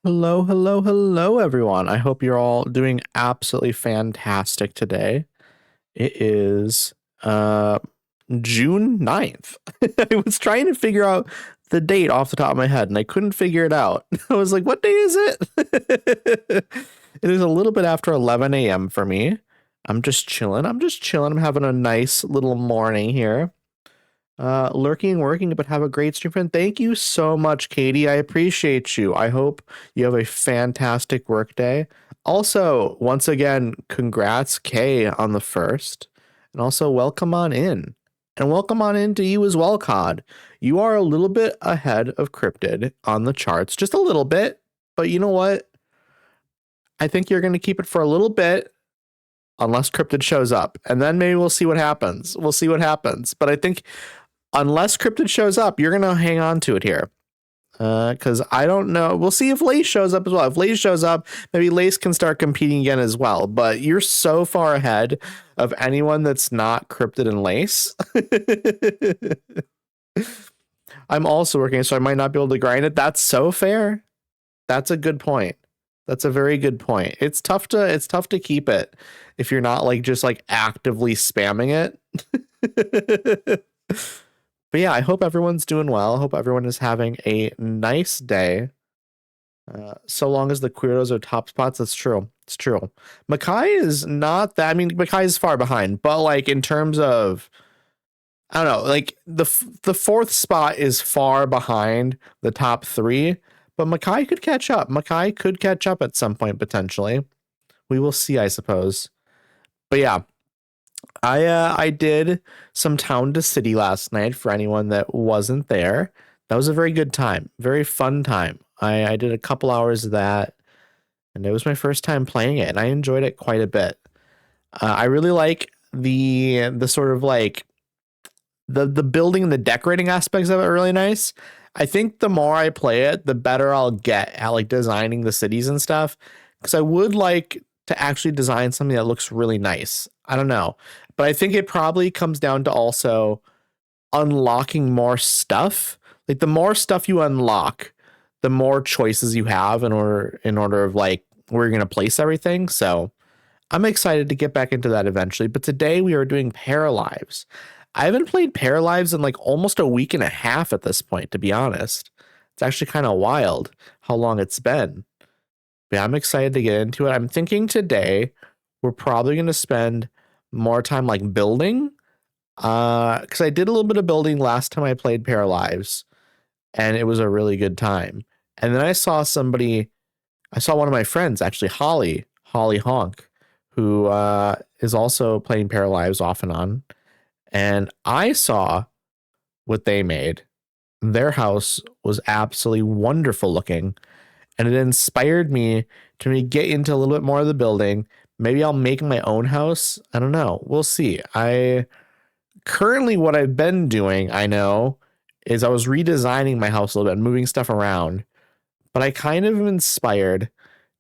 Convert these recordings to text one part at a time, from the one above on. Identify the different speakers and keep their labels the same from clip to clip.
Speaker 1: Hello, hello, hello, everyone. I hope you're all doing absolutely fantastic today. It is June 9th. I was trying to figure out the date off the top of my head and I couldn't figure it out. I was like, what day is it? It is a little bit after 11 a.m. for me. I'm just chilling. I'm having a nice little morning here. Lurking, working, but have a great stream, friend. Thank you so much, Katie. I appreciate you. I hope you have a fantastic work day. Also, once again, congrats, Kay, on the first. And also, welcome on in. And welcome on in to you as well, COD. You are a little bit ahead of Cryptid on the charts, just a little bit. But you know what? I think you're going to keep it for a little bit unless Cryptid shows up. And then maybe we'll see what happens. We'll see what happens. But I think unless Cryptid shows up, you're going to hang on to it here. Because I don't know. We'll see if Lace shows up as well. If Lace shows up, maybe Lace can start competing again as well. But you're so far ahead of anyone that's not Cryptid and Lace. I'm also working, so I might not be able to grind it. That's so fair. That's a good point. That's a very good point. It's tough to keep it if you're not like just like actively spamming it. But yeah, I hope everyone's doing well. I hope everyone is having a nice day. So long as the Queerdos are top spots, that's true. It's true. Makai is not that. I mean, Makai is far behind, but like in terms of, I don't know, like the fourth spot is far behind the top three, but Makai could catch up. Makai could catch up at some point potentially. We will see, I suppose. But yeah. I did some Town to City last night for anyone that wasn't there. That was a very good time, very fun time. I did a couple hours of that, and it was my first time playing it, and I enjoyed it quite a bit. I really like the sort of like the building and the decorating aspects of it are really nice. I think the more I play it, the better I'll get at like designing the cities and stuff, because I would like to actually design something that looks really nice. I don't know. But I think it probably comes down to also unlocking more stuff. Like the more stuff you unlock, the more choices you have in order of like where you're going to place everything. So I'm excited to get back into that eventually. But today we are doing Paralives. I haven't played Paralives in like almost a week and a half at this point, to be honest. It's actually kind of wild how long it's been. But yeah, I'm excited to get into it. I'm thinking today we're probably going to spend more time like building, because I did a little bit of building last time I played Paralives, and it was a really good time. And then I saw one of my friends, actually Holly Honk, who is also playing Paralives off and on, and I saw what they made. Their house was absolutely wonderful looking, and it inspired me to get into a little bit more of the building. Maybe I'll make my own house. I don't know. We'll see. Currently what I've been doing, I know, is I was redesigning my house a little bit, moving stuff around. But I kind of am inspired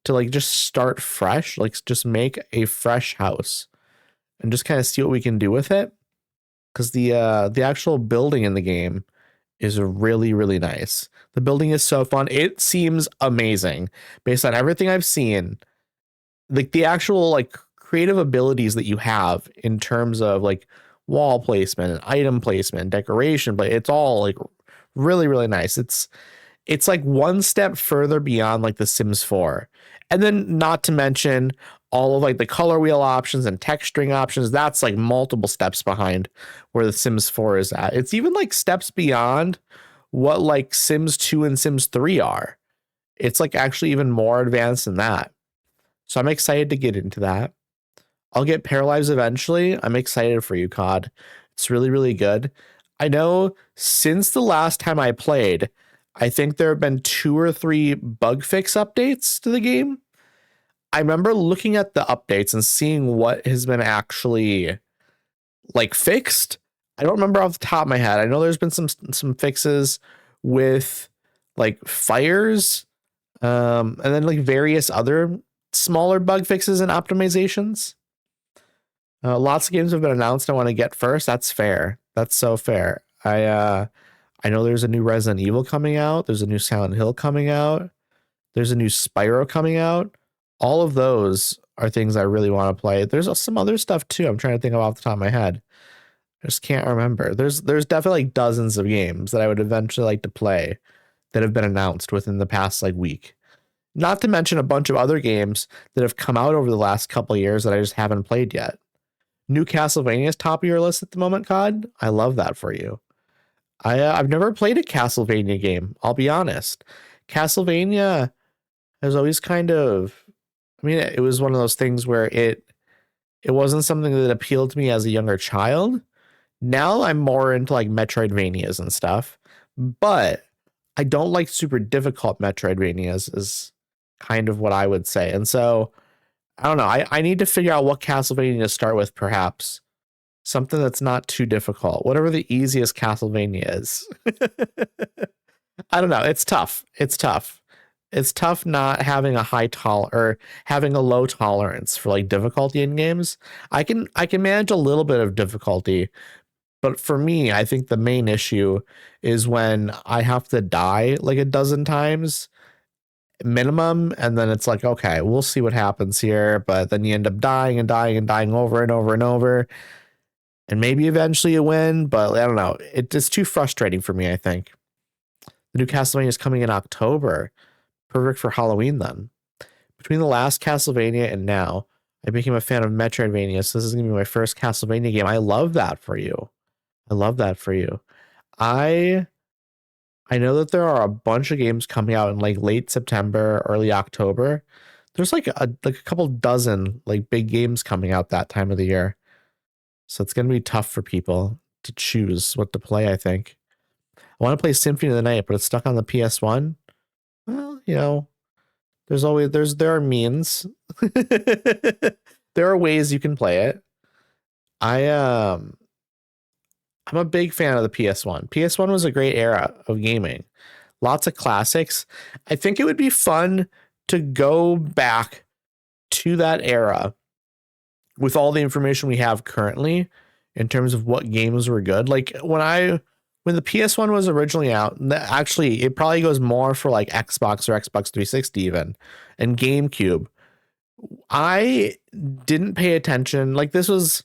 Speaker 1: to like just start fresh, like just make a fresh house and just kind of see what we can do with it. Because the actual building in the game is really, really nice. The building is so fun. It seems amazing based on everything I've seen. Like the actual like creative abilities that you have in terms of like wall placement and item placement, decoration, but it's all like really, really nice. It's like one step further beyond like The Sims 4. And then not to mention all of like the color wheel options and texturing options. That's like multiple steps behind where The Sims 4 is at. It's even like steps beyond what like Sims 2 and Sims 3 are. It's like actually even more advanced than that. So I'm excited to get into that. I'll get Paralives eventually. I'm excited for you, COD. It's really, really good. I know since the last time I played, I think there have been 2 or 3 bug fix updates to the game. I remember looking at the updates and seeing what has been actually like fixed. I don't remember off the top of my head. I know there's been some fixes with like fires, and then like various other smaller bug fixes and optimizations. Lots of games have been announced I want to get first. That's fair. That's so fair. I know there's a new Resident Evil coming out. There's a new Silent Hill coming out. There's a new Spyro coming out. All of those are things I really want to play. There's some other stuff too. I'm trying to think of off the top of my head. I just can't remember. There's definitely like dozens of games that I would eventually like to play that have been announced within the past like week. Not to mention a bunch of other games that have come out over the last couple of years that I just haven't played yet. New Castlevania is top of your list at the moment, COD. I love that for you. I've never played a Castlevania game. I'll be honest. Castlevania has always kind of, I mean, it was one of those things where it wasn't something that appealed to me as a younger child. Now I'm more into like Metroidvanias and stuff, but I don't like super difficult Metroidvanias is kind of what I would say. And so I don't know. I need to figure out what Castlevania to start with, perhaps. Something that's not too difficult. Whatever the easiest Castlevania is. I don't know. It's tough. It's tough. It's tough not having a or having a low tolerance for like difficulty in games. I can manage a little bit of difficulty, but for me, I think the main issue is when I have to die like a dozen times minimum, and then it's like, okay, we'll see what happens here, but then you end up dying and dying and dying over and over and over, and maybe eventually you win, but I don't know. It's too frustrating for me, I think. The new Castlevania is coming in October. Perfect for Halloween then. Between the last Castlevania and now, I became a fan of Metroidvania, so this is going to be my first Castlevania game. I love that for you. I love that for you. I know that there are a bunch of games coming out in like late September, early October. There's like a couple dozen like big games coming out that time of the year. So it's going to be tough for people to choose what to play, I think. I want to play Symphony of the Night, but it's stuck on the PS1. Well, you know, there are means. There are ways you can play it. I'm a big fan of the PS1. PS1 was a great era of gaming. Lots of classics. I think it would be fun to go back to that era with all the information we have currently in terms of what games were good. Like when the PS1 was originally out, actually it probably goes more for like Xbox or Xbox 360 even, and GameCube. I didn't pay attention. Like I was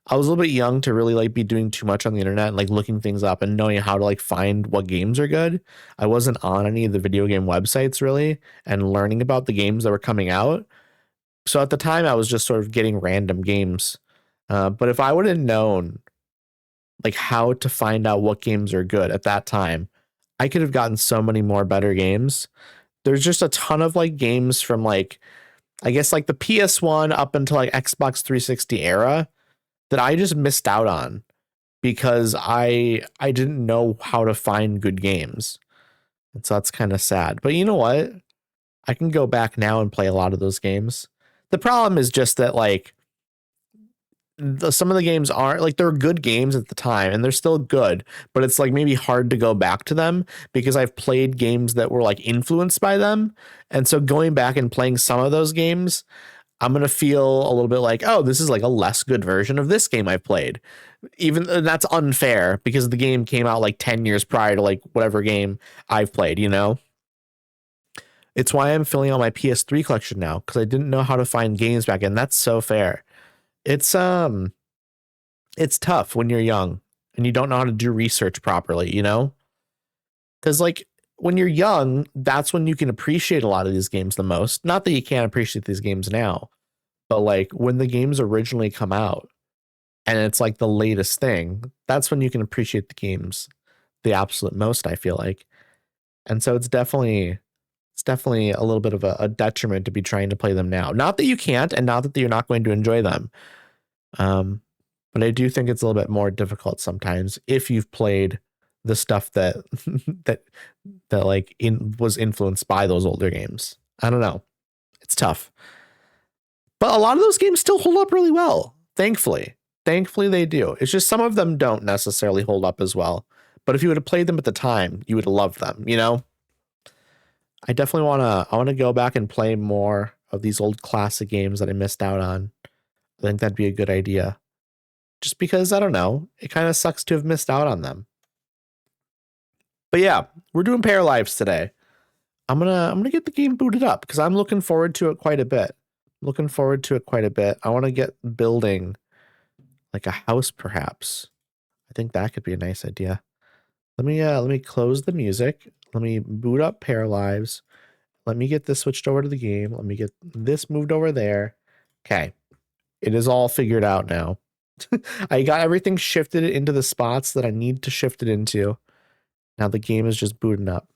Speaker 1: a little bit young to really like be doing too much on the internet and like looking things up and knowing how to like find what games are good. I wasn't on any of the video game websites really and learning about the games that were coming out. So at the time I was just sort of getting random games. But if I would have known like how to find out what games are good at that time, I could have gotten so many more better games. There's just a ton of like games from like, I guess like the PS1 up until like Xbox 360 era that I just missed out on because I didn't know how to find good games. And so that's kind of sad. But you know what? I can go back now and play a lot of those games. The problem is just that like some of the games aren't like, they're good games at the time and they're still good, but it's like maybe hard to go back to them because I've played games that were like influenced by them. And so going back and playing some of those games, I'm going to feel a little bit like, oh, this is like a less good version of this game I've played. Even that's unfair because the game came out like 10 years prior to like whatever game I've played, you know? It's why I'm filling out my PS3 collection now because I didn't know how to find games back then. That's so fair. It's tough when you're young and you don't know how to do research properly, you know? Because like when you're young, that's when you can appreciate a lot of these games the most. Not that you can't appreciate these games now, but like when the games originally come out and it's like the latest thing, that's when you can appreciate the games the absolute most, I feel like. And so it's definitely a little bit of a detriment to be trying to play them now. Not that you can't, and not that you're not going to enjoy them. But I do think it's a little bit more difficult sometimes if you've played the stuff that that like was influenced by those older games. I don't know. It's tough. But a lot of those games still hold up really well. Thankfully they do. It's just some of them don't necessarily hold up as well. But if you would have played them at the time, you would have loved them, you know? I definitely want to go back and play more of these old classic games that I missed out on. I think that'd be a good idea. Just because, I don't know, it kind of sucks to have missed out on them. But yeah, we're doing Paralives today. I'm gonna get the game booted up because I'm looking forward to it quite a bit. I want to get building like a house, perhaps. I think that could be a nice idea. Let me close the music. Let me boot up Paralives. Let me get this switched over to the game. Let me get this moved over there. Okay. It is all figured out now. I got everything shifted into the spots that I need to shift it into. Now the game is just booting up.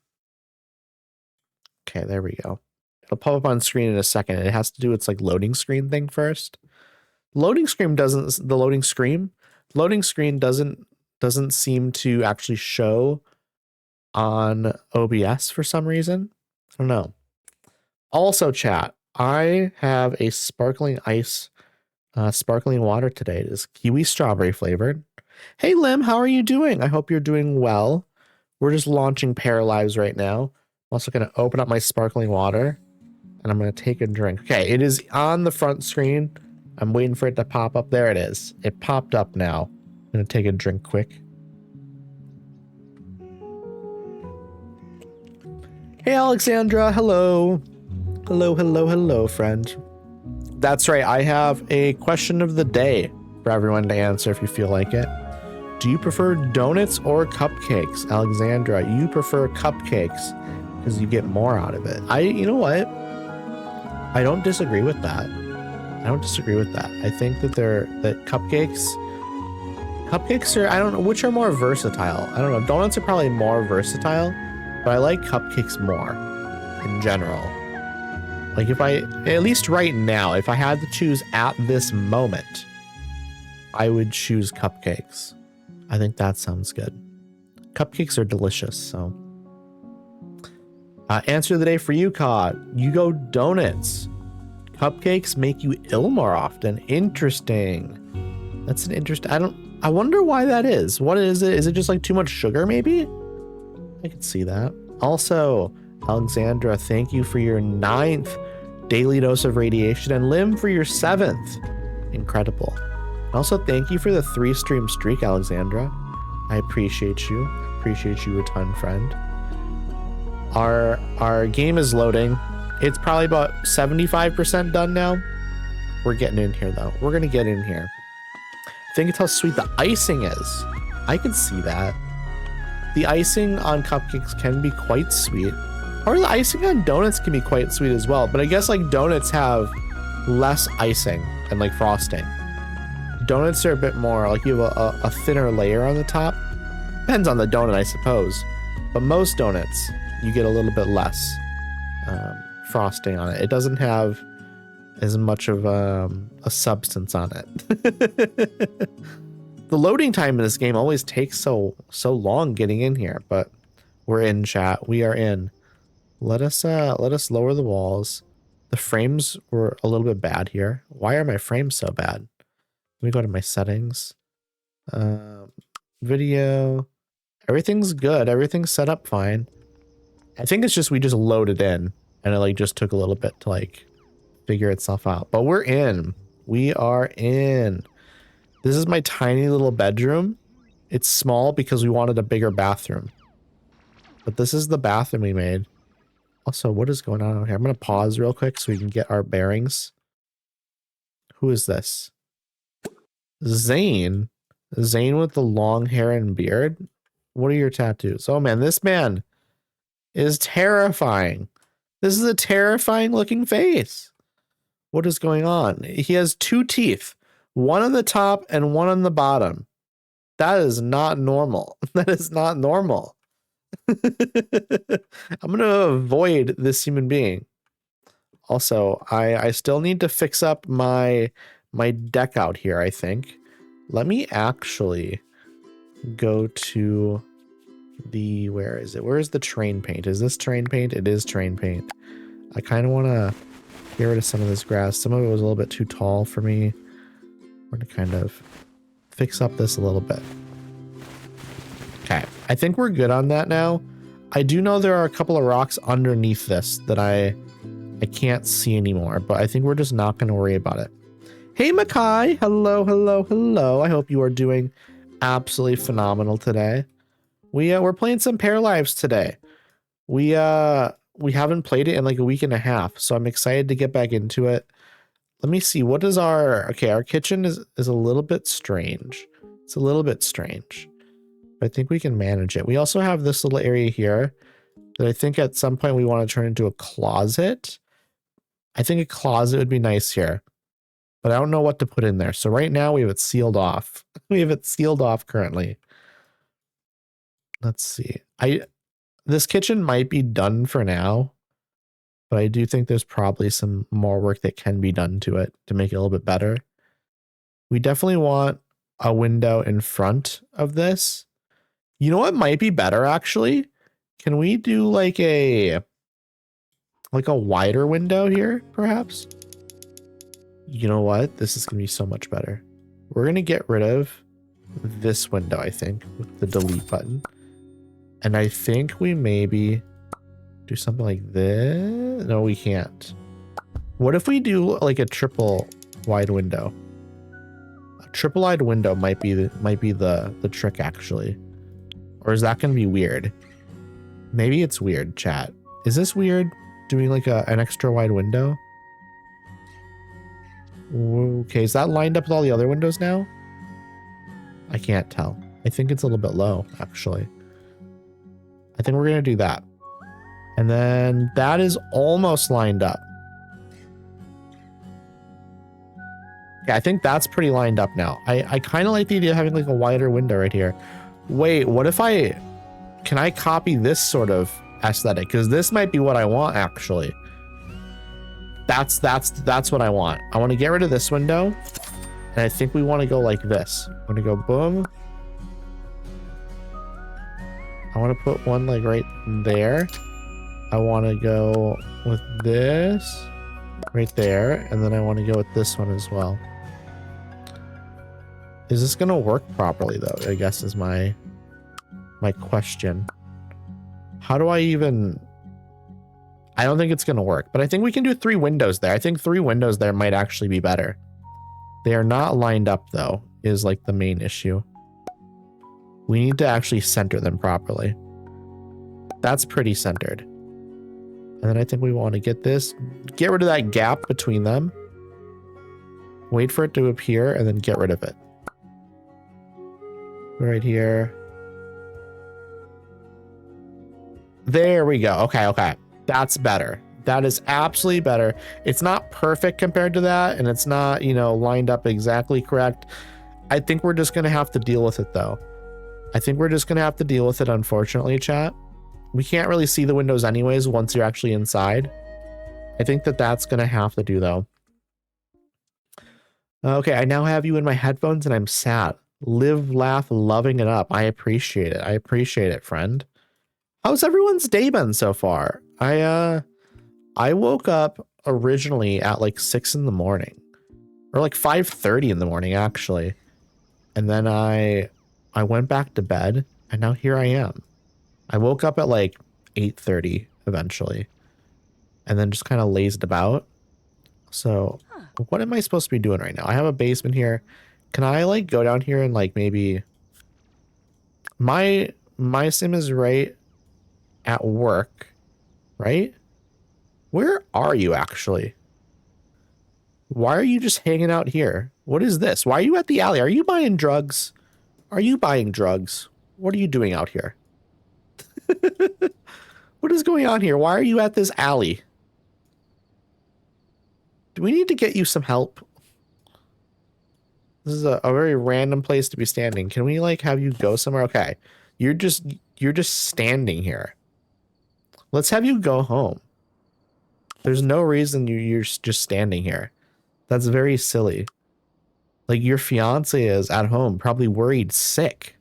Speaker 1: Okay, there we go. It'll pop up on screen in a second. It has to do its like loading screen thing first. Loading screen doesn't seem to actually show on OBS for some reason. I don't know. Also, chat, I have a sparkling ice, sparkling water today. It is kiwi strawberry flavored. Hey, Lim, how are you doing? I hope you're doing well. We're just launching Paralives right now. I'm also going to open up my sparkling water, and I'm going to take a drink. Okay, it is on the front screen. I'm waiting for it to pop up. There it is. It popped up now. I'm going to take a drink quick. Hey, Alexandra. Hello. Hello, friend. That's right. I have a question of the day for everyone to answer if you feel like it. Do you prefer donuts or cupcakes? Alexandra, you prefer cupcakes because you get more out of it. You know what? I don't disagree with that. I think that cupcakes are, I don't know, which are more versatile. I don't know. Donuts are probably more versatile, but I like cupcakes more in general. Like at least right now, if I had to choose at this moment, I would choose cupcakes. I think that sounds good. Cupcakes are delicious, so. Answer of the day for you, Cod. You go donuts. Cupcakes make you ill more often. Interesting. That's an interesting, I wonder why that is. What is it? Is it just like too much sugar, maybe? I could see that. Also, Alexandra, thank you for your 9th daily dose of radiation, and Lim for your 7th. Incredible. Also, thank you for the 3-stream streak, Alexandra. I appreciate you. A ton, friend. Our game is loading. It's probably about 75% done now. We're getting in here, though. We're gonna get in here. Think it's how sweet the icing is. I can see that. The icing on cupcakes can be quite sweet. Or the icing on donuts can be quite sweet as well. But I guess like donuts have less icing and like frosting. Donuts are a bit more like you have a thinner layer on the top. Depends on the donut, I suppose. But most donuts, you get a little bit less frosting on it. It doesn't have as much of a substance on it. The loading time in this game always takes so long getting in here, but we're in, chat. We are in. Let us lower the walls. The frames were a little bit bad here. Why are my frames so bad? Let me go to my settings. Video. Everything's good. Everything's set up fine. I think it's just we just loaded in and it like just took a little bit to like figure itself out. But we're in. We are in. This is my tiny little bedroom. It's small because we wanted a bigger bathroom. But this is the bathroom we made. Also, what is going on here? I'm going to pause real quick so we can get our bearings. Who is this? Zane. Zane with the long hair and beard. What are your tattoos? Oh man, this man is terrifying. This is a terrifying looking face. What is going on? He has 2 teeth. One on the top and one on the bottom. That is not normal. That is not normal. I'm going to avoid this human being. Also, I still need to fix up my deck out here, I think. Let me actually go to the, where is it? Where is the terrain paint? Is this terrain paint? It is terrain paint. I kind of want to get rid of some of this grass. Some of it was a little bit too tall for me. We're going to kind of fix up this a little bit. Okay, I think we're good on that now. I do know there are a couple of rocks underneath this that I can't see anymore, but I think we're just not going to worry about it. Hey, Makai. Hello, hello, hello. I hope you are doing absolutely phenomenal today. We're playing some Paralives today. We we haven't played it in like a week and a half, so I'm excited to get back into it. Let me see, what is our kitchen is a little bit strange. It's a little bit strange. But I think we can manage it. We also have this little area here that I think at some point we want to turn into a closet. I think a closet would be nice here, but I don't know what to put in there. So right now we have it sealed off. We have it sealed off currently. Let's see. This kitchen might be done for now, but I do think there's probably some more work that can be done to it to make it a little bit better. We definitely want a window in front of this. You know what might be better actually? Can we do like a wider window here, perhaps? You know what? This is gonna be so much better. We're gonna get rid of this window, I think, with the delete button. And I think we maybe do something like this. No, we can't. What if we do like a triple wide window? A triple wide window might be the trick actually. Or is that gonna be weird? Maybe it's weird, chat. Is this weird? Doing like an extra wide window? Okay, is that lined up with all the other windows now? I can't tell. I think it's a little bit low, actually. I think we're gonna do that. And then that is almost lined up. Yeah, I think that's pretty lined up now. I kind of like the idea of having like a wider window right here. Wait, what if can I copy this sort of aesthetic? Because this might be what I want actually. That's what I want. I want to get rid of this window, and I think we want to go like this. I want to go boom. I want to put one like right there. I want to go with this right there, and then I want to go with this one as well. Is this gonna work properly though? I guess is my question. How do I even? I don't think it's gonna work, but I think we can do 3 windows there. I think 3 windows there might actually be better. They are not lined up though, is like the main issue. We need to actually center them properly. That's pretty centered. And then I think we want to get rid of that gap between them. Wait for it to appear and then get rid of it. Right here. There we go. Okay. That's better. That is absolutely better. It's not perfect compared to that, and it's not, lined up exactly correct. I think we're just going to have to deal with it though. I think we're just going to have to deal with it, unfortunately, chat. We can't really see the windows anyways once you're actually inside. I think that's going to have to do though. Okay, I now have you in my headphones and I'm sad. Live, laugh, loving it up. I appreciate it. I appreciate it, friend. How's everyone's day been so far? I woke up originally at like 6 in the morning, or like 5:30 in the morning actually. And then I went back to bed and now here I am. I woke up at like 8:30 eventually and then just kind of lazed about. So what am I supposed to be doing right now? I have a basement here. Can I like go down here and like maybe my sim is right at work, right? Where are you actually? Why are you just hanging out here? What is this? Why are you at the alley? Are you buying drugs? Are you buying drugs? What are you doing out here? What is going on here? Why are you at this alley? Do we need to get you some help? This is a very random place to be standing. Can we like have you go somewhere? Okay. You're just standing here. Let's have you go home. There's no reason you're just standing here. That's very silly. Like your fiance is at home, probably worried sick.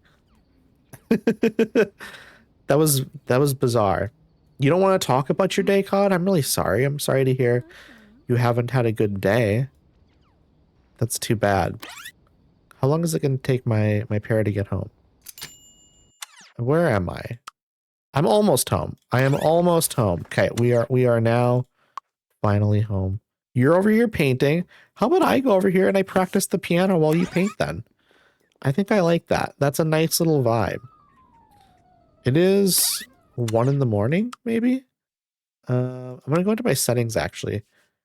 Speaker 1: That was bizarre. You don't want to talk about your day, Cod? I'm really sorry. I'm sorry to hear you haven't had a good day. That's too bad. How long is it going to take my parrot to get home? Where am I? I'm almost home. I am almost home. Okay, we are now finally home. You're over here painting. How about I go over here and I practice the piano while you paint then? I think I like that. That's a nice little vibe. It is 1 in the morning, maybe? I'm gonna go into my settings actually,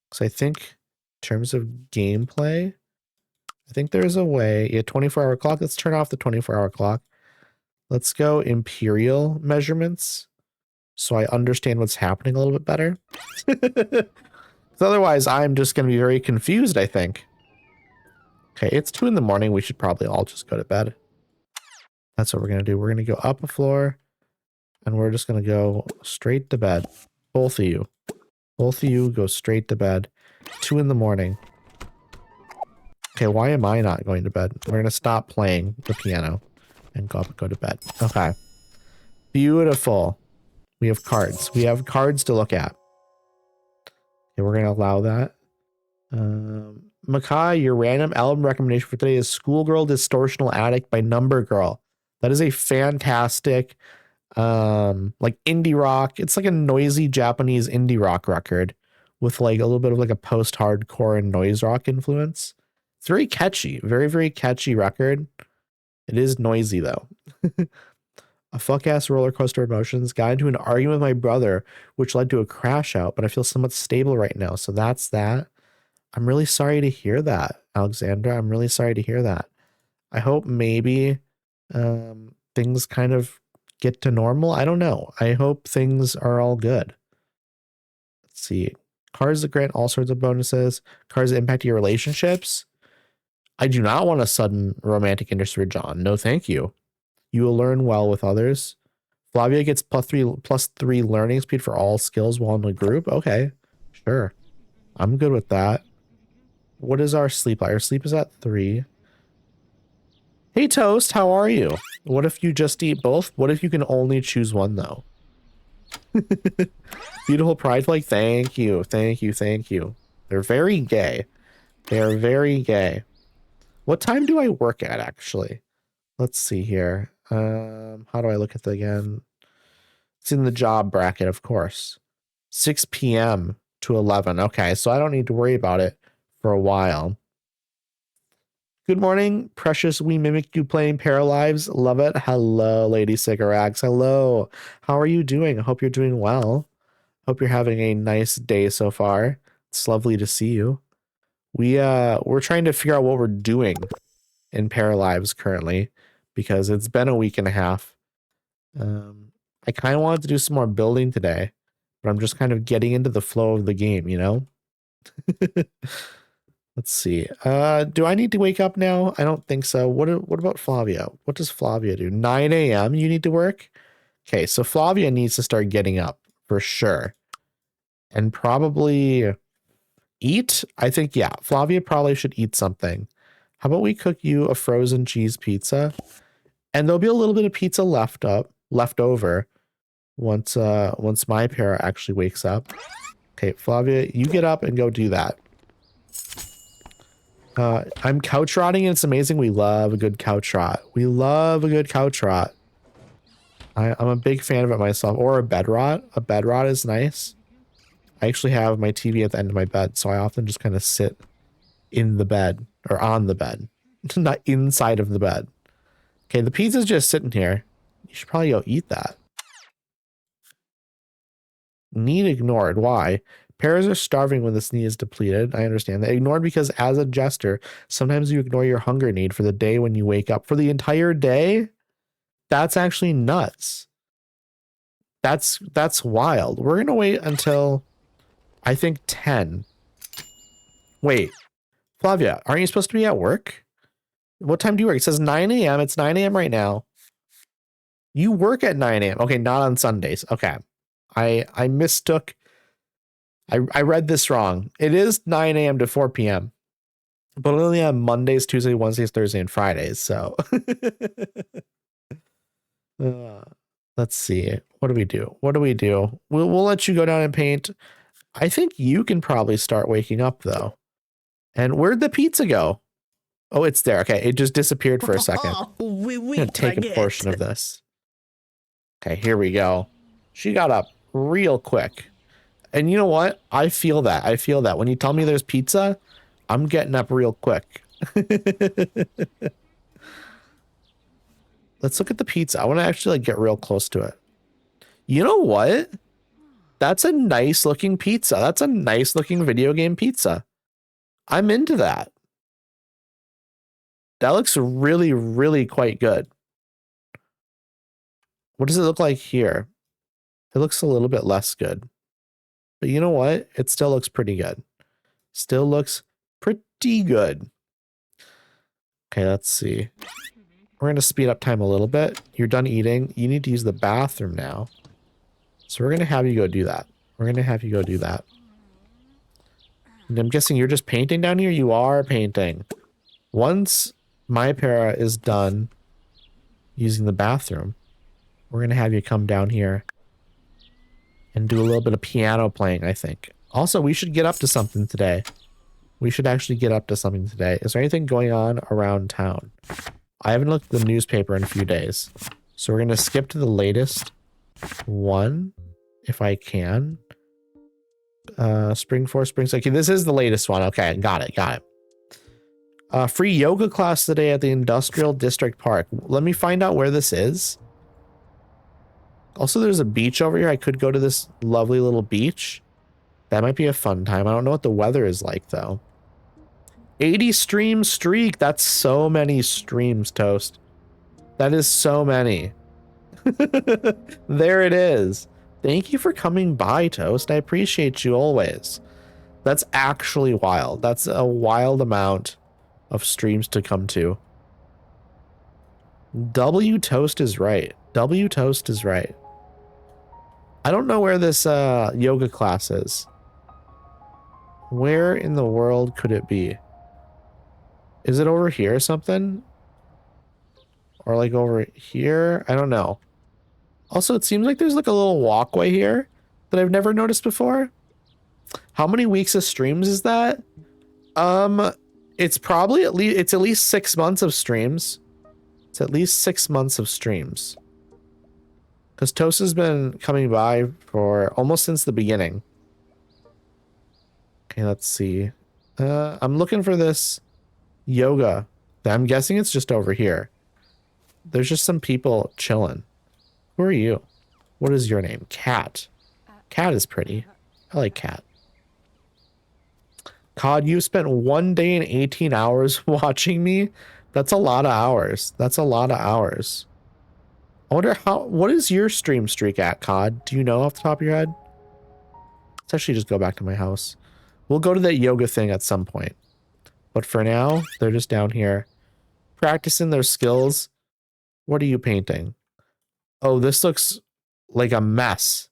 Speaker 1: because I think in terms of gameplay, I think there's a way. Yeah, 24-hour clock. Let's turn off the 24-hour clock. Let's go Imperial measurements, so I understand what's happening a little bit better. Otherwise, I'm just gonna be very confused, I think. Okay, it's 2 in the morning. We should probably all just go to bed. That's what we're gonna do. We're gonna go up a floor, and we're just gonna go straight to bed. Both of you. Both of you go straight to bed. 2 in the morning. Okay, why am I not going to bed? We're gonna stop playing the piano and go up and go to bed. Okay. Beautiful. We have cards. We have cards to look at. Okay, we're gonna allow that. Makai, your random album recommendation for today is Schoolgirl Distortional Addict by Number Girl. That is a fantastic like indie rock. It's like a noisy Japanese indie rock record with like a little bit of like a post-hardcore and noise rock influence. It's very catchy, very, very catchy record. It is noisy though. A fuck-ass roller coaster of emotions. Got into an argument with my brother, which led to a crash out, but I feel somewhat stable right now. So that's that. I'm really sorry to hear that, Alexandra. I'm really sorry to hear that. I hope maybe things kind of get to normal. I don't know. I hope things are all good. Let's see. Cars that grant all sorts of bonuses. Cars that impact your relationships. I do not want a sudden romantic interest for John. No, thank you. You will learn well with others. Flavia gets +3 learning speed for all skills while in the group. Okay, sure. I'm good with that. What is our sleep? Our sleep is at 3. Hey, Toast, how are you? What if you just eat both? What if you can only choose one, though? Beautiful pride flag. Thank you. Thank you. Thank you. They're very gay. They are very gay. What time do I work at, actually? Let's see here. How do I look at it again? It's in the job bracket, of course. 6 p.m. to 11. Okay, so I don't need to worry about it for a while. Good morning, precious. We mimic you playing Paralives. Love it. Hello, Lady Sigarax. Hello. How are you doing? I hope you're doing well. Hope you're having a nice day so far. It's lovely to see you. We're trying to figure out what we're doing in Paralives currently because it's been a week and a half. I kind of wanted to do some more building today, but I'm just kind of getting into the flow of the game, you know? Let's see. Do I need to wake up now? I don't think so. What about Flavia? What does Flavia do? 9 a.m. you need to work? Okay, so Flavia needs to start getting up for sure. And probably eat? I think, yeah, Flavia probably should eat something. How about we cook you a frozen cheese pizza? And there'll be a little bit of pizza left over once my pair actually wakes up. Okay, Flavia, you get up and go do that. I'm couch rotting and it's amazing. We love a good couch rot. We love a good couch rot. I'm a big fan of it myself. Or a bed rot. A bed rot is nice. I actually have my TV at the end of my bed, so I often just kind of sit in the bed or on the bed, not inside of the bed. Okay, the pizza's just sitting here. You should probably go eat that. Need ignored. Why? Pairs are starving when this need is depleted. I understand that. Ignored because as a jester, sometimes you ignore your hunger need for the day when you wake up. For the entire day? That's actually nuts. That's wild. We're going to wait until, I think, 10. Wait. Flavia, aren't you supposed to be at work? What time do you work? It says 9 a.m. It's 9 a.m. right now. You work at 9 a.m. Okay, not on Sundays. Okay. I mistook. I read this wrong. It is 9 a.m. to 4 p.m. But only on Mondays, Tuesdays, Wednesdays, Thursdays, and Fridays. So let's see. What do we do? What do we do? We'll let you go down and paint. I think you can probably start waking up though. And where'd the pizza go? Oh, it's there. Okay, it just disappeared for a second. I'm gonna take a portion of this. Okay, here we go. She got up real quick. And you know what? I feel that. I feel that. When you tell me there's pizza, I'm getting up real quick. Let's look at the pizza. I want to actually like get real close to it. You know what? That's a nice looking pizza. That's a nice looking video game pizza. I'm into that. That looks really, really quite good. What does it look like here? It looks a little bit less good. But you know what? It still looks pretty good. Still looks pretty good. Okay, let's see. We're going to speed up time a little bit. You're done eating. You need to use the bathroom now. So we're going to have you go do that. We're going to have you go do that. And I'm guessing you're just painting down here? You are painting. Once my para is done using the bathroom, we're going to have you come down here and do a little bit of piano playing, I think. Also, we should get up to something today. We should actually get up to something today. Is there anything going on around town? I haven't looked at the newspaper in a few days. So we're going to skip to the latest one, if I can. Spring 4, Spring 6. Okay, this is the latest one. Okay, got it. Free yoga class today at the Industrial District Park. Let me find out where this is. Also, there's a beach over here. I could go to this lovely little beach. That might be a fun time. I don't know what the weather is like, though. 80 stream streak. That's so many streams, Toast. That is so many. There it is. Thank you for coming by, Toast. I appreciate you always. That's actually wild. That's a wild amount of streams to come to. W Toast is right. W Toast is right. I don't know where this yoga class is. Where in the world could it be? Is it over here or something? Or like over here? I don't know. Also, it seems like there's like a little walkway here that I've never noticed before. How many weeks of streams is that? It's probably at least 6 months of streams. It's at least 6 months of streams. Because Toast has been coming by for almost since the beginning. Okay, let's see. I'm looking for this yoga. I'm guessing it's just over here. There's just some people chilling. Who are you? What is your name? Cat. Cat is pretty. I like Cat. COD, you spent 1 day and 18 hours watching me. That's a lot of hours. That's a lot of hours. I wonder what is your stream streak at, COD? Do you know off the top of your head? Let's actually just go back to my house. We'll go to that yoga thing at some point. But for now, they're just down here practicing their skills. What are you painting? Oh, this looks like a mess.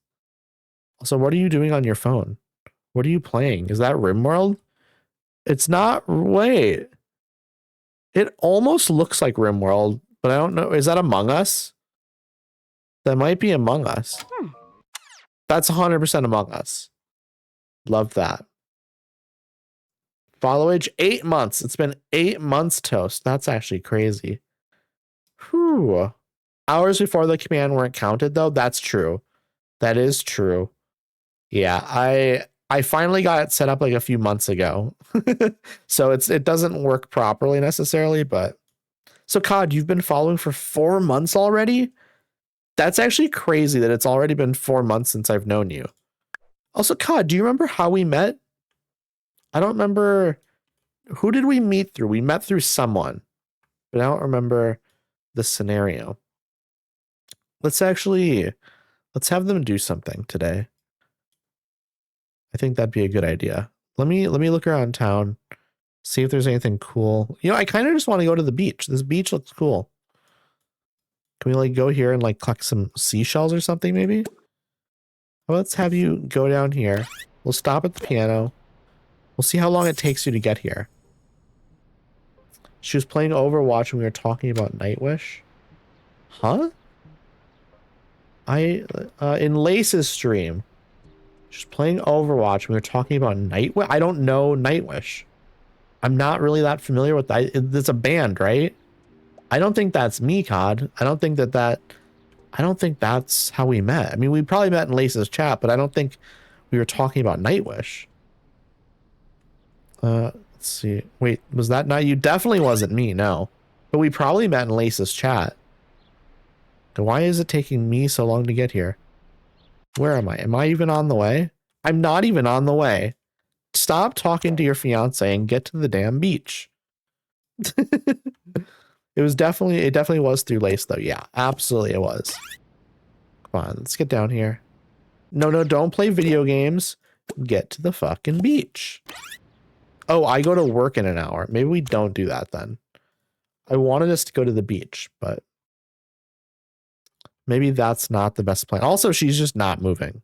Speaker 1: Also, what are you doing on your phone? What are you playing? Is that RimWorld? It's not. Wait. It almost looks like RimWorld, but I don't know. Is that Among Us? That might be Among Us. That's 100% Among Us. Love that. Follow age 8 months. It's been 8 months, Toast. That's actually crazy. Whew. Hours before the command weren't counted, though. That's true. That is true. Yeah, I finally got it set up like a few months ago. So it doesn't work properly necessarily, but so COD, you've been following for 4 months already? That's actually crazy that it's already been 4 months since I've known you. Also, COD, do you remember how we met? I don't remember. Who did we meet through? We met through someone, but I don't remember the scenario. Let's have them do something today. I think that'd be a good idea. Let me look around town, see if there's anything cool. You know, I kind of just want to go to the beach. This beach looks cool. Can we like go here and like collect some seashells or something maybe? Well, let's have you go down here. We'll stop at the piano. We'll see how long it takes you to get here. She was playing Overwatch when we were talking about Nightwish. Huh? In Lace's stream. She's playing Overwatch. We were talking about Nightwish. I don't know Nightwish. I'm not really that familiar with that. It's a band, right? I don't think that's me, COD. I don't think that's how we met. I mean, we probably met in Lace's chat, but I don't think we were talking about Nightwish. Let's see. Wait, was that not you? Definitely wasn't me, no. But we probably met in Lace's chat. Why is it taking me so long to get here? Where am I? Am I even on the way? I'm not even on the way. Stop talking to your fiance and get to the damn beach. It definitely was through Lace though. Yeah, absolutely it was. Come on, let's get down here. No, don't play video games. Get to the fucking beach. Oh, I go to work in an hour. Maybe we don't do that then. I wanted us to go to the beach, but maybe that's not the best plan. Also, she's just not moving.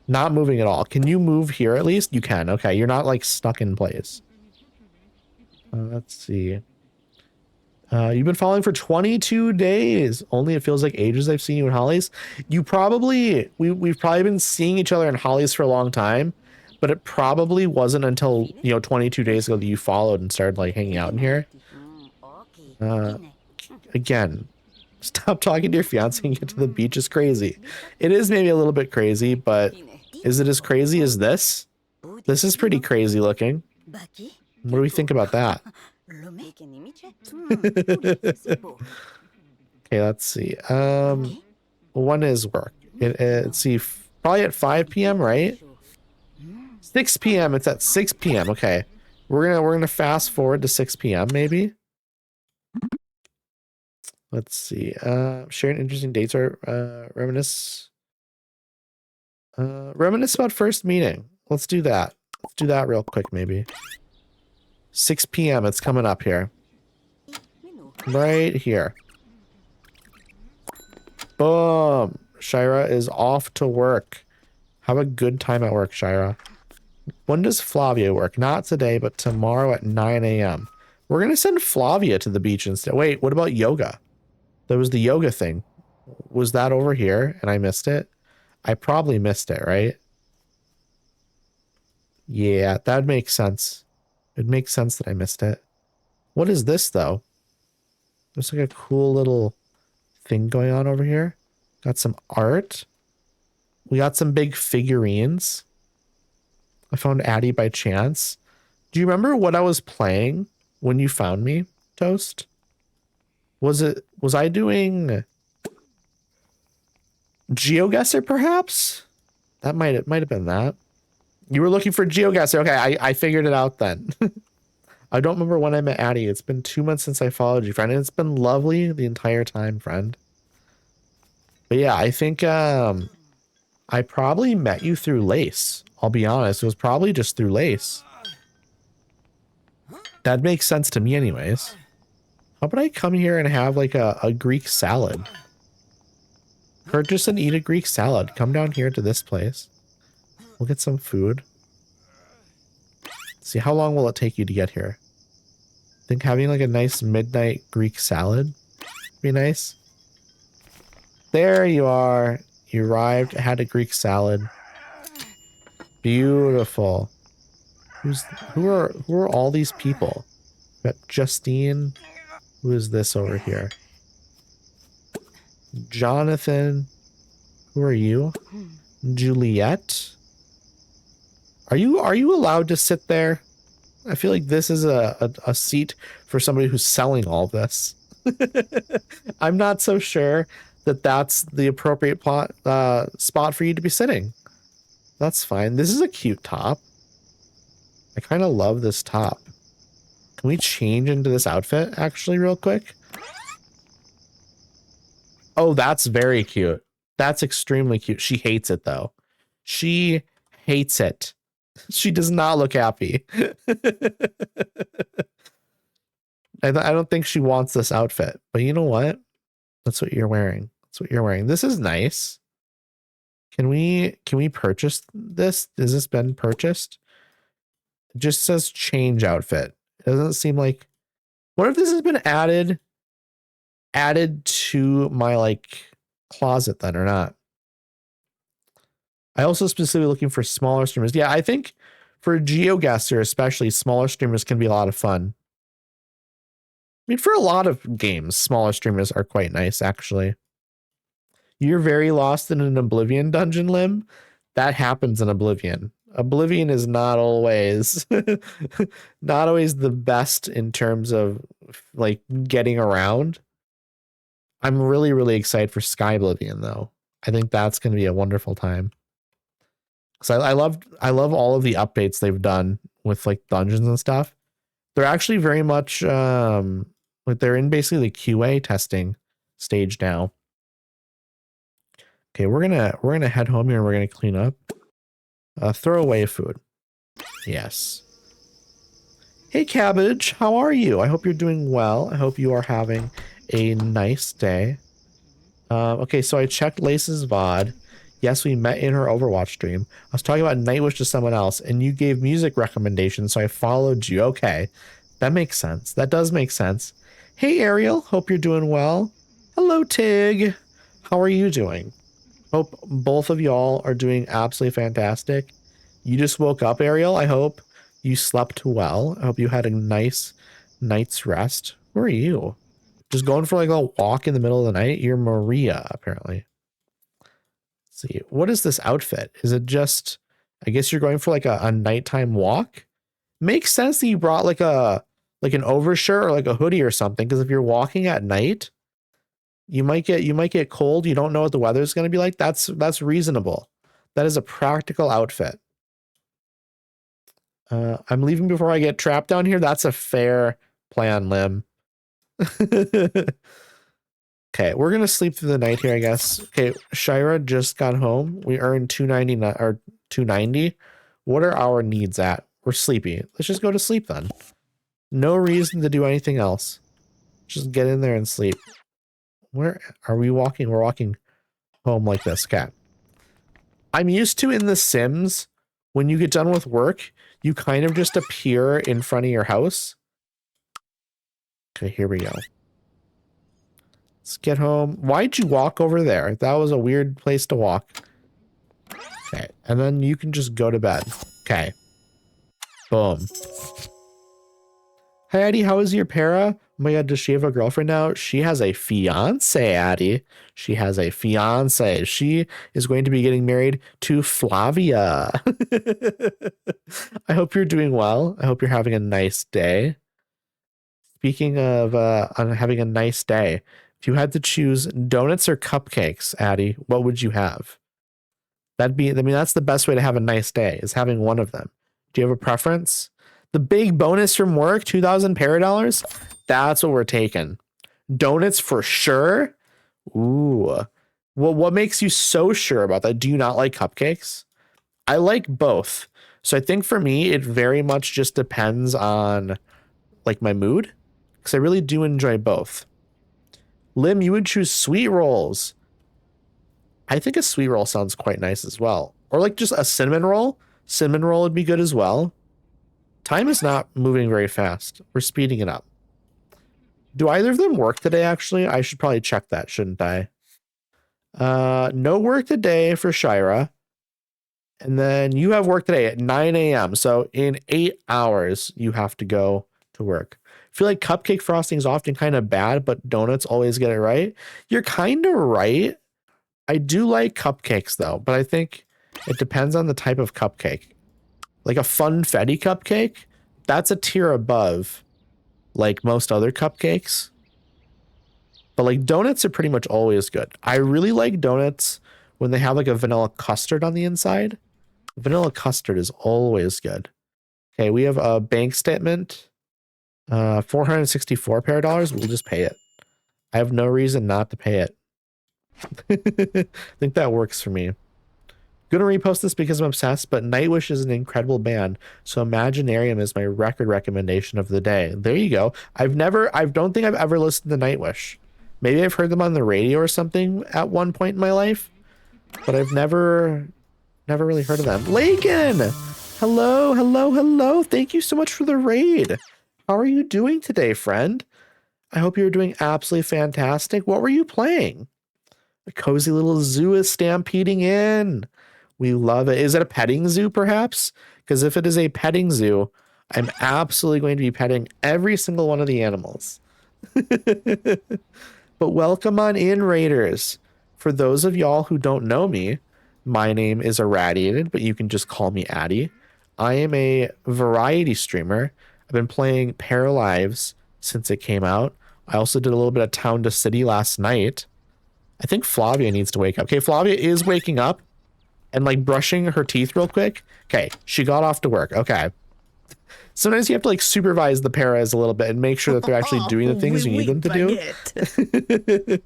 Speaker 1: Not moving at all. Can you move here at least? You can. Okay, you're not like stuck in place. Let's see. You've been following for 22 days. Only it feels like ages I've seen you in Hollies. We've probably been seeing each other in Hollies for a long time, but it probably wasn't until, 22 days ago that you followed and started like hanging out in here. Again, stop talking to your fiance and get to the beach is crazy. It is maybe a little bit crazy, but is it as crazy as this? This is pretty crazy looking. What do we think about that? Okay, let's see. When is work? Let's see, probably at 5 p.m., right? 6 p.m. It's at 6 p.m. Okay. We're gonna fast forward to 6 p.m. maybe. Let's see. Sharing interesting dates or reminisce. Reminisce about first meeting. Let's do that. Let's do that real quick, maybe. 6 p.m. It's coming up here. Right here. Boom. Shira is off to work. Have a good time at work, Shira. When does Flavia work? Not today, but tomorrow at 9 a.m. We're going to send Flavia to the beach instead. Wait, what about yoga? There was the yoga thing. Was that over here and I missed it? I probably missed it, right? Yeah, that makes sense. It makes sense that I missed it. What is this, though? There's like a cool little thing going on over here. Got some art. We got some big figurines. I found Addie by chance. Do you remember what I was playing when you found me, Toast? Was I doing GeoGuessr perhaps? That might have been that. You were looking for GeoGuessr. Okay, I figured it out then. I don't remember when I met Addie. It's been 2 months since I followed you, friend, and it's been lovely the entire time, friend. But yeah, I think I probably met you through Lace. I'll be honest. It was probably just through Lace. That makes sense to me anyways. How about I come here and have like a Greek salad? Purchase and eat a Greek salad. Come down here to this place. We'll get some food. See, how long will it take you to get here? I think having like a nice midnight Greek salad would be nice. There you are. You arrived, had a Greek salad. Beautiful. Who are all these people? Got Justine. Who is this over here? Jonathan. Who are you? Juliet. Are you allowed to sit there? I feel like this is a seat for somebody who's selling all this. I'm not so sure that that's the appropriate spot for you to be sitting. That's fine. This is a cute top. I kind of love this top. Can we change into this outfit actually real quick? Oh, that's very cute. That's extremely cute. She hates it though. She hates it. She does not look happy. I don't think she wants this outfit, but you know what? That's what you're wearing. That's what you're wearing. This is nice. Can we purchase this? Has this been purchased? It just says change outfit. It doesn't seem like. What if this has been added to my like closet then or not? I also specifically looking for smaller streamers. Yeah, I think for GeoGuessr, especially, smaller streamers can be a lot of fun. I mean, for a lot of games, smaller streamers are quite nice, actually. You're very lost in an Oblivion dungeon, Lim. That happens in Oblivion. Oblivion is not always not always the best in terms of like getting around. I'm really, really excited for Sky Oblivion though. I think that's going to be a wonderful time. So I love all of the updates they've done with like dungeons and stuff. They're actually very much like they're in basically the QA testing stage now. Okay, we're gonna head home here and we're gonna clean up. Throw away food. Yes. Hey Cabbage, how are you? I hope you're doing well. I hope you are having a nice day. Okay, so I checked Lace's VOD. Yes, we met in her Overwatch stream. I was talking about Nightwish to someone else, and you gave music recommendations, so I followed you. Okay, that makes sense. That does make sense. Hey Ariel, hope you're doing well. Hello Tig, how are you doing? Hope both of y'all are doing absolutely fantastic. You just woke up, Ariel. I hope you slept well. I hope you had a nice night's rest. Where are you? Just going for like a walk in the middle of the night? You're Maria, apparently. Let's see. What is this outfit? Is it just, I guess you're going for like a nighttime walk? Makes sense that you brought like an overshirt or like a hoodie or something, because if you're walking at night, you might get cold. You don't know what the weather's going to be like. That's reasonable. That is a practical outfit. I'm leaving before I get trapped down here. That's a fair plan, Lim. Okay, we're gonna sleep through the night here, I guess. Okay, Shira just got home. We earned $2.99 or $2.90. What are our needs at? We're sleepy. Let's just go to sleep then. No reason to do anything else. Just get in there and sleep. Where are we walking? We're walking home like this, cat. I'm used to in The Sims, when you get done with work, you kind of just appear in front of your house. Okay, here we go. Let's get home. Why'd you walk over there? That was a weird place to walk. Okay, and then you can just go to bed. Okay. Boom. Hi, Addie, how is your para? Oh my god, does she have a girlfriend now? She has a fiance, Addie. She has a fiance. She is going to be getting married to Flavia. I hope you're doing well. I hope you're having a nice day. Speaking of having a nice day, if you had to choose donuts or cupcakes, Addie, what would you have? That's the best way to have a nice day, is having one of them. Do you have a preference? The big bonus from work, 2,000 $. That's what we're taking. Donuts for sure. Ooh. Well, what makes you so sure about that? Do you not like cupcakes? I like both. So I think for me, it very much just depends on like my mood, because I really do enjoy both. Lim, you would choose sweet rolls. I think a sweet roll sounds quite nice as well. Or like just a cinnamon roll. Cinnamon roll would be good as well. Time is not moving very fast. We're speeding it up. Do either of them work today, actually? I should probably check that, shouldn't I? No work today for Shira. And then you have work today at 9 a.m. So in 8 hours, you have to go to work. I feel like cupcake frosting is often kind of bad, but donuts always get it right. You're kind of right. I do like cupcakes though, but I think it depends on the type of cupcake. Like a funfetti cupcake, that's a tier above like most other cupcakes. But like donuts are pretty much always good. I really like donuts when they have like a vanilla custard on the inside. Vanilla custard is always good. Okay, we have a bank statement. $464 $. We'll just pay it. I have no reason not to pay it. I think that works for me. Gonna repost this because I'm obsessed, but Nightwish is an incredible band, so Imaginarium is my record recommendation of the day. There you go. I don't think I've ever listened to Nightwish. Maybe I've heard them on the radio or something at one point in my life, but I've never really heard of them. Lakin! Hello, hello, hello. Thank you so much for the raid. How are you doing today, friend? I hope you're doing absolutely fantastic. What were you playing? A cozy little zoo is stampeding in. We love it. Is it a petting zoo, perhaps? Because if it is a petting zoo, I'm absolutely going to be petting every single one of the animals. But welcome on in, Raiders. For those of y'all who don't know me, my name is Irradiated, but you can just call me Addy. I am a variety streamer. I've been playing Paralives since it came out. I also did a little bit of Town to City last night. I think Flavia needs to wake up. Okay, Flavia is waking up and like brushing her teeth real quick. Okay, she got off to work. Okay. Sometimes you have to like supervise the paras a little bit and make sure that they're actually doing the things you need them to do.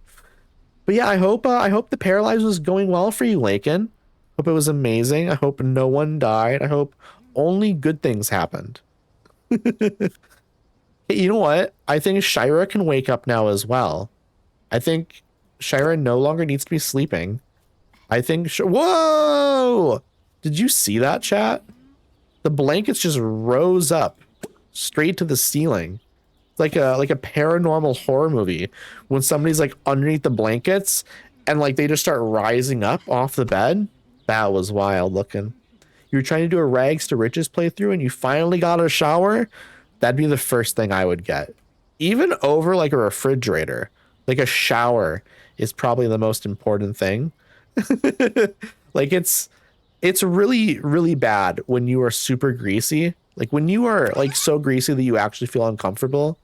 Speaker 1: But yeah, I hope the Paralives was going well for you, Lakin. Hope it was amazing. I hope no one died. I hope only good things happened. Hey, you know what? I think Shira can wake up now as well. I think Shira no longer needs to be sleeping. I think whoa! Did you see that, chat? The blankets just rose up straight to the ceiling. It's like a paranormal horror movie when somebody's like underneath the blankets and like they just start rising up off the bed. That was wild looking. You were trying to do a rags to riches playthrough and you finally got a shower. That'd be the first thing I would get. Even over like a refrigerator, like a shower is probably the most important thing. Like it's really, really bad when you are super greasy. Like when you are like so greasy that you actually feel uncomfortable.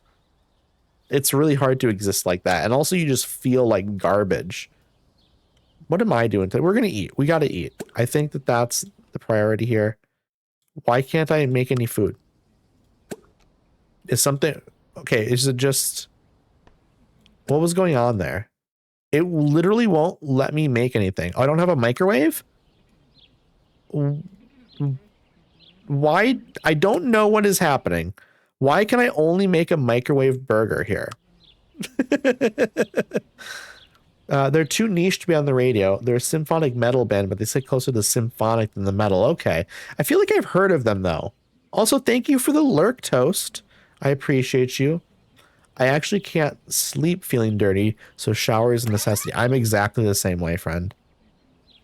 Speaker 1: It's really hard to exist like that. And also you just feel like garbage. What am I doing today? We're going to eat. We got to eat. I think that that's the priority here. Why can't I make any food? Is something... Okay, is it just... What was going on there? It literally won't let me make anything. Oh, I don't have a microwave? Why? I don't know what is happening. Why can I only make a microwave burger here? They're too niche to be on the radio. They're a symphonic metal band, but they sit closer to symphonic than the metal. Okay. I feel like I've heard of them, though. Also, thank you for the lurk, Toast. I appreciate you. I actually can't sleep feeling dirty, so shower is a necessity. I'm exactly the same way, friend.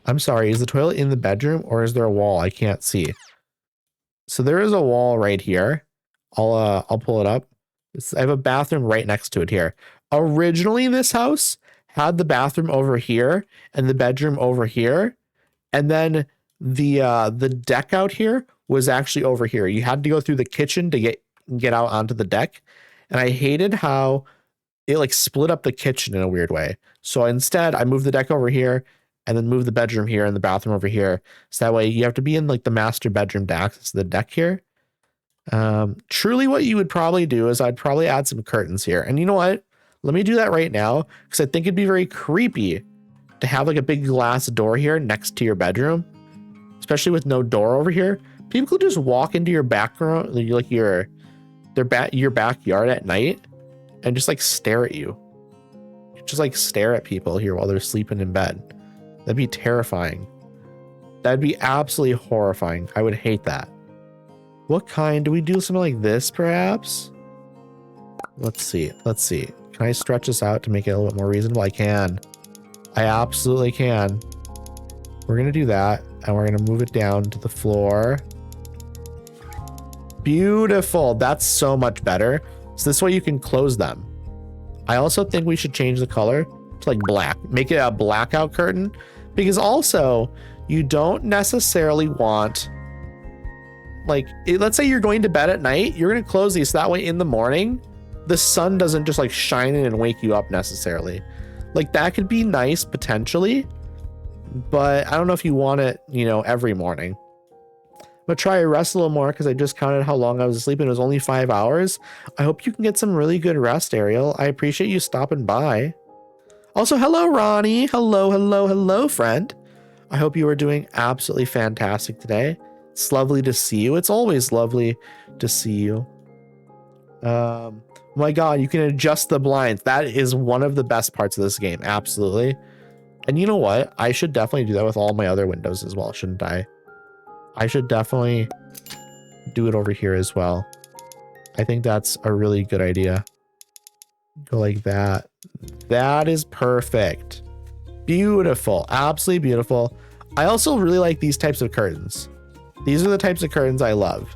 Speaker 1: I'm sorry, is the toilet in the bedroom, or is there a wall I can't see? So there is a wall right here. I'll pull it up. I have a bathroom right next to it here. Originally, this house had the bathroom over here and the bedroom over here, and then the deck out here was actually over here. You had to go through the kitchen to get out onto the deck, and I hated how it like split up the kitchen in a weird way. So instead, I moved the deck over here and then moved the bedroom here and the bathroom over here. So that way you have to be in like the master bedroom to access the deck here. Truly what you would probably do is I'd probably add some curtains here. And you know what? Let me do that right now because I think it'd be very creepy to have like a big glass door here next to your bedroom, especially with no door over here. People could just walk into your background, like your backyard at night and just like stare at you. Just like stare at people here while they're sleeping in bed. That'd be terrifying. That'd be absolutely horrifying. I would hate that. What kind? Do we do something like this, perhaps? Let's see. Let's see. Can I stretch this out to make it a little bit more reasonable? I can. I absolutely can. We're going to do that, and we're going to move it down to the floor. Beautiful. That's so much better. So this way you can close them. I also think we should change the color to like black. Make it a blackout curtain, because also you don't necessarily want... Like, let's say you're going to bed at night, you're going to close these so that way in the morning, the sun doesn't just like shine in and wake you up necessarily. Like that could be nice potentially, but I don't know if you want it, you know, every morning. I'm gonna try to rest a little more because I just counted how long I was asleep and it was only 5 hours. I hope you can get some really good rest, Ariel. I appreciate you stopping by. Also, hello, Ronnie. Hello, hello, hello, friend. I hope you are doing absolutely fantastic today. It's lovely to see you. It's always lovely to see you. My God, you can adjust the blinds. That is one of the best parts of this game. Absolutely. And you know what? I should definitely do that with all my other windows as well, shouldn't I? I should definitely do it over here as well. I think that's a really good idea. Go like that. That is perfect. Beautiful. Absolutely beautiful. I also really like these types of curtains. These are the types of curtains I love.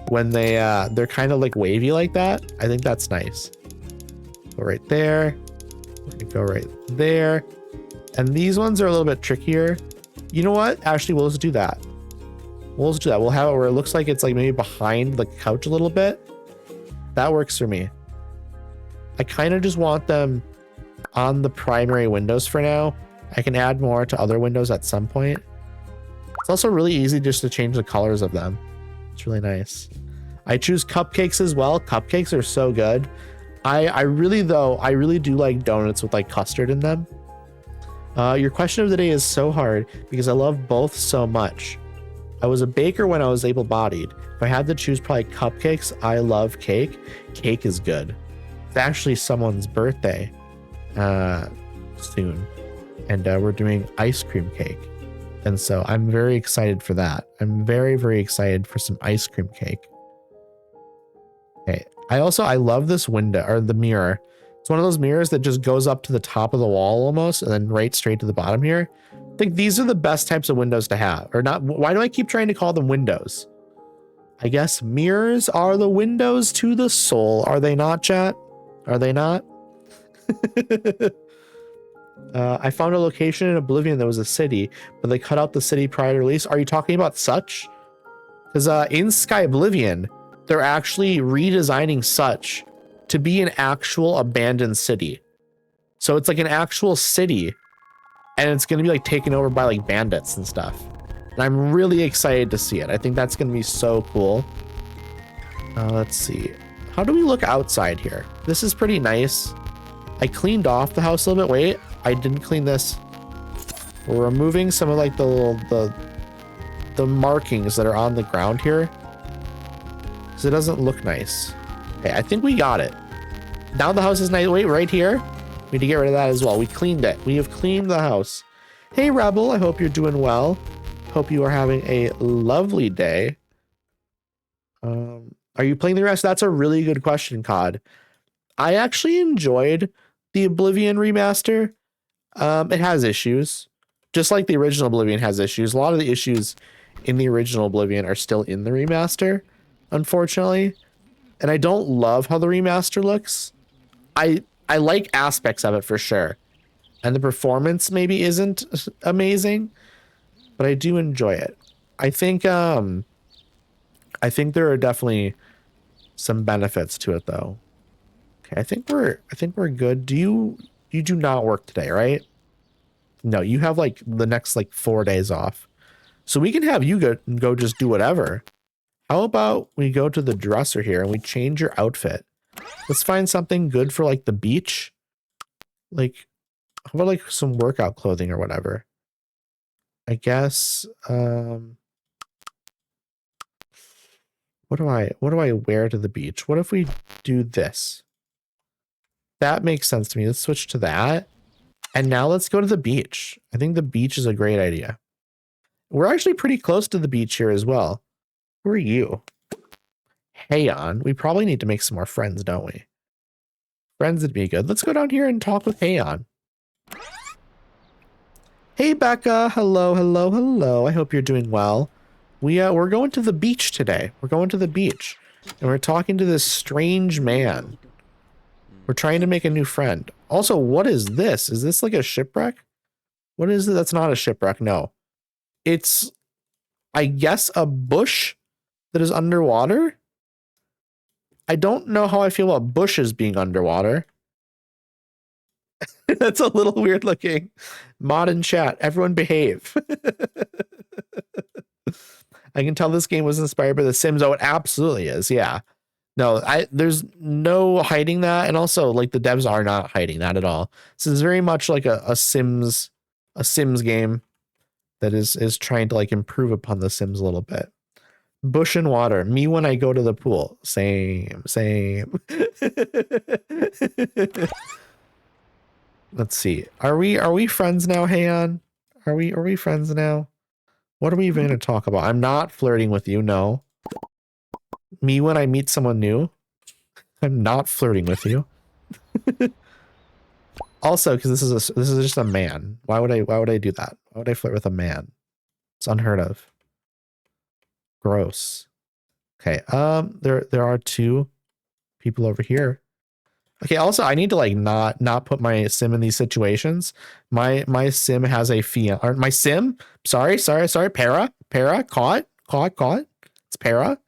Speaker 1: When they're kind of like wavy like that. I think that's nice. Go right there. We're gonna go right there. And these ones are a little bit trickier. You know what? Actually, we'll just do that. We'll just do that. We'll have it where it looks like it's like maybe behind the couch a little bit. That works for me. I kind of just want them on the primary windows for now. I can add more to other windows at some point. It's also really easy just to change the colors of them. It's really nice. I choose cupcakes as well. Cupcakes are so good. I really do like donuts with like custard in them. Your question of the day is so hard because I love both so much. I was a baker when I was able-bodied. If I had to choose, probably cupcakes. I love cake. Cake is good. It's actually someone's birthday soon, and we're doing ice cream cake. And so I'm very excited for that. I'm very, very excited for some ice cream cake. Okay. I love this window, or the mirror. It's one of those mirrors that just goes up to the top of the wall almost, and then right straight to the bottom here. I think these are the best types of windows to have. Or not. Why do I keep trying to call them windows? I guess mirrors are the windows to the soul. Are they not, chat? Are they not? I found a location in Oblivion that was a city, but they cut out the city prior to release. Are you talking about Such? Because in Sky Oblivion, they're actually redesigning Such to be an actual abandoned city. So it's like an actual city, and it's going to be like taken over by like bandits and stuff. And I'm really excited to see it. I think that's going to be so cool. Let's see. How do we look outside here? This is pretty nice. I cleaned off the house a little bit. Wait, I didn't clean this. We're removing some of like the markings that are on the ground here, because it doesn't look nice. Okay, I think we got it. Now the house is nice. Wait, right here. We need to get rid of that as well. We cleaned it. We have cleaned the house. Hey, Rebel. I hope you're doing well. Hope you are having a lovely day. Are you playing the rest? That's a really good question, COD. I actually enjoyed the Oblivion remaster. It has issues, just like the original Oblivion has issues. A lot of the issues in the original Oblivion are still in the remaster, unfortunately. And I don't love how the remaster looks. I like aspects of it for sure. And the performance maybe isn't amazing, but I do enjoy it. I think there are definitely some benefits to it though. Okay, I think we're good. You do not work today, right? No, you have like the next like 4 days off. So we can have you go just do whatever. How about we go to the dresser here and we change your outfit? Let's find something good for like the beach. Like, how about like some workout clothing or whatever? I guess, what do I wear to the beach? What if we do this? That makes sense to me. Let's switch to that. And now let's go to the beach. I think the beach is a great idea. We're actually pretty close to the beach here as well. Who are you? Hayon. We probably need to make some more friends, don't we? Friends would be good. Let's go down here and talk with Hayon. Hey, Becca. Hello, hello, hello. I hope you're doing well. We're going to the beach today. We're going to the beach. And we're talking to this strange man. We're trying to make a new friend. Also, what is this? Is this like a shipwreck? What is it? That's not a shipwreck. No. It's, I guess, a bush that is underwater. I don't know how I feel about bushes being underwater. That's a little weird looking. Mod in chat. Everyone behave. I can tell this game was inspired by The Sims. Oh, it absolutely is. Yeah. No, there's no hiding that. And also, like, the devs are not hiding that at all. This is very much like a Sims game that is trying to like improve upon The Sims a little bit. Bush and water. Me when I go to the pool. Same. Let's see. Are we friends now, Hayon? Are we friends now? What are we even going to talk about? I'm not flirting with you, no. Me when I meet someone new. I'm not flirting with you. Also, because this is just a man. Why would I do that? Why would I flirt with a man? It's unheard of. Gross. Okay. There are two people over here. Okay. Also, I need to like not put my sim in these situations. My sim has a fiance. My sim. Sorry. Para. Caught. It's Para.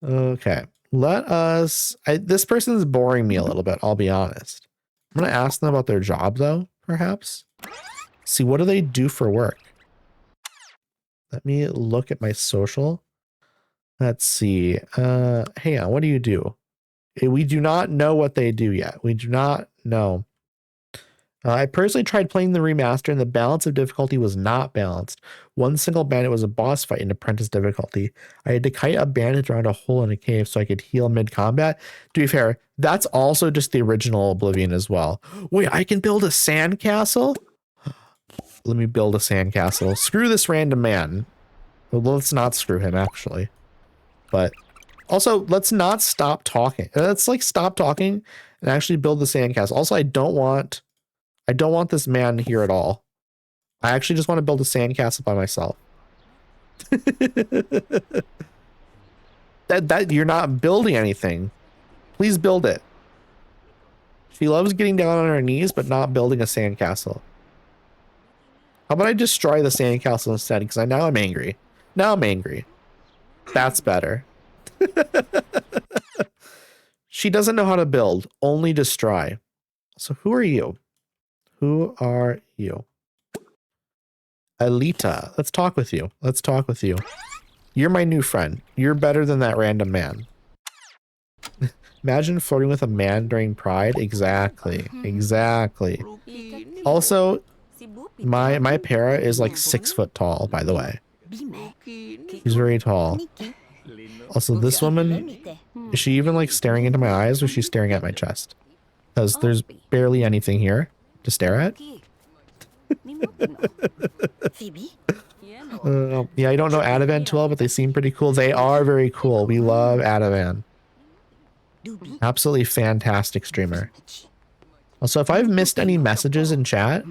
Speaker 1: Okay. Let us, this person is boring me a little bit, I'll be honest. I'm going to ask them about their job though, perhaps. See, what do they do for work? Let me look at my social. Let's see. Hang on, what do you do? We do not know what they do yet. We do not know. I personally tried playing the remaster and the balance of difficulty was not balanced. One single bandit was a boss fight in apprentice difficulty. I had to kite a bandit around a hole in a cave so I could heal mid-combat. To be fair, that's also just the original Oblivion as well. Wait, I can build a sandcastle? Let me build a sandcastle. Screw this random man. Well, let's not screw him, actually. But also, let's not stop talking. Let's like stop talking and actually build the sandcastle. Also, I don't want this man here at all. I actually just want to build a sandcastle by myself. that you're not building anything. Please build it. She loves getting down on her knees, but not building a sandcastle. How about I destroy the sandcastle instead? Because now I'm angry. Now I'm angry. That's better. She doesn't know how to build, only destroy. So who are you? Who are you? Alita. Let's talk with you. Let's talk with you. You're my new friend. You're better than that random man. Imagine flirting with a man during Pride. Exactly. Exactly. Also, my para is like 6 foot tall, by the way. She's very tall. Also, this woman, is she even like staring into my eyes or is she staring at my chest? Because there's barely anything here to stare at. Yeah, I don't know Adavan too well, but they seem pretty cool. They are very cool. We love Adavan. Absolutely fantastic streamer. Also, if I've missed any messages in chat,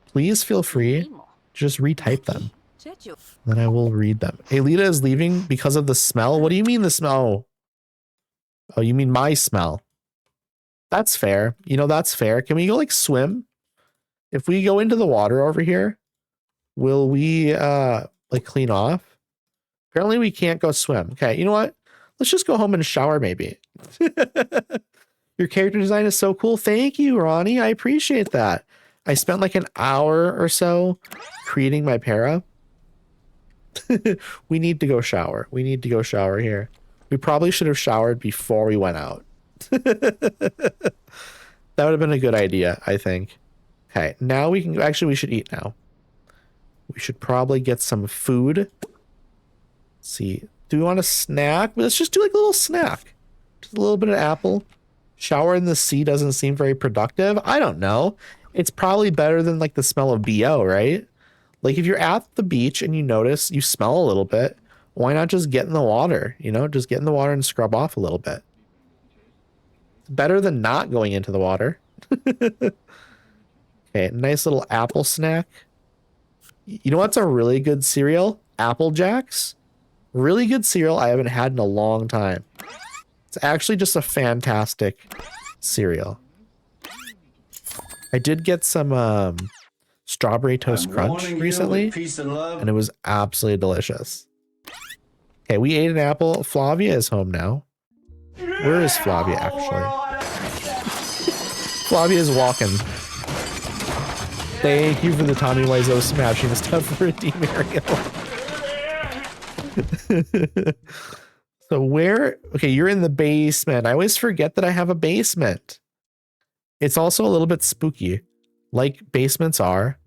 Speaker 1: please feel free to just retype them. Then I will read them. Alita is leaving because of the smell. What do you mean the smell? Oh, you mean my smell? That's fair. You know, that's fair. Can we go like swim? If we go into the water over here, will we like clean off? Apparently we can't go swim. Okay, you know what? Let's just go home and shower maybe. Your character design is so cool. Thank you, Ronnie. I appreciate that. I spent like an hour or so creating my para. We need to go shower. We need to go shower here. We probably should have showered before we went out. That would have been a good idea, I think. Okay, now we can... Actually, we should eat now. We should probably get some food. Let's see. Do we want a snack? Let's just do like a little snack. Just a little bit of apple. Shower in the sea doesn't seem very productive. I don't know. It's probably better than like the smell of BO, right? Like if you're at the beach and you notice you smell a little bit, why not just get in the water? You know, just get in the water and scrub off a little bit. It's better than not going into the water. Okay, nice little apple snack. You know what's a really good cereal? Apple Jacks. Really good cereal I haven't had in a long time. It's actually just a fantastic cereal. I did get some strawberry toast crunch recently, and it was absolutely delicious. Okay, we ate an apple. Flavia is home now. Where is Flavia, actually? Flavia is walking. Thank you for the Tommy Wiseau smashing stuff for a D-Mario. So where... Okay, you're in the basement. I always forget that I have a basement. It's also a little bit spooky, like basements are.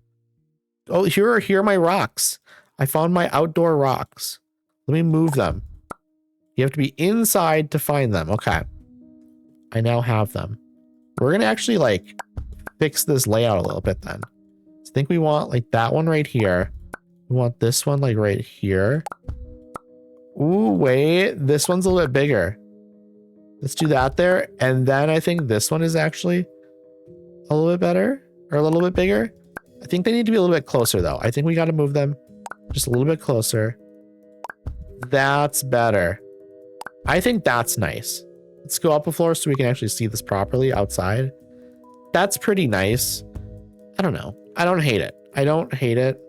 Speaker 1: Oh, here are my rocks. I found my outdoor rocks. Let me move them. You have to be inside to find them. Okay. I now have them. We're going to actually like fix this layout a little bit then. I think we want like that one right here. We want this one like right here. Ooh, wait. This one's a little bit bigger. Let's do that there. And then I think this one is actually a little bit better or a little bit bigger. I think they need to be a little bit closer though. I think we got to move them just a little bit closer. That's better. I think that's nice. Let's go up a floor so we can actually see this properly outside. That's pretty nice. I don't know. I don't hate it. I don't hate it.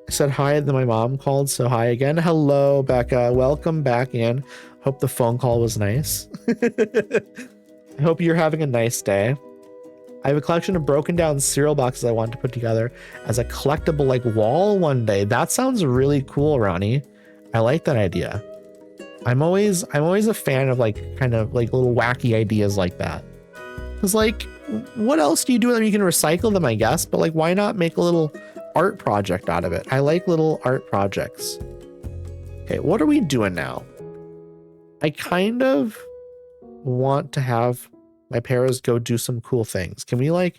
Speaker 1: I said hi, and then my mom called, so hi again. Hello, Becca. Welcome back in. Hope the phone call was nice. I hope you're having a nice day. I have a collection of broken down cereal boxes I want to put together as a collectible like wall one day. That sounds really cool, Ronnie. I like that idea. I'm always a fan of like kind of like little wacky ideas like that. Cause like, what else do you do with them? You can recycle them, I guess, but like, why not make a little art project out of it? I like little art projects. Okay, what are we doing now? I kind of want to have my paras go do some cool things. Can we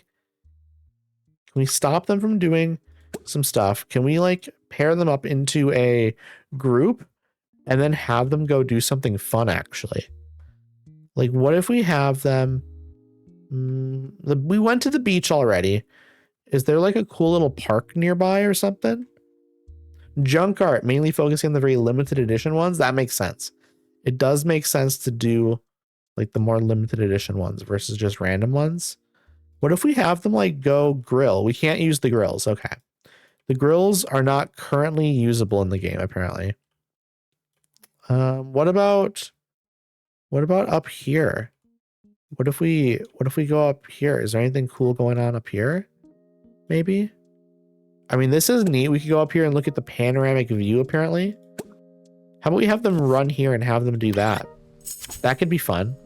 Speaker 1: stop them from doing some stuff? Can we like pair them up into a group and then have them go do something fun actually? Like, what if we have them... we went to the beach already. Is there like a cool little park nearby or something? Junk art, mainly focusing on the very limited edition ones. That makes sense. It does make sense to do like the more limited edition ones versus just random ones. What if we have them like go grill? We can't use the grills. Okay. The grills are not currently usable in the game, apparently. What about up here? What if we go up here? Is there anything cool going on up here? Maybe? I mean, this is neat. We could go up here and look at the panoramic view, apparently. How about we have them run here and have them do that? That could be fun.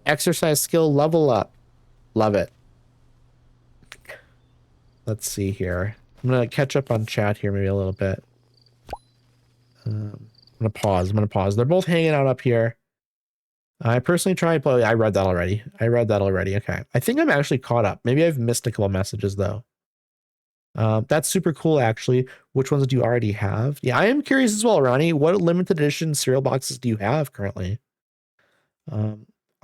Speaker 1: Exercise skill level up. Love it. Let's see here. I'm going to catch up on chat here maybe a little bit. I'm going to pause. They're both hanging out up here. I personally tried, but I read that already. Okay. I think I'm actually caught up. Maybe I've missed a couple messages though. That's super cool, actually. Which ones do you already have? Yeah, I am curious as well, Ronnie. What limited edition cereal boxes do you have currently? I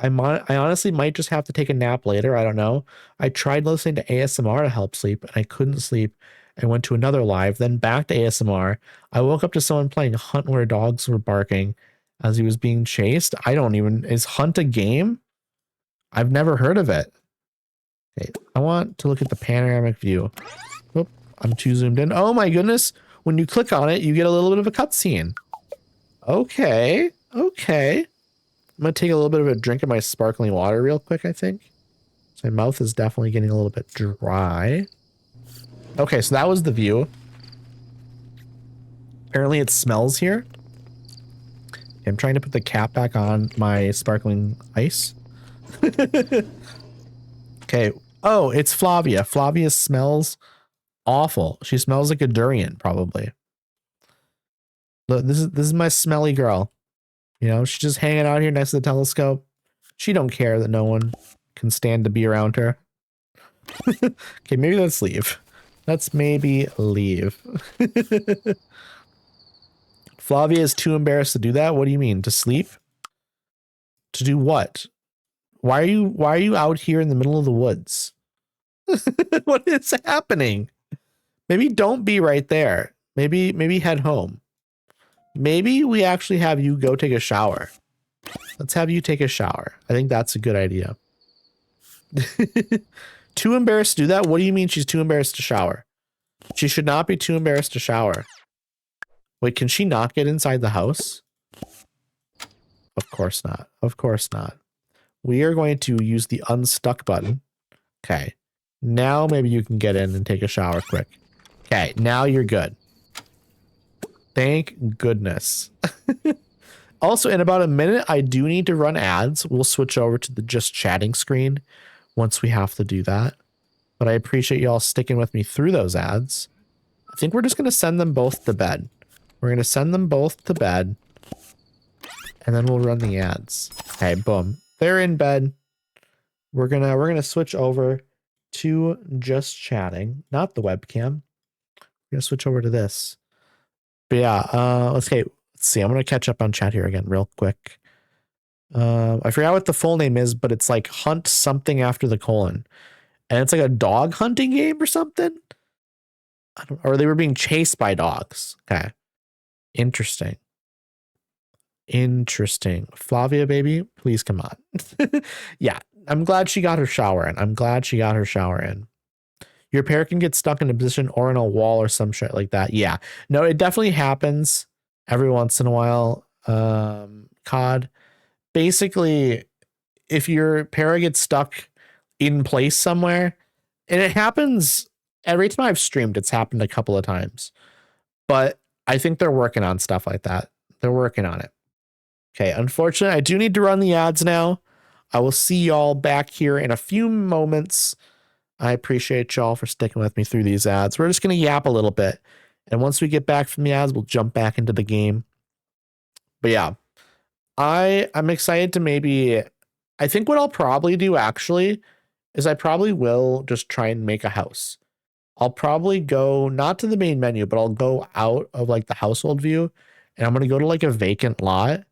Speaker 1: honestly might just have to take a nap later. I don't know. I tried listening to ASMR to help sleep, and I couldn't sleep. I went to another live, then back to ASMR. I woke up to someone playing Hunt where dogs were barking as he was being chased. Is Hunt a game? I've never heard of it. Okay, I want to look at the panoramic view. Oh, I'm too zoomed in. Oh my goodness. When you click on it, you get a little bit of a cutscene. Okay. I'm going to take a little bit of a drink of my sparkling water real quick, I think. So my mouth is definitely getting a little bit dry. Okay, so that was the view. Apparently it smells here. I'm trying to put the cap back on my sparkling ice. Okay. Oh, it's Flavia. Flavia smells awful. She smells like a durian, probably. Look, this is my smelly girl. You know, she's just hanging out here next to the telescope. She don't care that no one can stand to be around her. Okay, maybe let's leave. Let's maybe leave. Flavia is too embarrassed to do that? What do you mean? To sleep? To do what? Why are you out here in the middle of the woods? What is happening? Maybe don't be right there. Maybe head home. Maybe we actually have you go take a shower. Let's have you take a shower. I think that's a good idea. Too embarrassed to do that? What do you mean she's too embarrassed to shower? She should not be too embarrassed to shower. Wait, can she not get inside the house? Of course not. Of course not. We are going to use the unstuck button. Okay. Now maybe you can get in and take a shower quick. Okay, now you're good. Thank goodness. Also, in about a minute, I do need to run ads. We'll switch over to the just chatting screen once we have to do that. But I appreciate you all sticking with me through those ads. I think we're just going to send them both to bed. We're going to send them both to bed. And then we'll run the ads. Okay, boom. They're in bed. We're gonna switch over to just chatting, not the webcam. We're gonna switch over to this. But yeah, let's see. I'm gonna catch up on chat here again real quick. I forgot what the full name is, but it's like Hunt something after the colon, and it's like a dog hunting game or something. Or they were being chased by dogs. Okay, interesting. Flavia, baby, please come on. Yeah, I'm glad she got her shower in. Your pair can get stuck in a position or in a wall or some shit like that. Yeah. No, it definitely happens every once in a while. COD. Basically, if your pair gets stuck in place somewhere, and it happens every time I've streamed, it's happened a couple of times. But I think they're working on stuff like that. They're working on it. Okay, unfortunately, I do need to run the ads now. I will see y'all back here in a few moments. I appreciate y'all for sticking with me through these ads. We're just going to yap a little bit. And once we get back from the ads, we'll jump back into the game. But yeah, I'm excited to maybe... I think what I'll probably do actually is I probably will just try and make a house. I'll probably go not to the main menu, but I'll go out of like the household view and I'm going to go to like a vacant lot.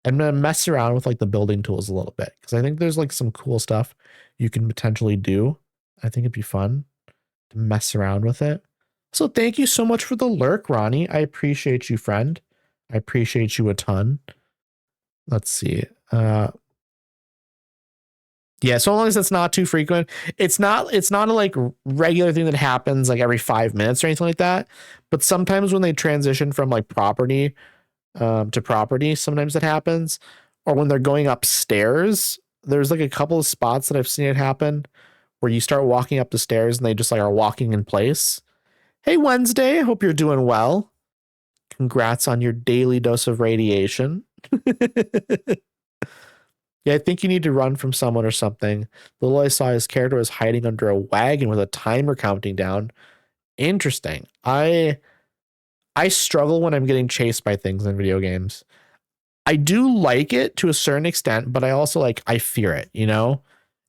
Speaker 1: I'm going to mess around with like the building tools a little bit because I think there's like some cool stuff you can potentially do. I think it'd be fun to mess around with it. So thank you so much for the lurk, Ronnie. I appreciate you, friend. I appreciate you a ton. Let's see. Yeah, so long as it's not too frequent. It's not a like regular thing that happens like every 5 minutes or anything like that. But sometimes when they transition from like property to property, sometimes it happens. Or when they're going upstairs, there's like a couple of spots that I've seen it happen where you start walking up the stairs and they just like are walking in place. Hey, Wednesday, I hope you're doing well. Congrats on your daily dose of radiation. Yeah, I think you need to run from someone or something. The little I saw his character was hiding under a wagon with a timer counting down. Interesting. I struggle when I'm getting chased by things in video games. I do like it to a certain extent, but I also I fear it, you know?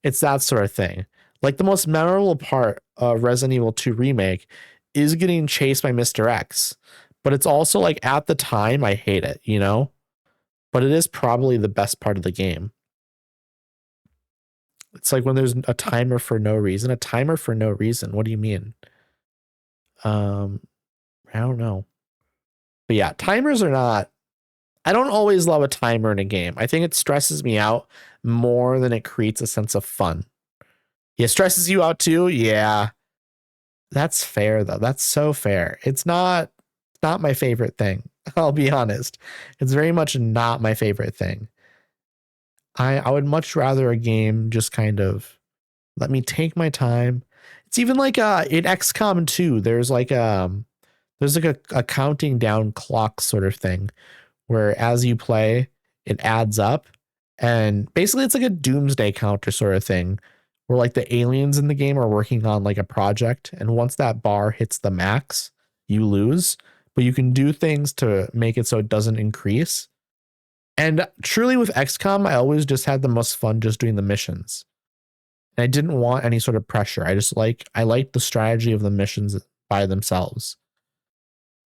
Speaker 1: It's that sort of thing. Like the most memorable part of Resident Evil 2 Remake is getting chased by Mr. X. But it's also like at the time I hate it, you know? But it is probably the best part of the game. It's like when there's a timer for no reason. A timer for no reason. What do you mean? I don't know. But yeah, timers are not... I don't always love a timer in a game. I think it stresses me out more than it creates a sense of fun. Yeah, it stresses you out too? Yeah. That's fair, though. That's so fair. It's not my favorite thing. I'll be honest. It's very much not my favorite thing. I would much rather a game just kind of let me take my time. It's even like in XCOM 2, there's like a counting down clock sort of thing where as you play, it adds up. And basically it's like a doomsday counter sort of thing where like the aliens in the game are working on like a project. And once that bar hits the max, you lose. But you can do things to make it so it doesn't increase. And truly with XCOM, I always just had the most fun just doing the missions. And I didn't want any sort of pressure. I like the strategy of the missions by themselves.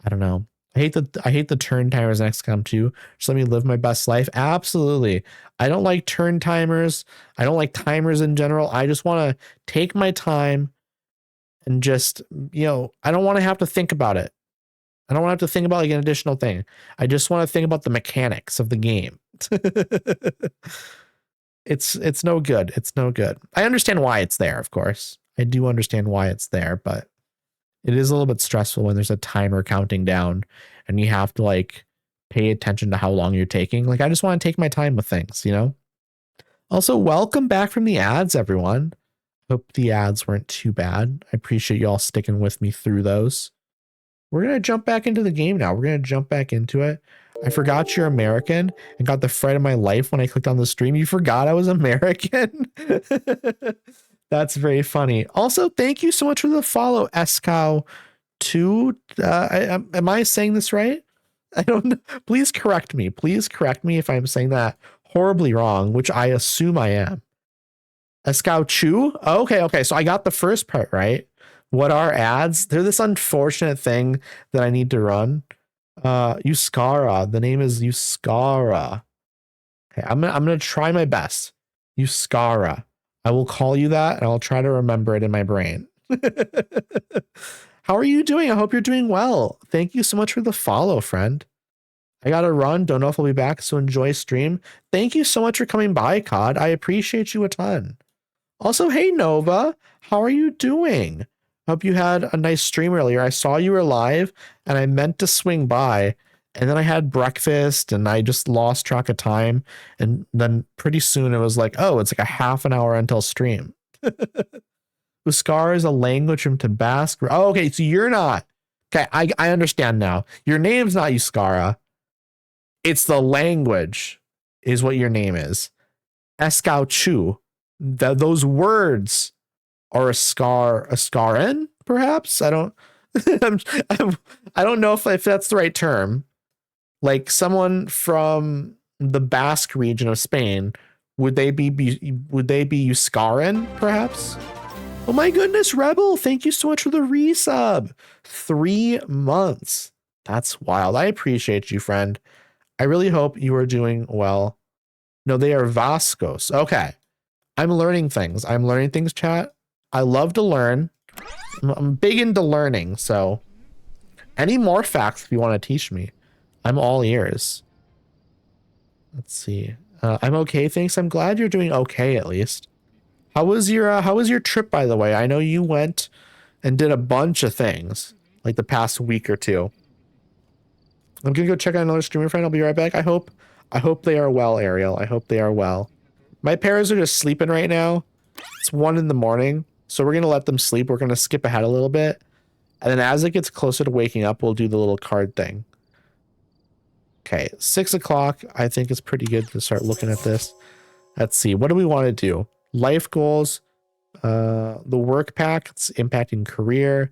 Speaker 1: I don't know. I hate the turn timers in XCOM 2. Just let me live my best life. Absolutely. I don't like turn timers. I don't like timers in general. I just want to take my time and just, you know, I don't want to have to think about it. I don't want to have to think about like an additional thing. I just want to think about the mechanics of the game. It's no good. It's no good. I understand why it's there, of course. I do understand why it's there, but it is a little bit stressful when there's a timer counting down and you have to like pay attention to how long you're taking. Like I just want to take my time with things, you know? Also, welcome back from the ads, everyone. Hope the ads weren't too bad. I appreciate you all sticking with me through those. We're going to jump back into the game now. We're going to jump back into it. I forgot you're American and got the fright of my life when I clicked on the stream. You forgot I was American? That's very funny. Also, thank you so much for the follow, Escow2. Am I saying this right? I don't know. Please correct me. Please correct me if I'm saying that horribly wrong, which I assume I am. Escow2? Oh, okay. So I got the first part right. What are ads? They're this unfortunate thing that I need to run. Euskara. The name is Euskara. Okay, I'm gonna try my best. Euskara. I will call you that and I'll try to remember it in my brain. How are you doing? I hope you're doing well. Thank you so much for the follow, friend. I gotta run. Don't know if I'll be back, so enjoy stream. Thank you so much for coming by, COD. I appreciate you a ton. Also, hey Nova, how are you doing? Hope you had a nice stream earlier. I saw you were live and I meant to swing by, and then I had breakfast and I just lost track of time. And then pretty soon it was like, oh, it's like a half an hour until stream. Uskar is a language from Tabasco. Oh, okay, so you're not. Okay, I understand now. Your name's not Euskara. It's the language is what your name is. Escauchu. Those words are Askaran, perhaps? I don't I don't know if that's the right term. Like someone from the Basque region of Spain, would they be Euskaran, perhaps? Oh my goodness, Rebel, thank you so much for the resub. 3 months. That's wild. I appreciate you, friend. I really hope you are doing well. No, they are Vascos. Okay. I'm learning things. Chat. I love to learn. I'm big into learning, so any more facts if you want to teach me, I'm all ears. Let's see. I'm okay, thanks. I'm glad you're doing okay at least. How was your trip, by the way? I know you went and did a bunch of things like the past week or two. I'm gonna go check out another streamer friend. I'll be right back. I hope they are well, Ariel. I hope they are well. My parents are just sleeping right now. It's 1 a.m, so we're gonna let them sleep. We're gonna skip ahead a little bit, and then as it gets closer to waking up, we'll do the little card thing. Okay, 6 o'clock. I think it's pretty good to start looking at this. Let's see. What do we want to do? Life goals, the work pack, it's impacting career.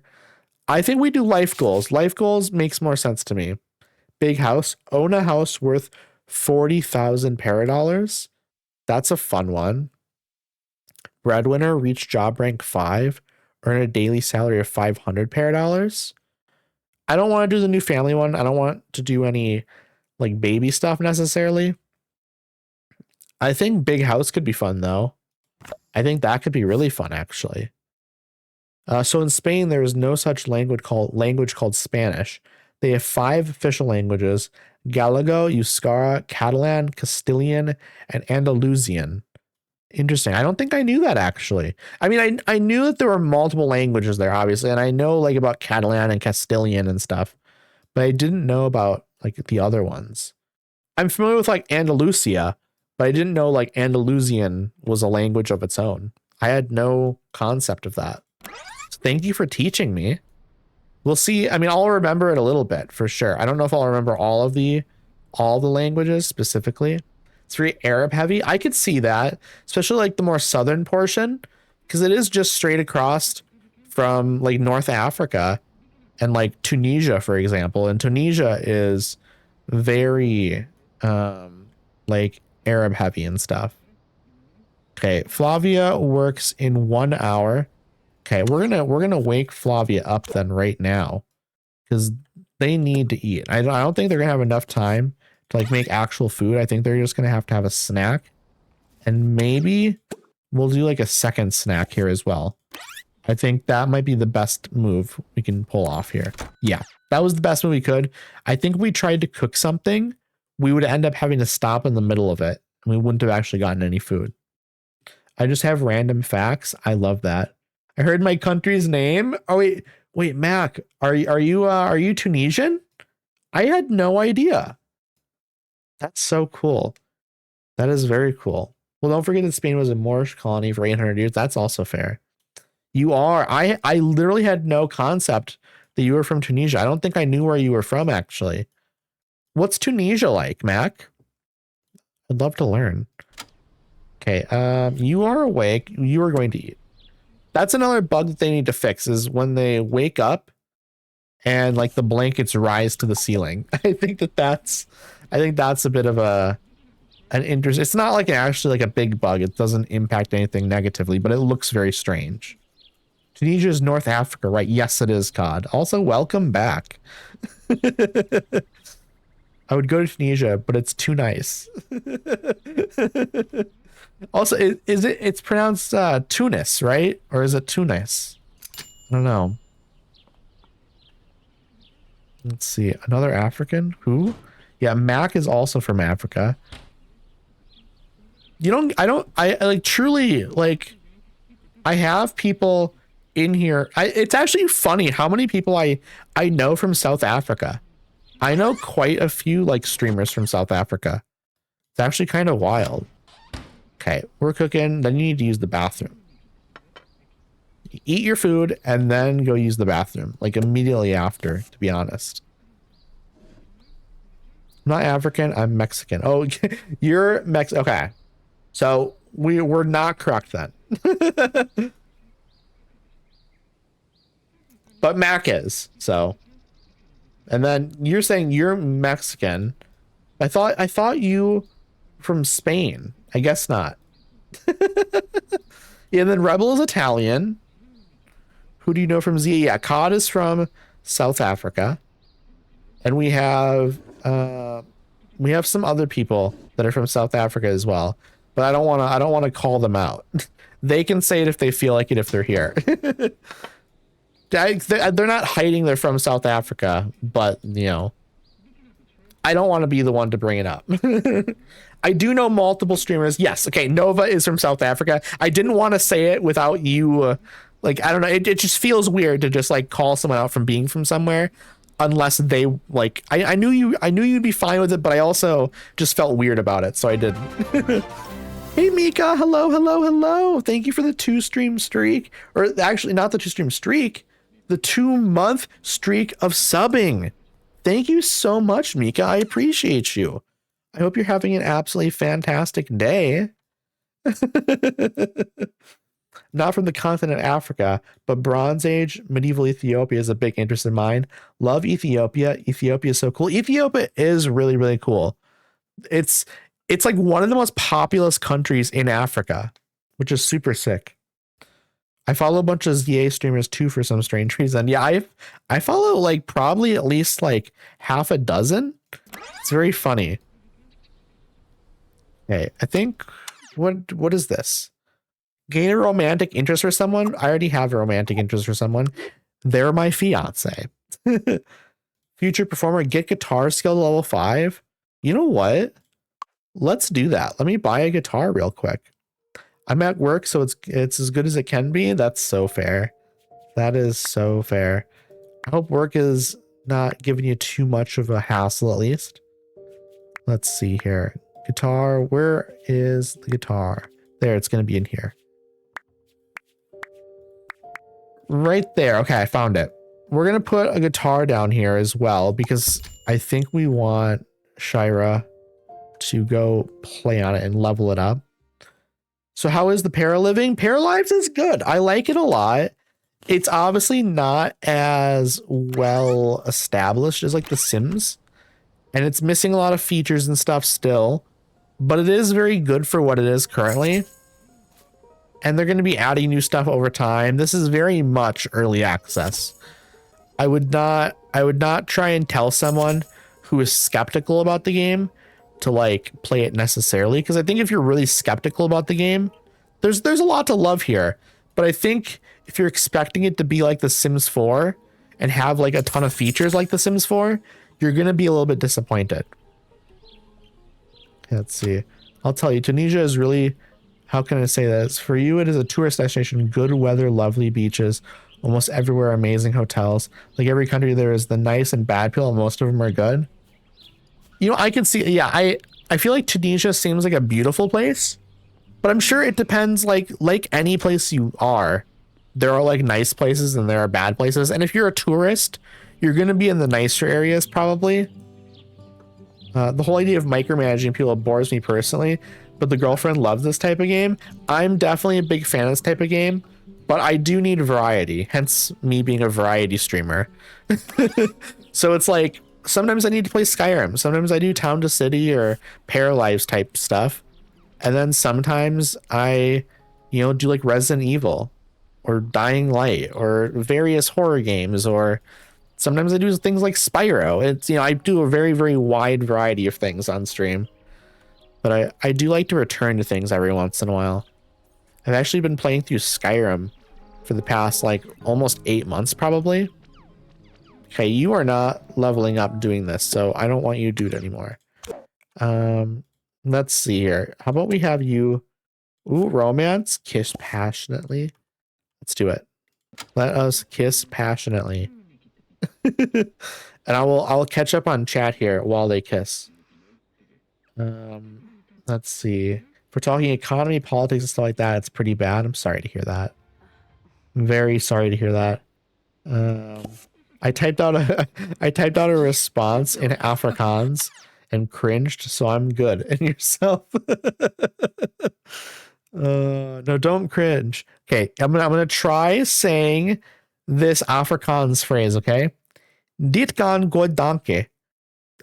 Speaker 1: I think we do life goals. Life goals makes more sense to me. Big house, own a house worth 40,000 paradollars. That's a fun one. Breadwinner, reach job rank 5, earn a daily salary of 500 paradollars. I don't want to do the new family one. I don't want to do any like baby stuff necessarily. I think big house could be fun though. I think that could be really fun, actually. So in Spain, there is no such language called Spanish. They have 5 official languages: Gallego, Euskara, Catalan, Castilian, and Andalusian. Interesting. I don't think I knew that, actually. I mean, I knew that there were multiple languages there, obviously, and I know like about Catalan and Castilian and stuff, but I didn't know about like the other ones. I'm familiar with like Andalusia, but I didn't know like Andalusian was a language of its own. I had no concept of that. So thank you for teaching me. We'll see. I mean, I'll remember it a little bit for sure. I don't know if I'll remember all the languages specifically. It's very Arab heavy. I could see that, especially like the more southern portion, because it is just straight across from like North Africa and like Tunisia, for example. And Tunisia is very like Arab heavy and stuff. Okay, Flavia works in 1 hour. Okay, we're gonna wake Flavia up then right now, because they need to eat. I don't think they're gonna have enough time to like make actual food. I think they're just gonna have to have a snack, and maybe we'll do like a second snack here as well. I think that might be the best move we can pull off here. Yeah, that was the best move we could. I think if we tried to cook something, we would end up having to stop in the middle of it, and we wouldn't have actually gotten any food. I just have random facts. I love that. I heard my country's name. Oh wait, Mac, are you Tunisian? I had no idea. That's so cool. That is very cool. Well, don't forget that Spain was a Moorish colony for 800 years. That's also fair. You are. I literally had no concept that you were from Tunisia. I don't think I knew where you were from, actually. What's Tunisia like, Mac? I'd love to learn. Okay, you are awake. You are going to eat. That's another bug that they need to fix, is when they wake up and like the blankets rise to the ceiling. I think that's a bit of an interest. It's not like actually like a big bug. It doesn't impact anything negatively, but it looks very strange. Tunisia is North Africa, right? Yes, it is, COD. Also, welcome back. I would go to Tunisia, but it's too nice. Also, it's pronounced Tunis, right? Or is it Tunis? I don't know. Let's see. Another African? Who? Yeah, Mac is also from Africa. I like truly, like, I have people in here. It's actually funny how many people I know from South Africa. I know quite a few like streamers from South Africa. It's actually kind of wild. Okay, we're cooking. Then you need to use the bathroom. Eat your food and then go use the bathroom like immediately after, to be honest. I'm not African, I'm Mexican. Oh, you're Mexican. Okay. So we're not correct then. But Mac is, so. And then you're saying you're Mexican. I thought you from Spain. I guess not. Yeah, and then Rebel is Italian. Who do you know from Z? Yeah, COD is from South Africa. And we have some other people that are from South Africa as well. But I don't want to call them out. They can say it if they feel like it if they're here. They're not hiding they're from South Africa, but you know, I don't want to be the one to bring it up. I do know multiple streamers. Yes, okay, Nova is from South Africa. I didn't want to say it without you, like, I don't know, it just feels weird to just like call someone out from being from somewhere, unless they like, I knew you'd be fine with it, but I also just felt weird about it, so I didn't. Hey Mika, hello. Thank you for the 2-stream streak, or actually not the 2-stream streak, the 2-month streak of subbing. Thank you so much, Mika. I appreciate you. I hope you're having an absolutely fantastic day. Not from the continent Africa, but Bronze Age, medieval Ethiopia is a big interest of mine. Love Ethiopia. Ethiopia is so cool. Ethiopia is really, really cool. It's like one of the most populous countries in Africa, which is super sick. I follow a bunch of ZA streamers too for some strange reason. Yeah, I follow like probably at least like half a dozen. It's very funny. Okay, I think what is this? Gain a romantic interest for someone? I already have a romantic interest for someone. They're my fiance. Future performer, get guitar skill to level 5. You know what? Let's do that. Let me buy a guitar real quick. I'm at work, so it's as good as it can be. That's so fair. That is so fair. I hope work is not giving you too much of a hassle, at least. Let's see here. Guitar, where is the guitar? There, it's going to be in here. Right there. Okay, I found it. We're going to put a guitar down here as well, because I think we want Shira to go play on it and level it up. So how is the Paraliving? Paralives is good. I like it a lot. It's obviously not as well established as like The Sims, and it's missing a lot of features and stuff still, but it is very good for what it is currently. And they're going to be adding new stuff over time. This is very much early access. I would not try and tell someone who is skeptical about the game to like play it necessarily, because I think if you're really skeptical about the game, there's a lot to love here. But I think if you're expecting it to be like The Sims 4 and have like a ton of features like The Sims 4, you're gonna be a little bit disappointed. Let's see. I'll tell you, Tunisia is really, how can I say this? For you, it is a tourist destination. Good weather, lovely beaches, almost everywhere amazing hotels. Like every country, there is the nice and bad people, and most of them are good. You know, I can see, yeah, I feel like Tunisia seems like a beautiful place, but I'm sure it depends, like any place you are, there are like nice places and there are bad places. And if you're a tourist, you're going to be in the nicer areas probably. The whole idea of micromanaging people bores me personally, but the girlfriend loves this type of game. I'm definitely a big fan of this type of game, but I do need variety, hence me being a variety streamer. So it's like, sometimes I need to play Skyrim. Sometimes I do Town to City or Paralives type stuff. And then sometimes I, you know, do like Resident Evil or Dying Light or various horror games, or sometimes I do things like Spyro. It's, you know, I do a very, very wide variety of things on stream. But I do like to return to things every once in a while. I've actually been playing through Skyrim for the past like almost 8 months probably. Okay, you are not leveling up doing this, so I don't want you to do it anymore. Let's see here. How about we have you... Ooh, romance. Kiss passionately. Let's do it. Let us kiss passionately. And I'll catch up on chat here while they kiss. Let's see. If we're talking economy, politics, and stuff like that, it's pretty bad. I'm sorry to hear that. I'm very sorry to hear that. I typed out a response in Afrikaans and cringed, so I'm good. And yourself? No, don't cringe. Okay, I'm gonna try saying this Afrikaans phrase. Okay, dit kan goed danke.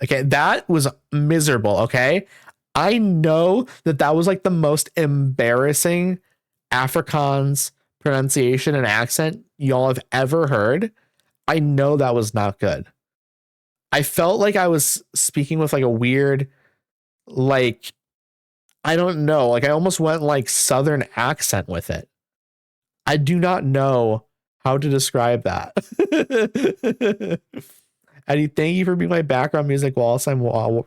Speaker 1: Okay, that was miserable. Okay, I know that was like the most embarrassing Afrikaans pronunciation and accent y'all have ever heard. I know that was not good. I felt like I was speaking with like a weird, like, I don't know, like I almost went like Southern accent with it. I do not know how to describe that. Eddie, thank you for being my background music whilst I'm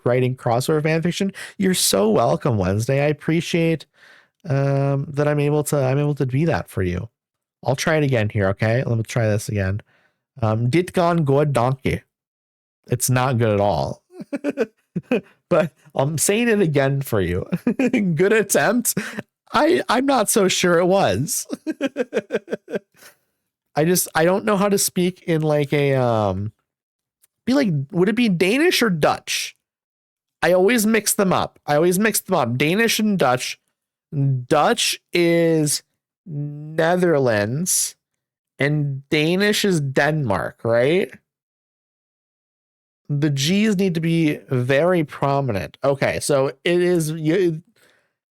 Speaker 1: writing crossover fanfiction. You're so welcome, Wednesday. I appreciate that I'm able to be that for you. I'll try it again here, okay? Let me try this again. Dit gaan good donkey. It's not good at all. But I'm saying it again for you. Good attempt. I'm not so sure it was. I don't know how to speak in like a be like, would it be Danish or Dutch? I always mix them up. Danish and Dutch. Dutch is Netherlands and Danish is Denmark, right? The G's need to be very prominent. Okay, so it is.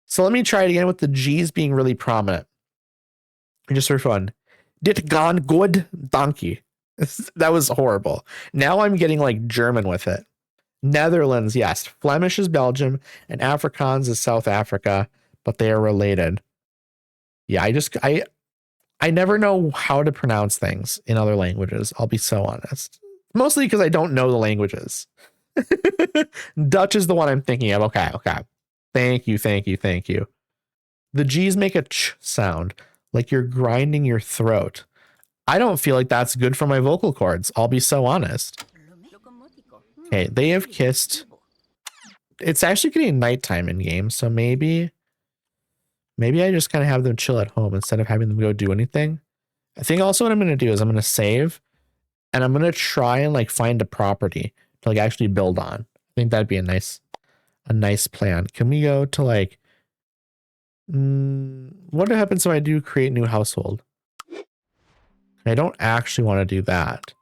Speaker 1: So let me try it again with the G's being really prominent. Just for fun. Dit gaan good donkey. That was horrible. Now I'm getting like German with it. Netherlands, yes. Flemish is Belgium, and Afrikaans is South Africa, but they are related. Yeah, I never know how to pronounce things in other languages. I'll be so honest. Mostly because I don't know the languages. Dutch is the one I'm thinking of. Okay. Thank you. The G's make a ch sound, like you're grinding your throat. I don't feel like that's good for my vocal cords. I'll be so honest. Okay, they have kissed. It's actually getting nighttime in game, so maybe I just kind of have them chill at home instead of having them go do anything. I think also what I'm going to do is I'm going to save and I'm going to try and like find a property to like actually build on. I think that'd be a nice plan. Can we go to like, what happens if I do create new household? I don't actually want to do that.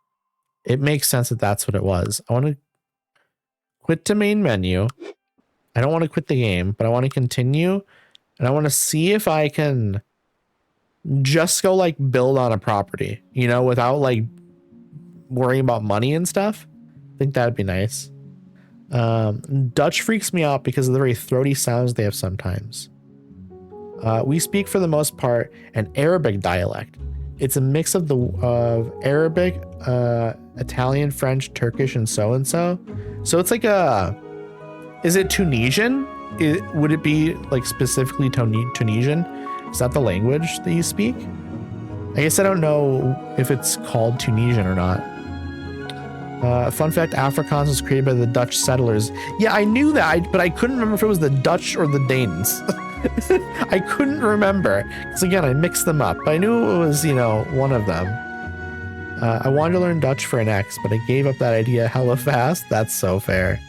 Speaker 1: It makes sense that that's what it was. I want to quit to main menu. I don't want to quit the game, but I want to continue. And I want to see if I can just go like build on a property, you know, without like worrying about money and stuff. I think that'd be nice. Dutch freaks me out because of the very throaty sounds they have sometimes. We speak for the most part an Arabic dialect. It's a mix of Arabic, Italian, French, Turkish, and so. So it's like is it Tunisian? Would it be like specifically Tunisian? Is that the language that you speak? I guess I don't know if it's called Tunisian or not. Fun fact, Afrikaans was created by the Dutch settlers. Yeah, I knew that, but I couldn't remember if it was the Dutch or the Danes. I couldn't remember. Because again, I mixed them up. I knew it was, you know, one of them. I wanted to learn Dutch for an X, but I gave up that idea hella fast. That's so fair.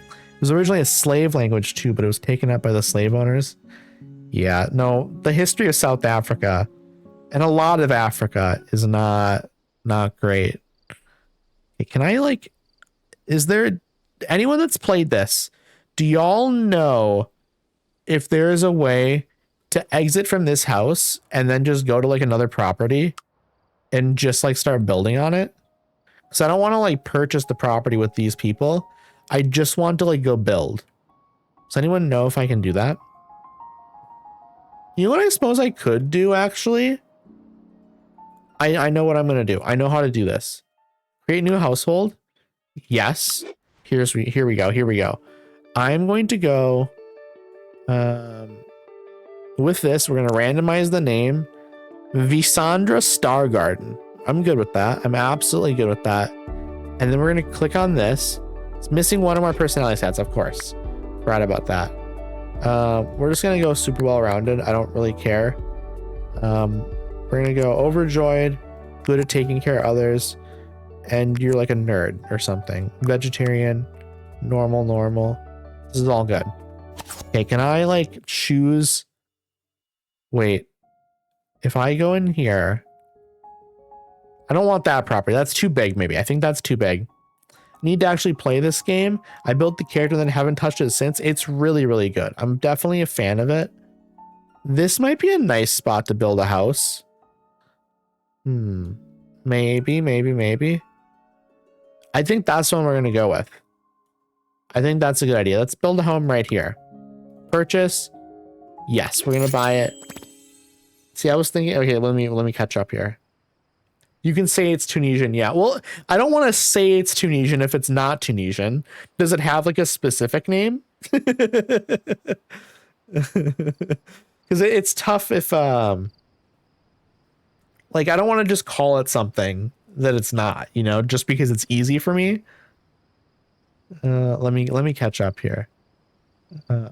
Speaker 1: It was originally a slave language too, but it was taken up by the slave owners. Yeah, no, the history of South Africa and a lot of Africa is not great. Okay, can I like, is there anyone that's played this? Do y'all know if there is a way to exit from this house and then just go to like another property and just like start building on it? So I don't want to like purchase the property with these people. I just want to like go build. Does anyone know if I can do that? You know what I suppose I could do actually? I know what I'm going to do. I know how to do this. Create new household. Yes. Here we go. I'm going to go with this. We're going to randomize the name Visandra Star Garden. I'm good with that. I'm absolutely good with that. And then we're going to click on this. It's missing one of our personality stats, of course. Forgot about that. We're just going to go super well rounded. I don't really care. We're going to go overjoyed, good at taking care of others, and you're like a nerd or something. Vegetarian, normal. This is all good. Okay, can I like choose? Wait, if I go in here, I don't want that property. That's too big, maybe. I think that's too big. Need to actually play this game. I built the character and then haven't touched it since. It's really, really good. I'm definitely a fan of it. This might be a nice spot to build a house. Maybe. I think that's the one we're going to go with. I think that's a good idea. Let's build a home right here. Purchase. Yes, we're going to buy it. See, I was thinking, okay, let me catch up here. You can say it's Tunisian. Yeah. Well, I don't want to say it's Tunisian if it's not Tunisian. Does it have like a specific name? Because it's tough if, like, I don't want to just call it something that it's not, you know, just because it's easy for me. Let me catch up here.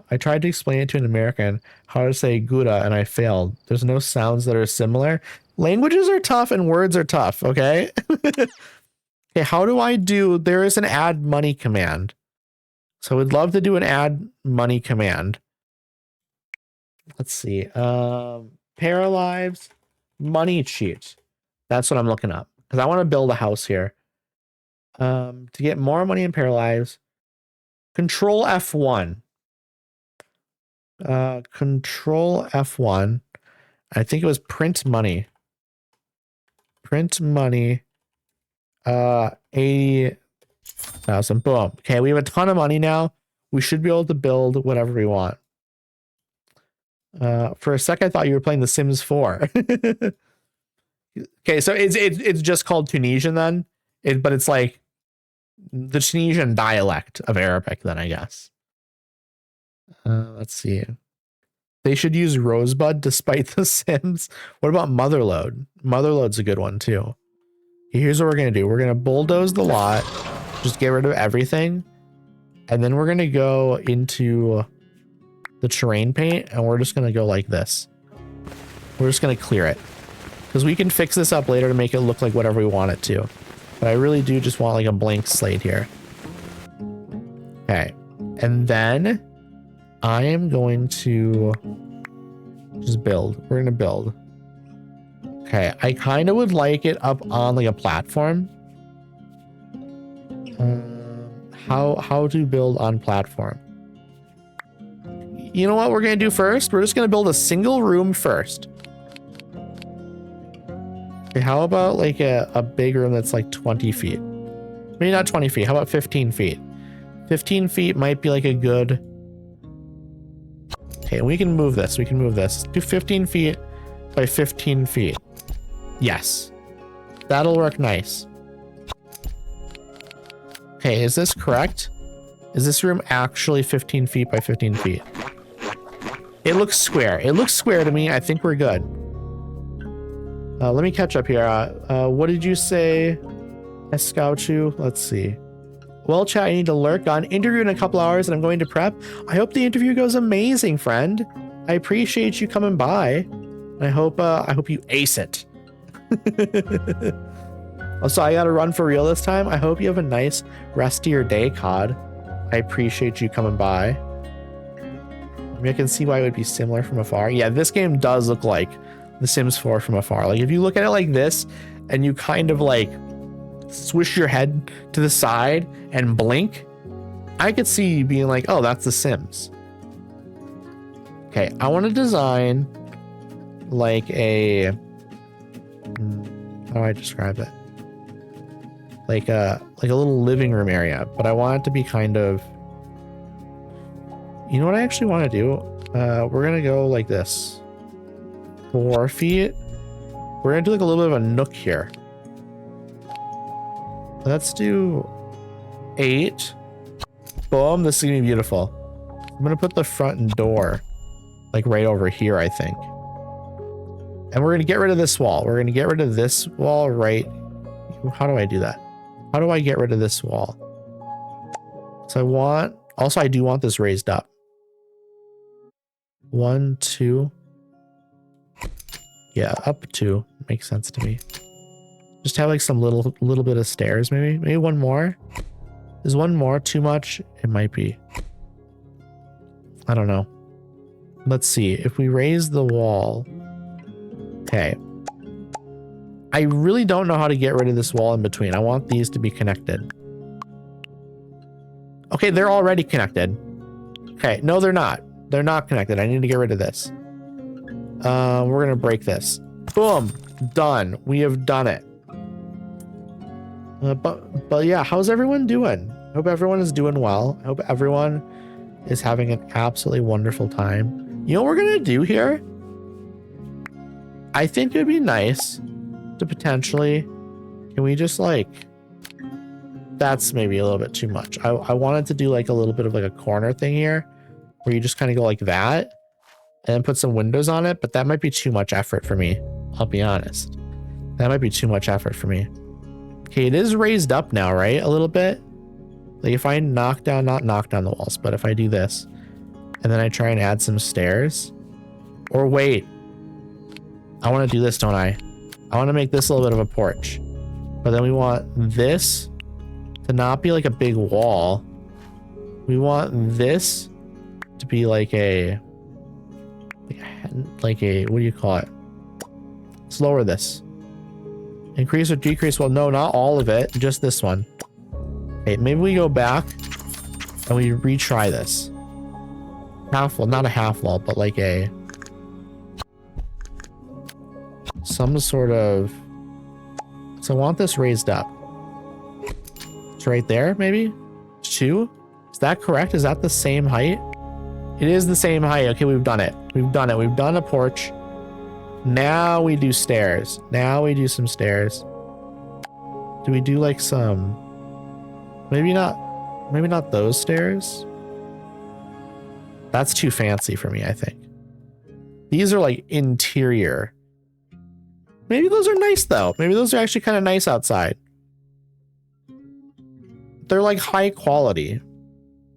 Speaker 1: I tried to explain it to an American how to say Gouda and I failed. There's no sounds that are similar. Languages are tough and words are tough, okay? Okay, how do I do? There is an add money command. So we'd love to do an add money command. Let's see. Paralives money cheat. That's what I'm looking up because I want to build a house here. To get more money in Paralives, Control F1. Control F1. I think it was print money. Print money. 80,000. Boom. Okay, we have a ton of money now. We should be able to build whatever we want. For a sec, I thought you were playing The Sims 4. Okay, so it's just called Tunisian then, but it's like the Tunisian dialect of Arabic then, I guess. Let's see. They should use Rosebud despite The Sims. What about Motherlode? Motherlode's a good one too. Here's what we're gonna do. We're gonna bulldoze the lot, just get rid of everything, and then we're gonna go into the terrain paint and we're just gonna go like this. We're just gonna clear it because we can fix this up later to make it look like whatever we want it to. But I really do just want like a blank slate here. Okay, and then I am going to just build. We're gonna build. Okay, I kind of would like it up on like a platform. How to build on platform? You know what we're gonna do first? We're just gonna build a single room first. Okay, how about like a big room that's like 20 feet? Maybe not 20 feet. How about 15 feet? 15 feet might be like a good. Okay, we can move this. We can move this. Do 15 feet by 15 feet. Yes. That'll work nice. Okay, is this correct? Is this room actually 15 feet by 15 feet? It looks square. It looks square to me. I think we're good. Let me catch up here. What did you say, Escauchu? Let's see. Well, chat, I need to lurk on interview in a couple hours and I'm going to prep. I hope the interview goes amazing, friend. I appreciate you coming by. I hope you ace it. Also, I gotta run for real this time. I hope you have a nice rest of your day, COD. I appreciate you coming by. I mean, I can see why it would be similar from afar. Yeah, this game does look like The Sims 4 from afar. Like, if you look at it like this and you kind of like swish your head to the side and blink, I could see you being like, oh, that's The Sims. Okay, I want to design like a, how do I describe it? Like a little living room area, but I want it to be kind of, you know what I actually want to do? We're gonna go like this. 4 feet. We're gonna do like a little bit of a nook here. Let's do 8. Boom, this is gonna be beautiful. I'm gonna put the front door like right over here, I think. And we're going to get rid of this wall. We're going to get rid of this wall right. How do I do that? How do I get rid of this wall? So I want, also I do want this raised up. 1, 2. Yeah, up 2 makes sense to me. Just have like some little bit of stairs, maybe one more. Is one more too much? It might be. I don't know. Let's see. If we raise the wall. Okay. I really don't know how to get rid of this wall in between. I want these to be connected. Okay, they're already connected. Okay, no, they're not. They're not connected. I need to get rid of this. We're gonna break this. Boom. Done. We have done it. But yeah, how's everyone doing? I hope everyone is doing well. I hope everyone is having an absolutely wonderful time. You know what we're gonna do here? I think it'd be nice to potentially, can we just like, that's maybe a little bit too much. I wanted to do like a little bit of like a corner thing here where you just kind of go like that and then put some windows on it, but that might be too much effort for me. I'll be honest. That might be too much effort for me. Okay, it is raised up now, right? A little bit. Like if I knock down, not knock down the walls, but if I do this and then I try and add some stairs, or wait, I want to do this, don't I? I want to make this a little bit of a porch, but then we want this to not be like a big wall. We want this to be like a, what do you call it? Let's lower this. Increase or decrease? Well, no, not all of it, just this one. Okay, maybe we go back and we retry this. Half wall, not a half wall, but like a, some sort of, so I want this raised up. It's right there, maybe? 2? Is that correct? Is that the same height? It is the same height. Okay, we've done it. We've done it. We've done a porch. Now we do stairs. Now we do some stairs. Do we do like some, maybe not those stairs? That's too fancy for me, I think. These are like interior. Maybe those are nice though. Maybe those are actually kind of nice outside. They're like high quality.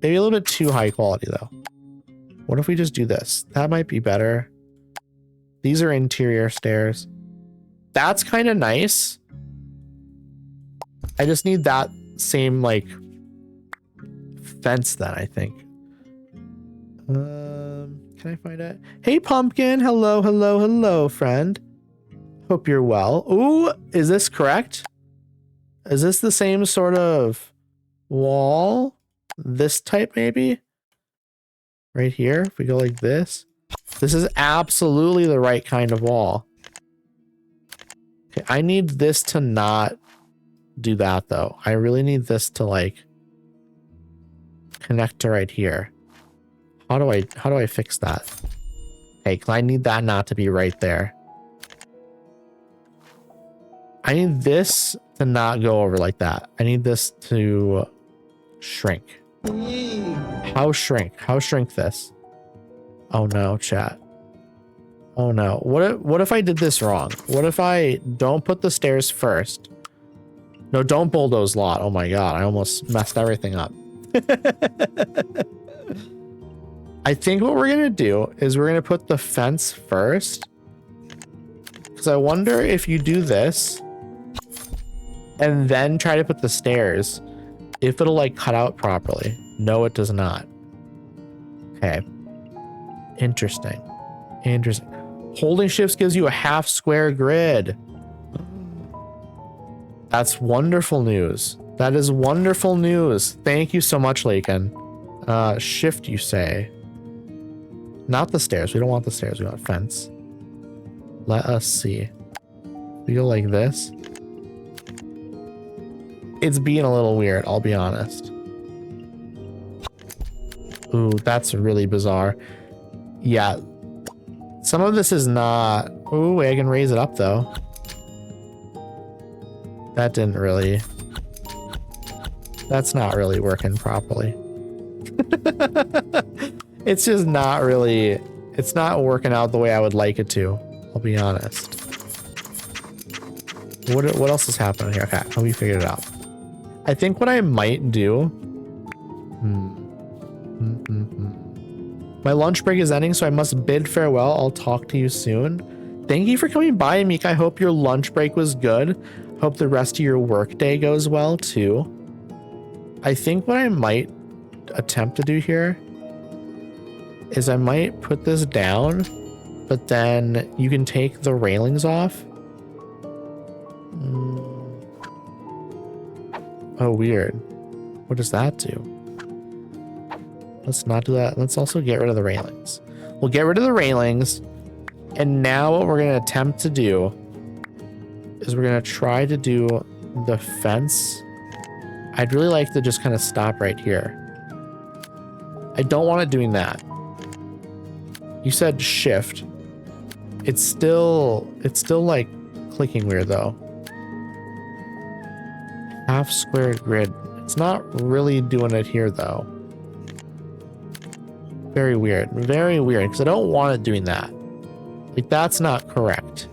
Speaker 1: Maybe a little bit too high quality though. What if we just do this? That might be better. These are interior stairs. That's kind of nice. I just need that same like fence then, I think. Can I find it? Hey Pumpkin, hello friend. Hope you're well. Ooh, is this correct? Is this the same sort of wall? This type maybe? Right here, if we go like this. This is absolutely the right kind of wall. Okay, I need this to not do that though. I really need this to like connect to right here. How do I fix that? Okay, because I need that not to be right there. I need this to not go over like that. I need this to shrink. How shrink? How shrink this? Oh no, chat. Oh no. What if I did this wrong? What if I don't put the stairs first? No, don't bulldoze lot. Oh my god, I almost messed everything up. I think what we're gonna do is we're gonna put the fence first. Because I wonder if you do this and then try to put the stairs, if it'll like cut out properly. No, it does not. Okay. Interesting. Interesting. Holding shifts gives you a half square grid. That's wonderful news. That is wonderful news. Thank you so much, Lakin. Shift, you say. Not the stairs. We don't want the stairs. We want fence. Let us see. We go like this. It's being a little weird, I'll be honest. Ooh, that's really bizarre. Yeah. Some of this is not... Ooh, I can raise it up, though. That didn't really... That's not really working properly. It's just not really... It's not working out the way I would like it to. I'll be honest. What else is happening here? Okay, we figured it out. I think what I might do. My lunch break is ending, so I must bid farewell. I'll talk to you soon. Thank you for coming by, Meek. I hope your lunch break was good. Hope the rest of your work day goes well too. I think what I might attempt to do here is I might put this down, but then you can take the railings off. Oh, weird. What does that do? Let's not do that. Let's also get rid of the railings. We'll get rid of the railings. And now what we're going to attempt to do is we're going to try to do the fence. I'd really like to just kind of stop right here. I don't want it doing that. You said shift. It's still like clicking weird though. Half square grid. It's not really doing it here though. Very weird. Very weird, because I don't want it doing that. Like, that's not correct.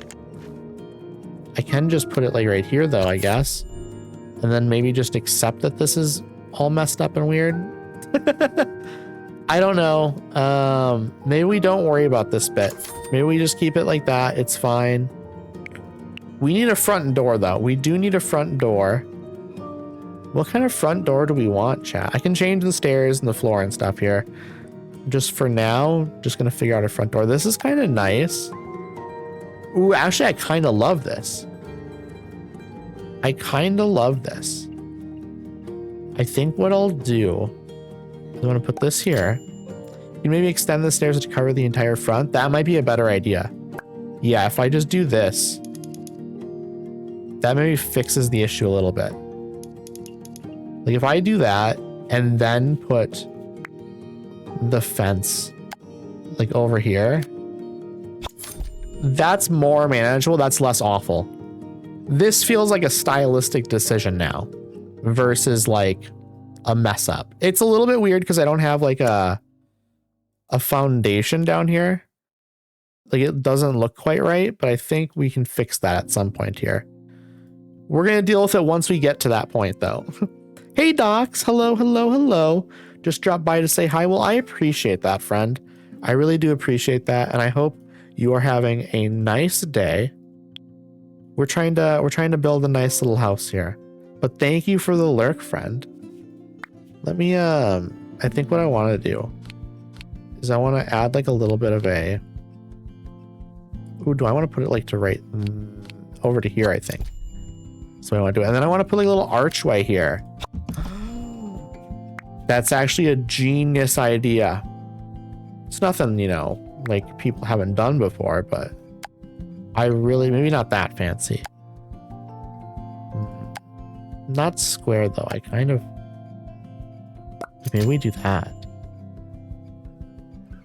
Speaker 1: I can just put it like right here though, I guess. And then maybe just accept that this is all messed up and weird. I don't know. Maybe we don't worry about this bit. Maybe we just keep it like that. It's fine. We need a front door though. We do need a front door. What kind of front door do we want, chat? I can change the stairs and the floor and stuff here. Just for now, just gonna figure out a front door. This is kind of nice. Ooh, actually, I kind of love this. I kind of love this. I think what I'll do is I'm gonna put this here. You can maybe extend the stairs to cover the entire front. That might be a better idea. Yeah, if I just do this, that maybe fixes the issue a little bit. Like if I do that and then put the fence like over here, that's more manageable. That's less awful. This feels like a stylistic decision now versus like a mess up. It's a little bit weird because I don't have like a foundation down here. Like it doesn't look quite right, but I think we can fix that at some point here. We're going to deal with it once we get to that point though. Hey Docs, hello, hello, hello. Just dropped by to say hi. Well, I appreciate that, friend. I really do appreciate that, and I hope you are having a nice day. We're trying to build a nice little house here. But thank you for the lurk, friend. Let me I think what I want to do is I want to add like a little bit of a ooh, do I want to put it like to right over to here, I think. So I want to do it. And then I want to put like a little archway here. That's actually a genius idea. It's nothing, you know, like people haven't done before, but I really, maybe not that fancy. Not square though. I kind of, maybe we do that.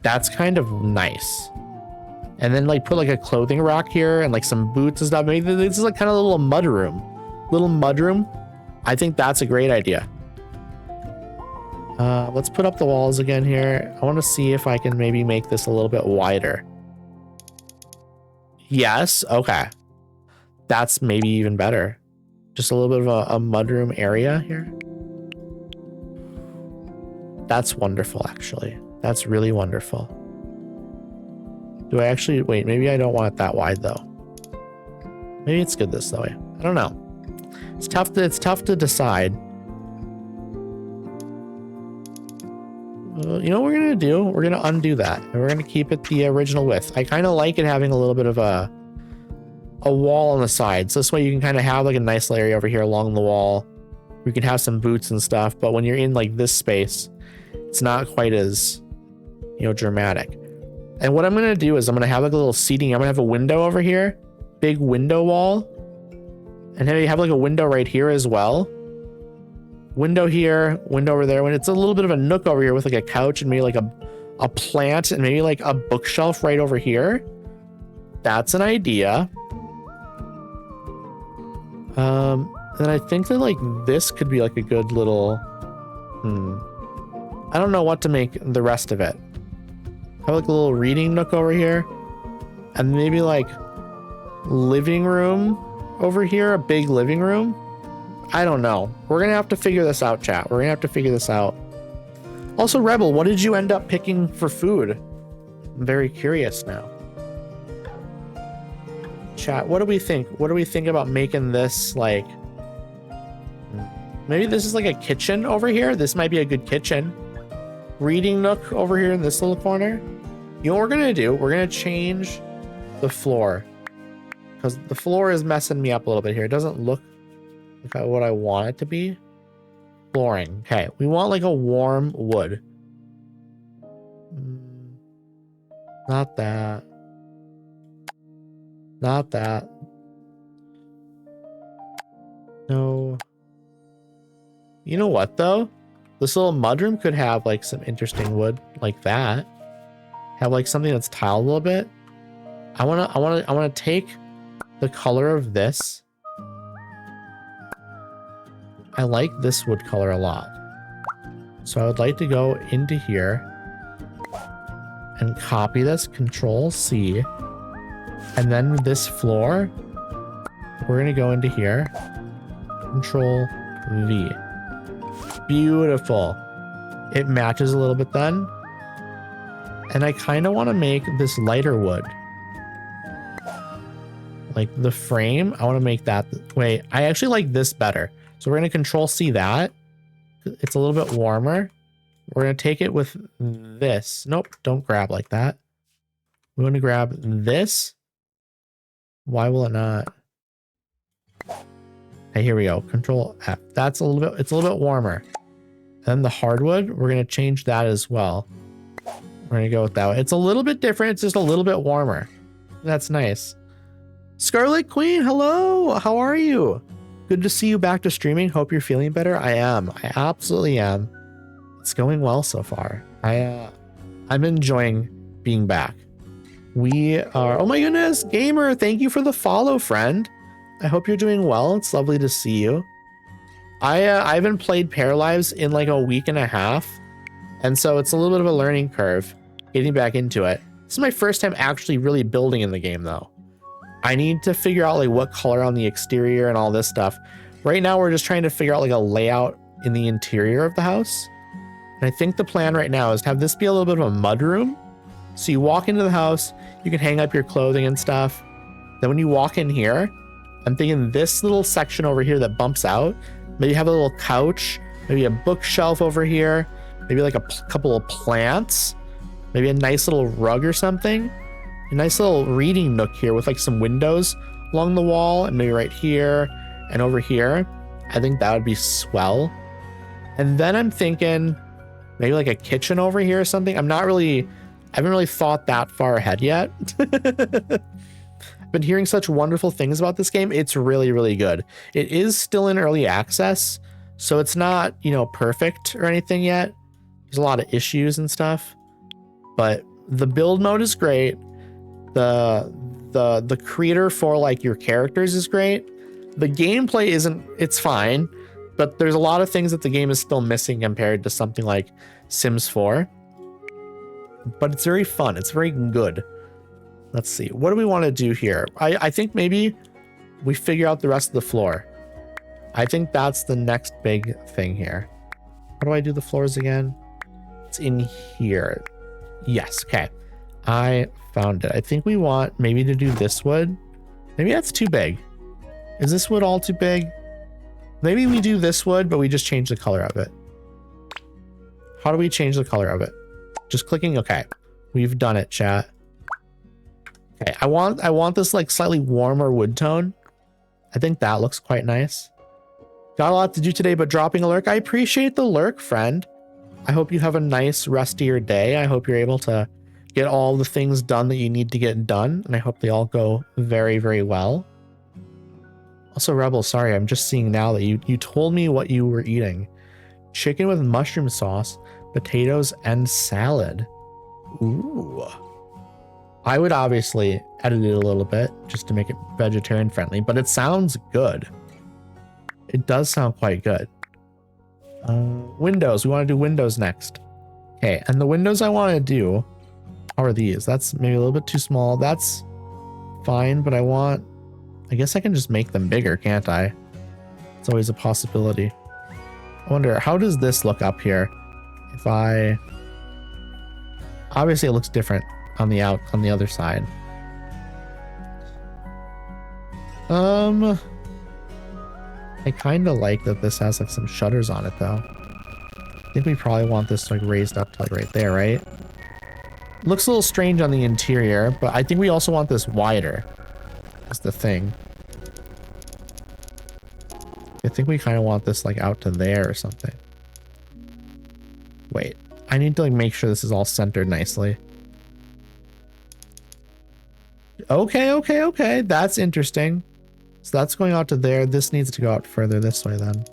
Speaker 1: That's kind of nice. And then like put like a clothing rack here and like some boots and stuff. Maybe this is like kind of a little mud room. I think that's a great idea. Let's put up the walls again here. I want to see if I can maybe make this a little bit wider. Yes. Okay. That's maybe even better. Just a little bit of a mudroom area here. That's wonderful, actually. That's really wonderful. Do I actually... Wait, maybe I don't want it that wide, though. Maybe it's good this way. I don't know. It's tough to decide. You know what we're going to do? We're going to undo that. And we're going to keep it the original width. I kind of like it having a little bit of a wall on the sides. This way you can kind of have like a nice area over here along the wall. We can have some boots and stuff. But when you're in like this space, it's not quite as, you know, dramatic. And what I'm going to do is I'm going to have like a little seating. I'm going to have a window over here. Big window wall. And then you have like a window right here as well. Window here, window over there. When it's a little bit of a nook over here with like a couch and maybe like a plant and maybe like a bookshelf right over here. That's an idea. And I think that like this could be like a good little, I don't know what to make the rest of it. Have like a little reading nook over here. And maybe like living room over here, a big living room. I don't know. We're gonna have to figure this out, chat. We're gonna have to figure this out. Also, Rebel, what did you end up picking for food? I'm very curious now. Chat, what do we think? What do we think about making this like... Maybe this is like a kitchen over here. This might be a good kitchen. Reading nook over here in this little corner. You know what we're gonna do? We're gonna change the floor. Because the floor is messing me up a little bit here. It doesn't look like what I want it to be. Flooring. Okay, we want like a warm wood. Not that. Not that. No. You know what though? This little mudroom could have like some interesting wood like that. Have like something that's tiled a little bit. I wanna take the color of this. I like this wood color a lot. So I would like to go into here and copy this, Control C. And then this floor, we're gonna go into here, Control V. Beautiful. It matches a little bit then. And I kind of want to make this lighter wood. Like the frame, I want to make that. Wait, I actually like this better. So we're going to Control C that. It's a little bit warmer. We're going to take it with this. Nope, don't grab like that. We want to grab this. Why will it not? Okay, here we go. Control F. That's a little bit, it's a little bit warmer. Then the hardwood, we're going to change that as well. We're going to go with that one. It's a little bit different. It's just a little bit warmer. That's nice. Scarlet Queen, hello. How are you? Good to see you back to streaming. Hope you're feeling better. I am. I absolutely am. It's going well so far. I'm enjoying being back. We are, oh my goodness, Gamer, thank you for the follow, friend. I hope you're doing well. It's lovely to see you. I haven't played Paralives in like a week and a half. And so it's a little bit of a learning curve getting back into it. This is my first time actually really building in the game though. I need to figure out like what color on the exterior and all this stuff. Right now we're just trying to figure out like a layout in the interior of the house. And I think the plan right now is to have this be a little bit of a mud room. So you walk into the house, you can hang up your clothing and stuff. Then when you walk in here, I'm thinking this little section over here that bumps out, maybe have a little couch, maybe a bookshelf over here, maybe like a couple of plants, maybe a nice little rug or something. A nice little reading nook here with like some windows along the wall and maybe right here and over here. I think that would be swell. And then I'm thinking maybe like a kitchen over here or something. I haven't really thought that far ahead yet. I've been hearing such wonderful things about this game. It's really, really good. It is still in early access, so it's not, you know, perfect or anything yet. There's a lot of issues and stuff, but the build mode is great. The creator for like your characters is great. The gameplay it's fine, but there's a lot of things that the game is still missing compared to something like Sims 4. But it's very fun. It's very good. Let's see. What do we want to do here? I think maybe we figure out the rest of the floor. I think that's the next big thing here. How do I do the floors again? It's in here. Yes. Okay. I found it. I think we want maybe to do this wood. Maybe that's too big. Is this wood all too big? Maybe we do this wood, but we just change the color of it. How do we change the color of it? Just clicking. Okay. We've done it, chat. Okay. I want this like slightly warmer wood tone. I think that looks quite nice. Got a lot to do today, but dropping a lurk. I appreciate the lurk, friend. I hope you have a nice rest of your day. I hope you're able to get all the things done that you need to get done. And I hope they all go very, very well. Also, Rebel, sorry, I'm just seeing now that you told me what you were eating. Chicken with mushroom sauce, potatoes, and salad. Ooh. I would obviously edit it a little bit just to make it vegetarian friendly, but it sounds good. It does sound quite good. Windows. We want to do windows next. Okay, and the windows I want to do, how are these? That's maybe a little bit too small. That's fine, but I guess I can just make them bigger, can't I? It's always a possibility. I wonder, how does this look up here? If I... Obviously it looks different on the other side. I kind of like that this has like some shutters on it though. I think we probably want this like raised up to like right there, right? Looks a little strange on the interior, but I think we also want this wider. That's the thing. I think we kind of want this like out to there or something. Wait, I need to like make sure this is all centered nicely. Okay. That's interesting. So that's going out to there. This needs to go out further this way then.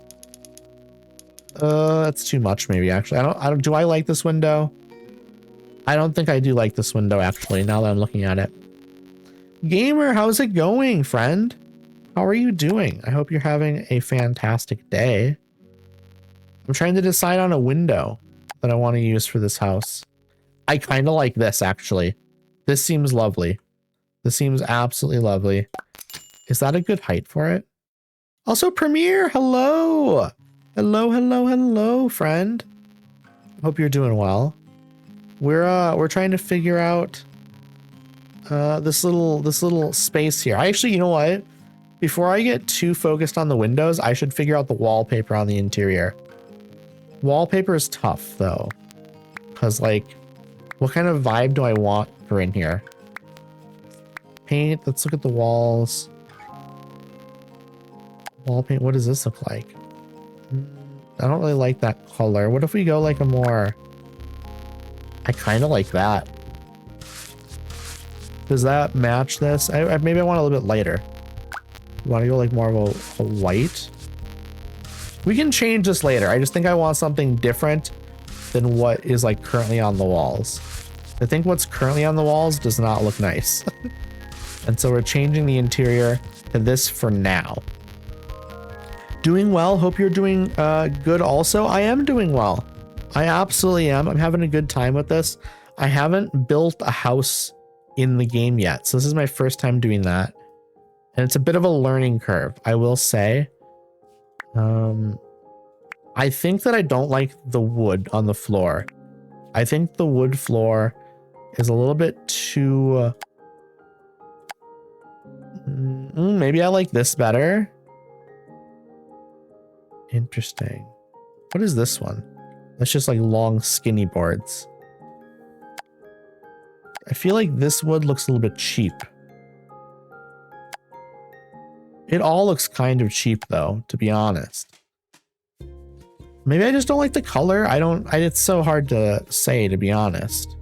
Speaker 1: That's too much maybe actually. Do I like this window? I don't think I do like this window actually, now that I'm looking at it. Gamer, how's it going, friend? How are you doing? I hope you're having a fantastic day. I'm trying to decide on a window that I want to use for this house. I kind of like this actually. This seems lovely. This seems absolutely lovely. Is that a good height for it? Also, Premiere, hello. Hello, friend. Hope you're doing well. We're trying to figure out this little space here. You know what? Before I get too focused on the windows, I should figure out the wallpaper on the interior. Wallpaper is tough though, because like, what kind of vibe do I want for in here? Paint. Let's look at the walls. Wall paint. What does this look like? I don't really like that color. What if we go like a more... I kind of like that. Does that match this? Maybe I want a little bit lighter. You want to go like more of a white? We can change this later. I just think I want something different than what is like currently on the walls. I think what's currently on the walls does not look nice. And so we're changing the interior to this for now. Doing well. Hope you're doing good also. I am doing well. I absolutely am. I'm having a good time with this. I haven't built a house in the game yet, so this is my first time doing that. And it's a bit of a learning curve, I will say. I think that I don't like the wood on the floor. I think the wood floor is a little bit too... maybe I like this better. Interesting. What is this one? That's just like long skinny boards. I feel like this wood looks a little bit cheap. It all looks kind of cheap though, to be honest. Maybe I just don't like the color. It's so hard to say, to be honest.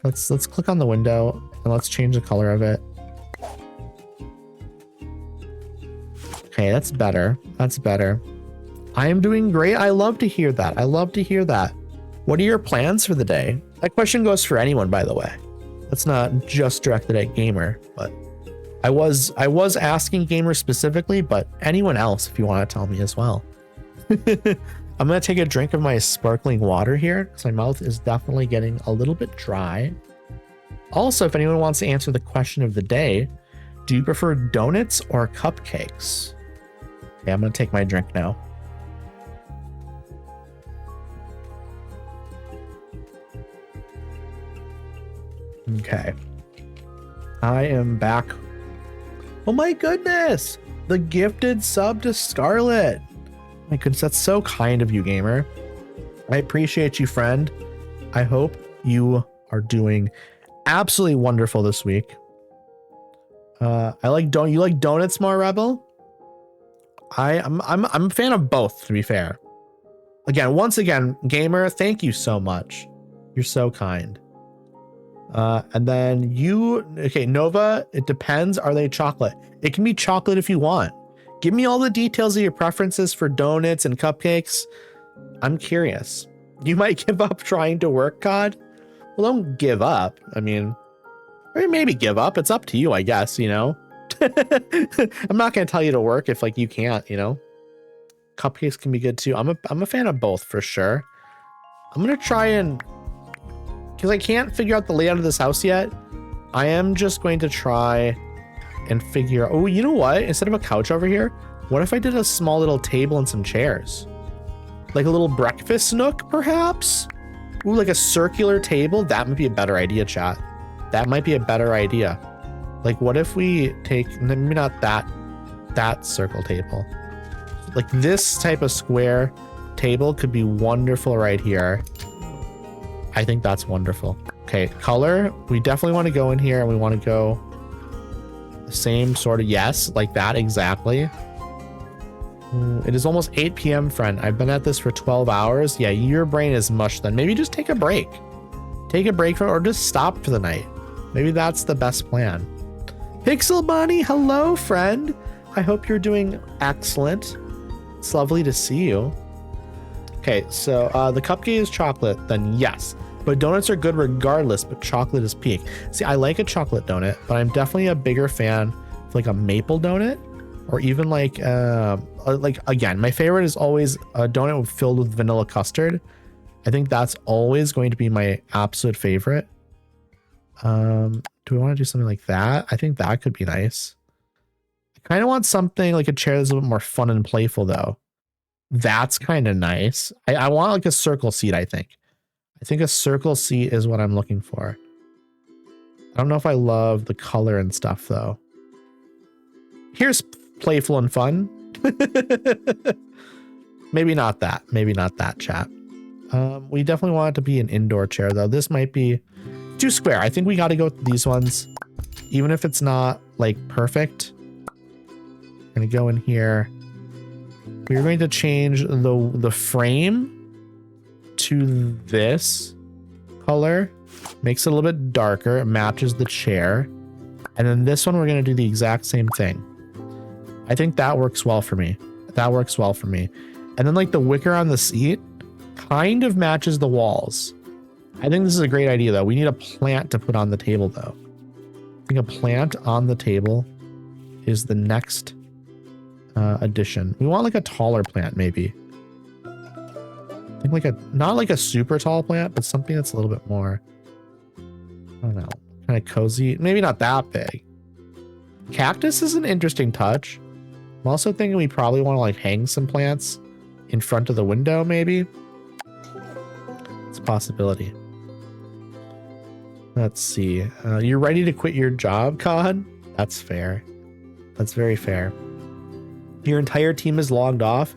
Speaker 1: Let's click on the window and let's change the color of it. Okay, that's better. That's better. I am doing great. I love to hear that. I love to hear that. What are your plans for the day? That question goes for anyone, by the way. That's not just directed at Gamer, but I was asking Gamer specifically, but anyone else, if you want to tell me as well. I'm going to take a drink of my sparkling water here because my mouth is definitely getting a little bit dry. Also, if anyone wants to answer the question of the day, do you prefer donuts or cupcakes? Okay, I'm going to take my drink now. Okay. I am back. Oh my goodness! The gifted sub to Scarlet. My goodness, that's so kind of you, Gamer. I appreciate you, friend. I hope you are doing absolutely wonderful this week. You like donuts more, Rebel? I'm a fan of both, to be fair. Once again, Gamer, thank you so much. You're so kind. And then okay, Nova, it depends. Are they chocolate? It can be chocolate if you want. Give me all the details of your preferences for donuts and cupcakes. I'm curious. You might give up trying to work, COD? Well, don't give up. I mean, or maybe give up. It's up to you, I guess, you know? I'm not going to tell you to work if like you can't, you know? Cupcakes can be good too. I'm a fan of both for sure. I'm going to try and... because I can't figure out the layout of this house yet. I am just going to try and figure, oh, you know what? Instead of a couch over here, what if I did a small little table and some chairs? Like a little breakfast nook, perhaps? Ooh, like a circular table? That might be a better idea, chat. That might be a better idea. Like, what if we take, maybe not that circle table. Like this type of square table could be wonderful right here. I think that's wonderful. Okay, color. We definitely want to go in here and we want to go the same sort of, yes, like that, exactly. It is almost 8 p.m., friend. I've been at this for 12 hours. Yeah, your brain is mush then. Maybe just take a break. Take a break from, or just stop for the night. Maybe that's the best plan. Pixel Bunny, hello, friend. I hope you're doing excellent. It's lovely to see you. Okay, so the cupcake is chocolate, then yes. But donuts are good regardless, but chocolate is peak. See, I like a chocolate donut, but I'm definitely a bigger fan of like a maple donut, or even like again, my favorite is always a donut filled with vanilla custard. I think that's always going to be my absolute favorite. Do we want to do something like that? I think that could be nice. I kind of want something like a chair that's a little bit more fun and playful though. That's kind of nice. I want like a circle seat, I think. I think a circle seat is what I'm looking for. I don't know if I love the color and stuff though. Here's playful and fun. Maybe not that. Maybe not that, chat. We definitely want it to be an indoor chair though. This might be too square. I think we got to go with these ones. Even if it's not like perfect. I'm going to go in here. We're going to change the frame to this color. Makes it a little bit darker. It matches the chair. And then this one, we're going to do the exact same thing. I think that works well for me. That works well for me. And then like the wicker on the seat kind of matches the walls. I think this is a great idea though. We need a plant to put on the table though. I think a plant on the table is the next addition. We want like a taller plant maybe. I think like a, not like a super tall plant, but something that's a little bit more, I don't know, kind of cozy. Maybe not that big. Cactus is an interesting touch. I'm also thinking we probably want to like hang some plants in front of the window maybe. It's a possibility. Let's see. You're ready to quit your job, Cod? That's fair. That's very fair. Your entire team is logged off.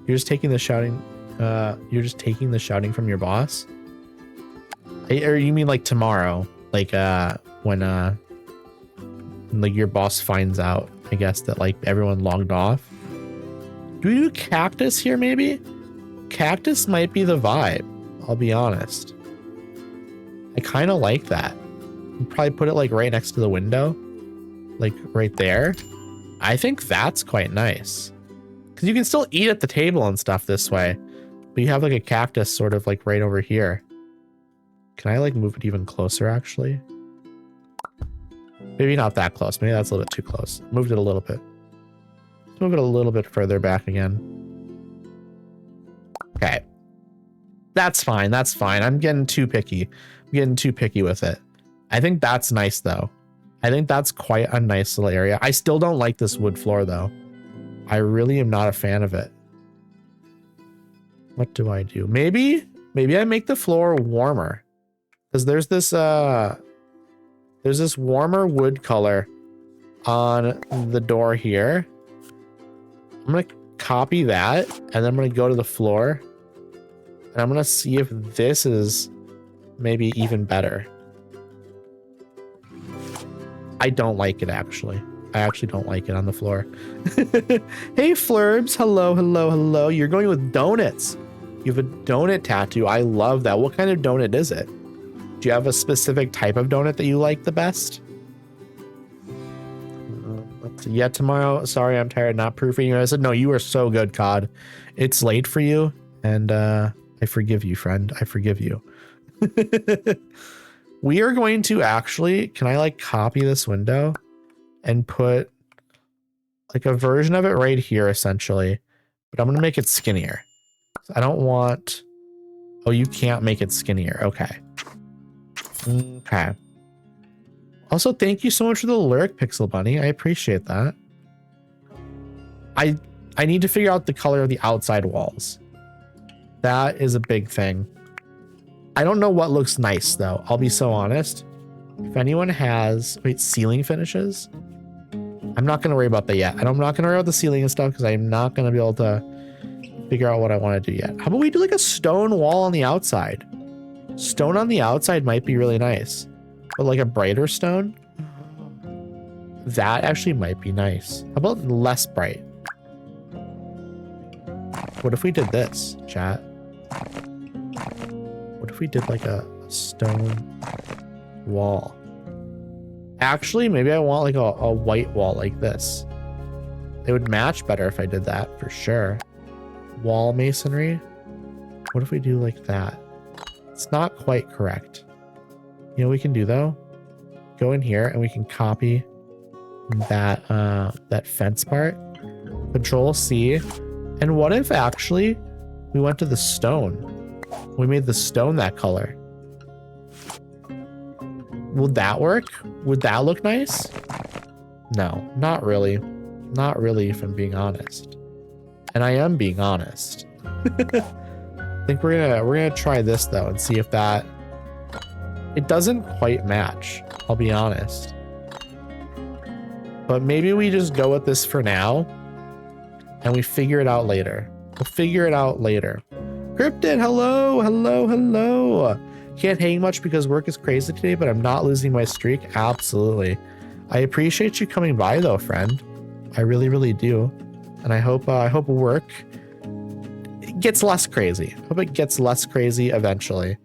Speaker 1: You're just taking the shouting. You're just taking the shouting from your boss. Or you mean like tomorrow? Like when like your boss finds out, I guess, that like everyone logged off. Do we do cactus here maybe? Cactus might be the vibe. I'll be honest. I kind of like that. We'll probably put it like right next to the window. Like right there. I think that's quite nice. Because you can still eat at the table and stuff this way. But you have like a cactus sort of like right over here. Can I like move it even closer actually? Maybe not that close. Maybe that's a little bit too close. Moved it a little bit. Let's move it a little bit further back again. Okay. That's fine. That's fine. I'm getting too picky. I'm getting too picky with it. I think that's nice though. I think that's quite a nice little area. I still don't like this wood floor though. I really am not a fan of it. What do I do? Maybe I make the floor warmer. Because there's this warmer wood color on the door here. I'm gonna copy that and then I'm gonna go to the floor and I'm gonna see if this is maybe even better. I don't like it actually. I actually don't like it on the floor. Hey Flurbs, hello, hello, hello. You're going with donuts. You have a donut tattoo. I love that. What kind of donut is it? Do you have a specific type of donut that you like the best? Yeah, tomorrow. Sorry, I'm tired. Not proofing you. I said, no, you are so good, Cod. It's late for you. And I forgive you, friend. I forgive you. We are going to actually, can I like copy this window and put like a version of it right here, essentially. But I'm going to make it skinnier. I don't want, oh, you can't make it skinnier. Okay. Okay. Also, thank you so much for the lyric, Pixel Bunny. I appreciate that. I need to figure out the color of the outside walls. That is a big thing. I don't know what looks nice though. I'll be so honest. If anyone has, wait, ceiling finishes? I'm not going to worry about that yet. And I'm not going to worry about the ceiling and stuff because I'm not going to be able to figure out what I want to do yet. How about we do like a stone wall on the outside? Stone on the outside might be really nice, but like a brighter stone, that actually might be nice. How about less bright? What if we did this, chat? What if we did like a stone wall? Actually, maybe I want like a white wall like this. It would match better if I did that for sure. Wall masonry. What if we do like that? It's not quite correct. You know what we can do though? Go in here and we can copy that that fence part. Control C. And what if actually we went to the stone? We made the stone that color. Would that work? Would that look nice? No, not really. Not really, if I'm being honest. And I am being honest. I think we're gonna try this though and see if that, it doesn't quite match, I'll be honest. But maybe we just go with this for now and we figure it out later. We'll figure it out later. Cryptid, hello, hello, hello. Can't hang much because work is crazy today, but I'm not losing my streak. Absolutely. I appreciate you coming by though, friend. I really, really do. And I hope work gets less crazy. Hope it gets less crazy eventually.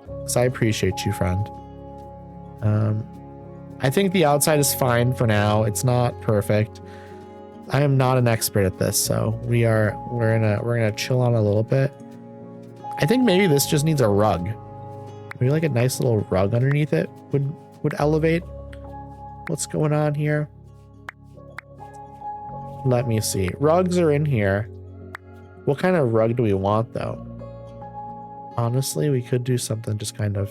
Speaker 1: Because I appreciate you, friend. I think the outside is fine for now. It's not perfect. I am not an expert at this, so we're gonna chill on a little bit. I think maybe this just needs a rug. Maybe like a nice little rug underneath it would elevate what's going on here. Let me see. Rugs are in here. What kind of rug do we want though? Honestly, we could do something just kind of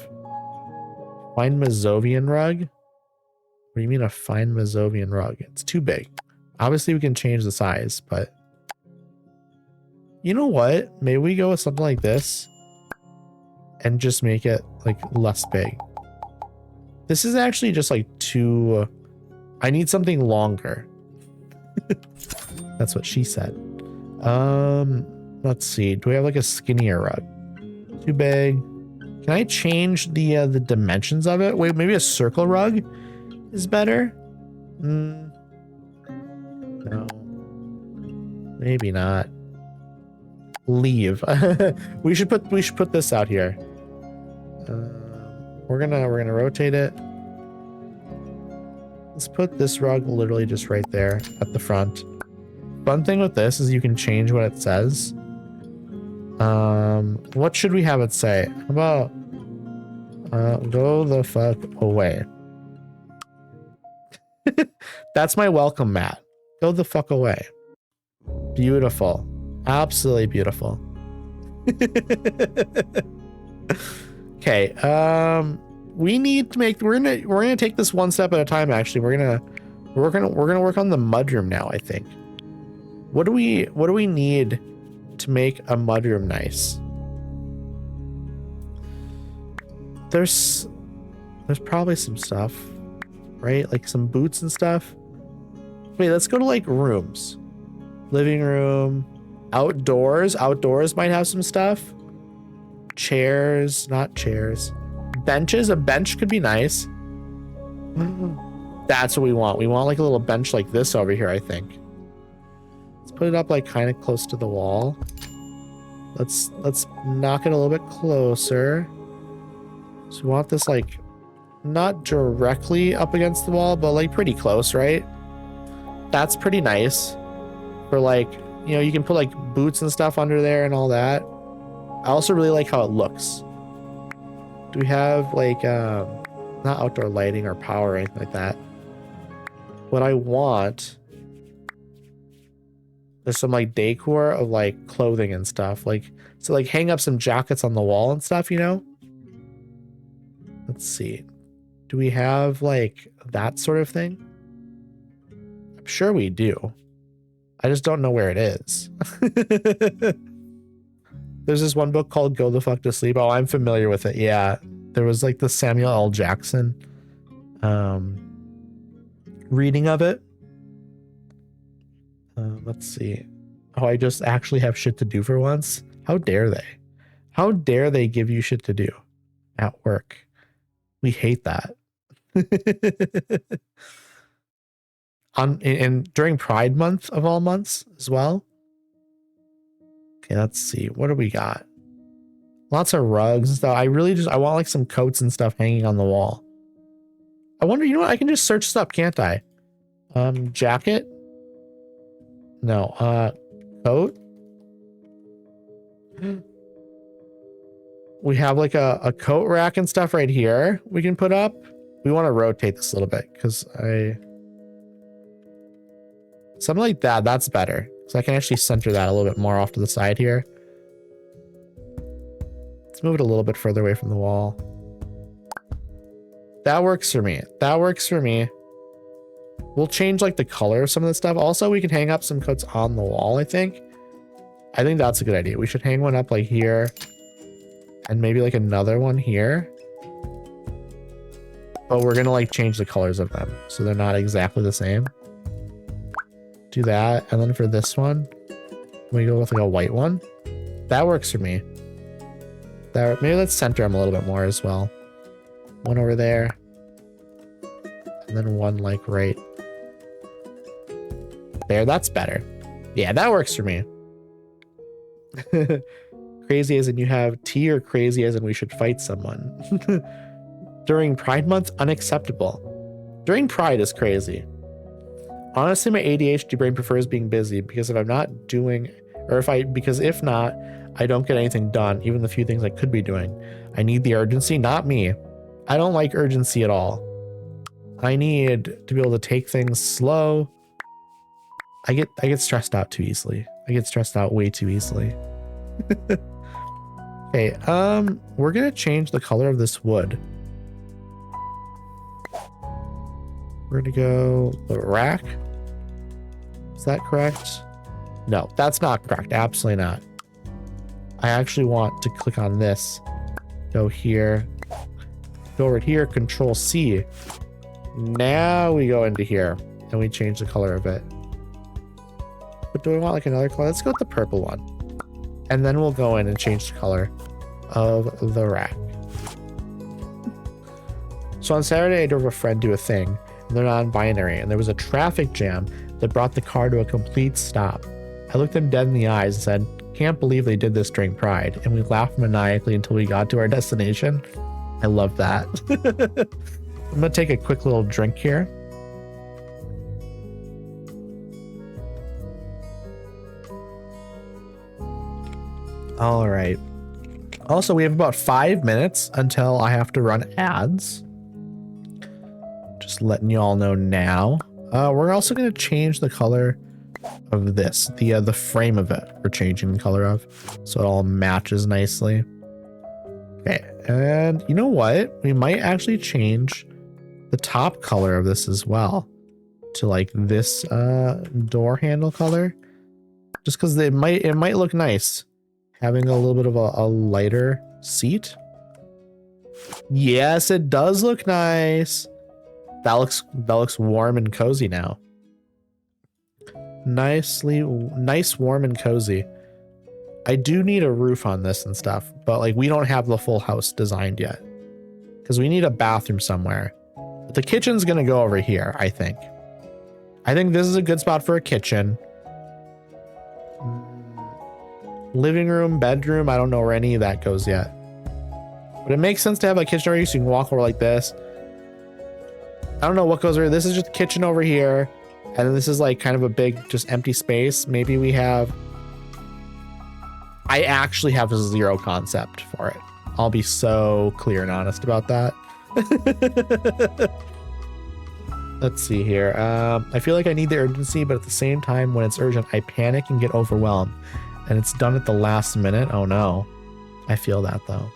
Speaker 1: fine Mazovian rug. What do you mean a fine Mazovian rug? It's too big. Obviously we can change the size, but you know what? Maybe we go with something like this and just make it like less big. This is actually just like too, I need something longer. That's what she said. Let's see. Do we have like a skinnier rug? Too big. Can I change the dimensions of it? Wait, maybe a circle rug is better? No. Maybe not. Leave. we should put this out here. We're gonna rotate it. Let's put this rug literally just right there at the front. Fun thing with this is you can change what it says. What should we have it say? How about go the fuck away? That's my welcome mat. Go the fuck away. Beautiful. Absolutely beautiful. Okay, we need to make, we're gonna take this one step at a time. Actually, we're gonna work on the mudroom now. I think. What do we need to make a mudroom nice? There's probably some stuff, right? Like some boots and stuff. Wait, let's go to like rooms. Living room, outdoors. Outdoors might have some stuff. Chairs, not chairs. Benches, a bench could be nice. That's what we want. We want like a little bench like this over here, I think. Let's put it up like kind of close to the wall. Let's knock it a little bit closer. So we want this like not directly up against the wall, but like pretty close, right? That's pretty nice. For like, you know, you can put like boots and stuff under there and all that. I also really like how it looks. Do we have like not outdoor lighting or power or anything like that? What I want, there's some like decor of like clothing and stuff, like, so like hang up some jackets on the wall and stuff, you know. Let's see. Do we have like that sort of thing? I'm sure we do. I just don't know where it is. There's this one book called Go the Fuck to Sleep. Oh, I'm familiar with it. Yeah. There was like the Samuel L. Jackson reading of it. Let's see. Oh, I just actually have shit to do for once. How dare they? How dare they give you shit to do at work? We hate that. And during Pride Month of all months as well. Okay, let's see. What do we got? Lots of rugs and stuff. I want like some coats and stuff hanging on the wall. I wonder, you know what? I can just search this up, can't I? Jacket? No, coat? We have like a coat rack and stuff right here we can put up. We want to rotate this a little bit because something like that, that's better. So I can actually center that a little bit more off to the side here. Let's move it a little bit further away from the wall. That works for me. That works for me. We'll change like the color of some of the stuff. Also, we can hang up some coats on the wall, I think. I think that's a good idea. We should hang one up like here. And maybe like another one here. But we're gonna like change the colors of them so they're not exactly the same. Do that, and then for this one, we go with like a white one. That works for me. Maybe let's center them a little bit more as well. One over there, and then one like right there. That's better. Yeah, that works for me. Crazy as in you have tea, or crazy as in we should fight someone. During Pride Month, unacceptable. During Pride is crazy. Honestly, my ADHD brain prefers being busy because if not, I don't get anything done, even the few things I could be doing. I need the urgency, not me. I don't like urgency at all. I need to be able to take things slow. I get stressed out too easily. I get stressed out way too easily. Okay, we're gonna change the color of this wood. We're gonna go the rack. Is that correct? No, that's not correct. Absolutely not. I actually want to click on this. Go here. Go over here. Control C. Now we go into here and we change the color of it. But do we want like another color? Let's go with the purple one. And then we'll go in and change the color of the rack. So on Saturday, I drove a friend to a thing. And they're non-binary, and there was a traffic jam that brought the car to a complete stop. I looked them dead in the eyes and said, "Can't believe they did this during Pride," and we laughed maniacally until we got to our destination. I love that. I'm gonna take a quick little drink here. All right. Also, we have about 5 minutes until I have to run ads. Just letting you all know now. We're also going to change the color of this. The frame of it we're changing the color of, so it all matches nicely. Okay, and you know what? We might actually change the top color of this as well to like this door handle color, just because it might look nice having a little bit of a lighter seat. Yes, it does look nice. That looks warm and cozy now. Nice, warm and cozy. I do need a roof on this and stuff, but like we don't have the full house designed yet because we need a bathroom somewhere. But the kitchen's gonna go over here, I think. I think this is a good spot for a kitchen. Living room, bedroom, I don't know where any of that goes yet. But it makes sense to have a kitchen over here so you can walk over like this. I don't know what goes over. This is just kitchen over here. And then this is like kind of a big, just empty space. Maybe we have... I actually have zero concept for it. I'll be so clear and honest about that. Let's see here. I feel like I need the urgency, but at the same time, when it's urgent, I panic and get overwhelmed. And it's done at the last minute. Oh no. I feel that though.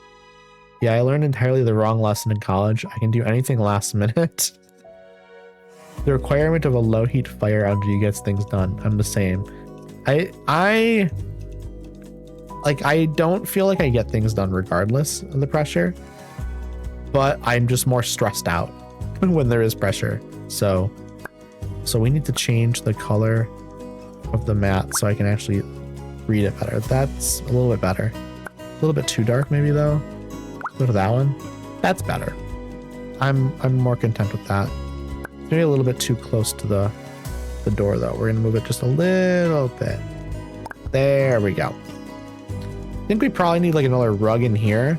Speaker 1: Yeah, I learned entirely the wrong lesson in college. I can do anything last minute. The requirement of a low heat fire energy gets things done. I'm the same. I don't feel like I get things done regardless of the pressure, but I'm just more stressed out when there is pressure. So we need to change the color of the mat so I can actually read it better. That's a little bit better. A little bit too dark maybe though. Go to that one. That's better. I'm more content with that. Maybe a little bit too close to the door though. We're gonna move it just a little bit. There we go. I think we probably need like another rug in here,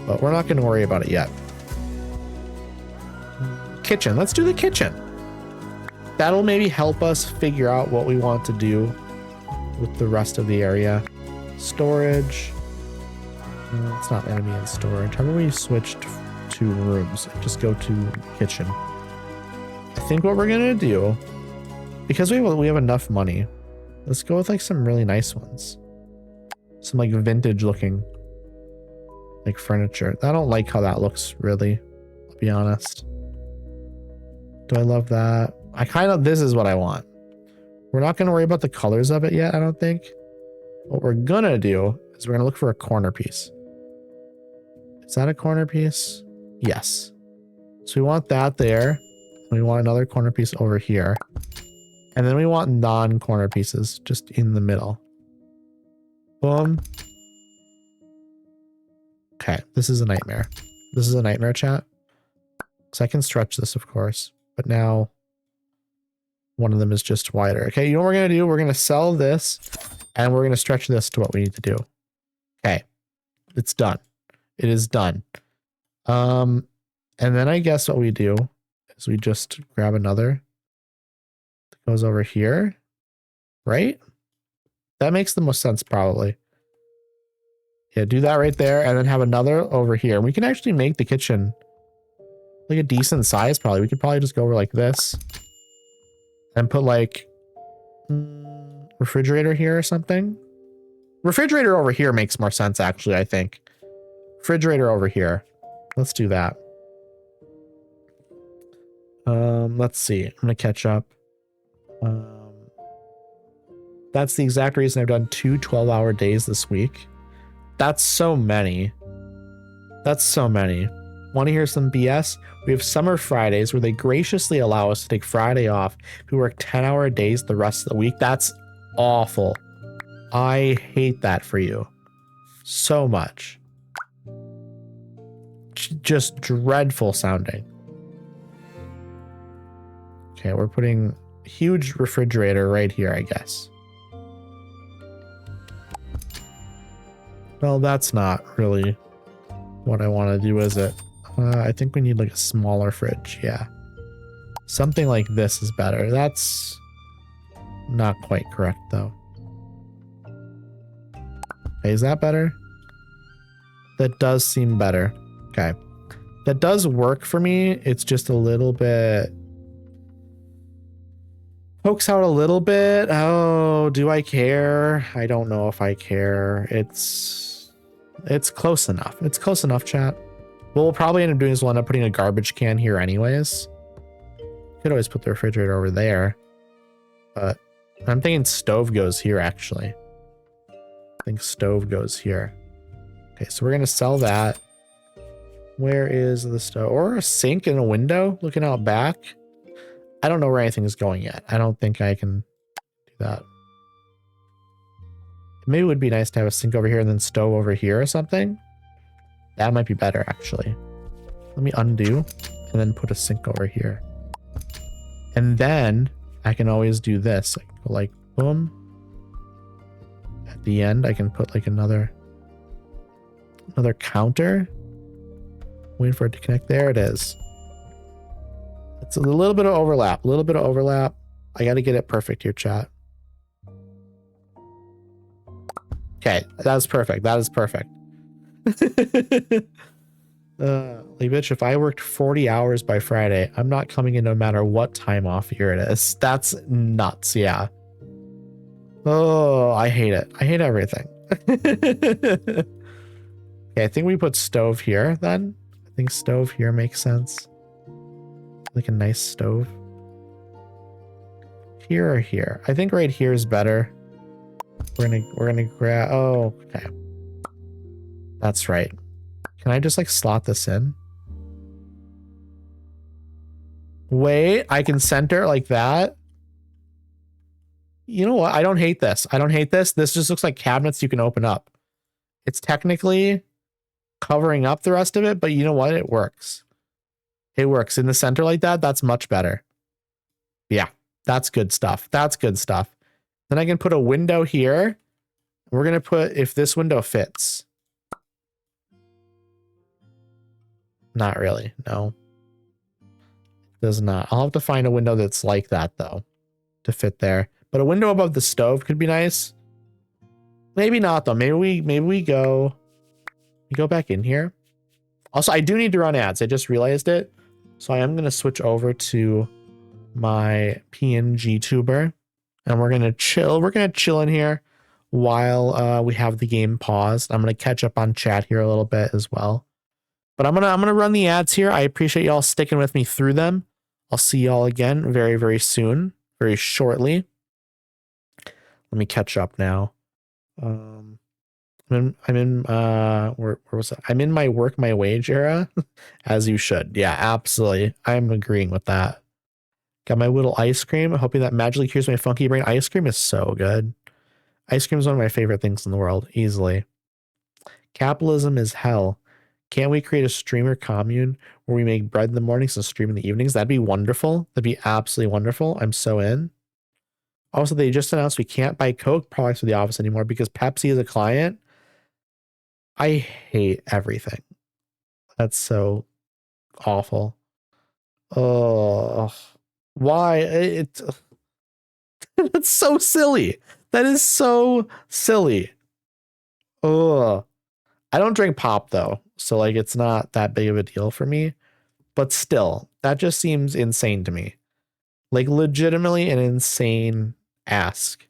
Speaker 1: but we're not gonna worry about it yet. Kitchen, let's do the kitchen. That'll maybe help us figure out what we want to do with the rest of the area. Storage. It's not gonna be in storage. How about we switch to rooms and just go to kitchen? I think what we're gonna do, because we have enough money, let's go with like some really nice ones. Some like vintage looking like furniture. I don't like how that looks really, I'll be honest. Do I love that? This is what I want. We're not gonna worry about the colors of it yet, I don't think. What we're gonna do is we're gonna look for a corner piece. Is that a corner piece? Yes. So we want that there. We want another corner piece over here. And then we want non-corner pieces just in the middle. Boom. Okay, this is a nightmare. This is a nightmare, chat. So I can stretch this, of course. But now one of them is just wider. Okay, you know what we're going to do? We're going to sell this and we're going to stretch this to what we need to do. Okay, it's done. It is done. And then I guess what we do is we just grab another that goes over here, right? That makes the most sense probably. Yeah, do that right there and then have another over here. We can actually make the kitchen like a decent size probably. We could probably just go over like this and put like refrigerator here or something. Refrigerator over here makes more sense actually, I think. Refrigerator over here. Let's do that. Let's see. I'm gonna catch up. That's the exact reason I've done 2 12-hour days this week. That's so many. That's so many. Want to hear some BS? We have summer Fridays where they graciously allow us to take Friday off. We work 10-hour days the rest of the week. That's awful. I hate that for you so much. Just dreadful sounding. Okay, we're putting a huge refrigerator right here, I guess. Well, that's not really what I want to do, is it? I think we need like a smaller fridge. Yeah. Something like this is better. That's not quite correct though. Okay, is that better? That does seem better. Okay. That does work for me. It's just a little bit... pokes out a little bit. Oh, do I care? I don't know if I care. It's close enough. It's close enough, chat. What we'll probably end up doing is we'll end up putting a garbage can here anyways. Could always put the refrigerator over there. But I'm thinking stove goes here, actually. I think stove goes here. Okay, so we're going to sell that. Where is the stove? Or a sink and a window looking out back. I don't know where anything is going yet. I don't think I can do that. Maybe it would be nice to have a sink over here and then stove over here or something. That might be better, actually. Let me undo and then put a sink over here. And then I can always do this. I can go like, boom. At the end, I can put like another counter. Waiting for it to connect. There it is. It's a little bit of overlap. I got to get it perfect here, chat. Okay, that is perfect. That is perfect. Like, bitch, if I worked 40 hours by Friday, I'm not coming in no matter what time off year it is. That's nuts, yeah. Oh, I hate it. I hate everything. Okay, Okay, I think we put stove here then. I think stove here makes sense. Like a nice stove. Here or here? I think right here is better. We're gonna grab, oh, okay. That's right. Can I just like slot this in? Wait, I can center like that. You know what? I don't hate this. I don't hate this. This just looks like cabinets you can open up. It's technically covering up the rest of it, but you know what? It works. It works in the center like that. That's much better. Yeah, that's good stuff. That's good stuff. Then I can put a window here. We're going to put, if this window fits. Not really. No. It does not. I'll have to find a window that's like that though to fit there. But a window above the stove could be nice. Maybe not though. Maybe we go back in here. Also, I do need to run ads. I just realized it. So I am going to switch over to my PNG tuber and we're going to chill. We're going to chill in here while we have the game paused. I'm going to catch up on chat here a little bit as well. But I'm going to run the ads here. I appreciate y'all sticking with me through them. I'll see y'all again very, very soon, very shortly. Let me catch up now. I'm in where was it? I'm in my work my wage era, as you should. Yeah, absolutely. I'm agreeing with that. Got my little ice cream, hoping that magically cures my funky brain. Ice cream is so good. Ice cream is one of my favorite things in the world, easily. Capitalism is hell. Can't we create a streamer commune where we make bread in the mornings and stream in the evenings? That'd be wonderful. That'd be absolutely wonderful. I'm so in. Also, they just announced we can't buy Coke products for the office anymore because Pepsi is a client. I hate everything. That's so awful. Oh, why? That's so silly. That is so silly. Oh, I don't drink pop though, so like it's not that big of a deal for me. But still, that just seems insane to me. Like legitimately an insane ask.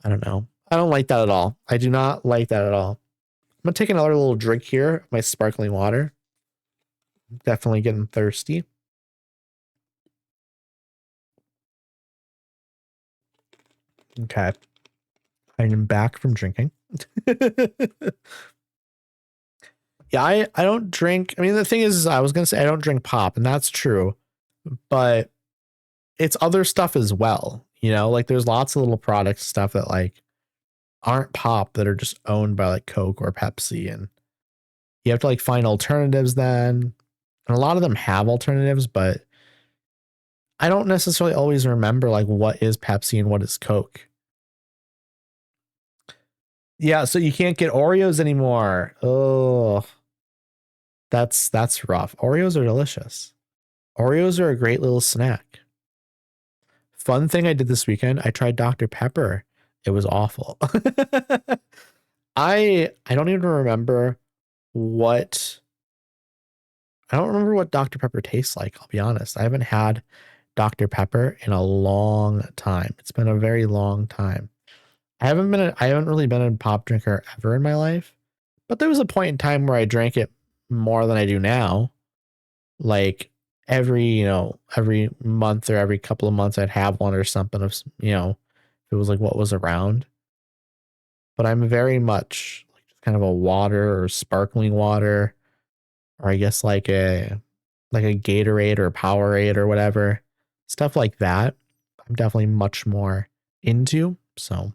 Speaker 1: I don't know. I don't like that at all. I do not like that at all. I'm gonna take another little drink here, my sparkling water. Definitely getting thirsty. Okay. I'm back from drinking. Yeah, I don't drink. I mean, the thing is, I was gonna say I don't drink pop, and that's true, but it's other stuff as well. You know, like there's lots of little product stuff that like aren't pop that are just owned by like Coke or Pepsi, and you have to like find alternatives then. And a lot of them have alternatives, but I don't necessarily always remember like what is Pepsi and what is Coke. Yeah, so you can't get Oreos anymore. Oh, that's rough. Oreos are delicious. Oreos are a great little snack. Fun thing I did this weekend, I tried Dr. Pepper. It was awful. I don't even remember what Dr. Pepper tastes like, I'll be honest. I haven't had Dr. Pepper in a long time. It's been a very long time. I haven't really been a pop drinker ever in my life, but there was a point in time where I drank it more than I do now. Like every month or every couple of months I'd have one or something of, if it was like what was around. But I'm very much like just kind of a water or sparkling water, or I guess like a Gatorade or Powerade or whatever. Stuff like that. I'm definitely much more into. So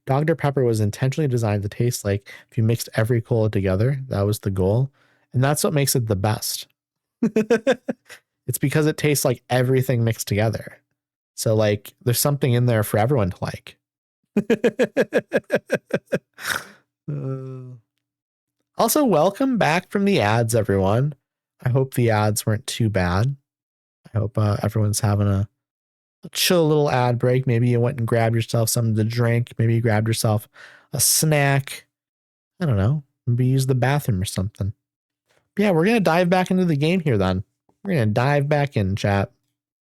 Speaker 1: Dr. Pepper was intentionally designed to taste like if you mixed every cola together. That was the goal. And that's what makes it the best. It's because it tastes like everything mixed together. So like there's something in there for everyone to like. Also, welcome back from the ads, everyone. I hope the ads weren't too bad. I hope everyone's having a chill little ad break. Maybe you went and grabbed yourself something to drink. Maybe you grabbed yourself a snack. I don't know. Maybe use the bathroom or something. But yeah, we're going to dive back into the game here then. We're going to dive back in, chat.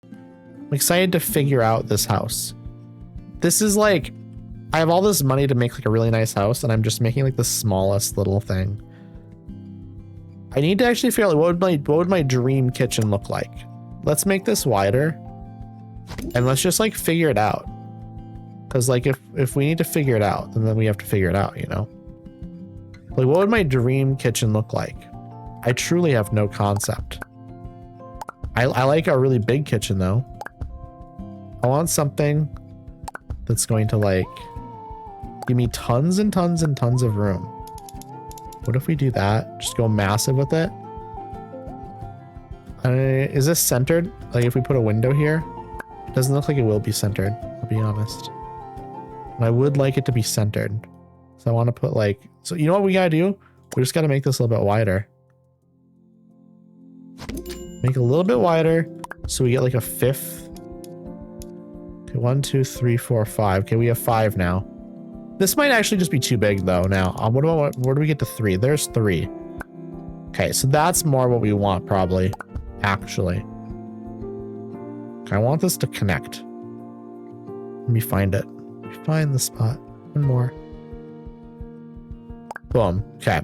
Speaker 1: I'm excited to figure out this house. This is like, I have all this money to make like a really nice house, and I'm just making like the smallest little thing. I need to actually figure out what would my dream kitchen look like. Let's make this wider, and let's just like figure it out. Because like if we need to figure it out, then we have to figure it out, you know? Like what would my dream kitchen look like? I truly have no concept. I like a really big kitchen though. I want something that's going to like give me tons and tons and tons of room. What if we do that? Just go massive with it. Is this centered? Like if we put a window here, it doesn't look like it will be centered, I'll be honest. And I would like it to be centered. So I want to put like, so you know what we gotta do? We just gotta make this a little bit wider. Make it a little bit wider so we get like a fifth. Okay, 1, 2, 3, 4, 5. Okay, we have 5 now. This might actually just be too big though now. Where do we get to 3? There's 3. Okay, so that's more what we want probably, actually. Okay, I want this to connect. Let me find it. Let me find the spot. One more. Boom. Okay.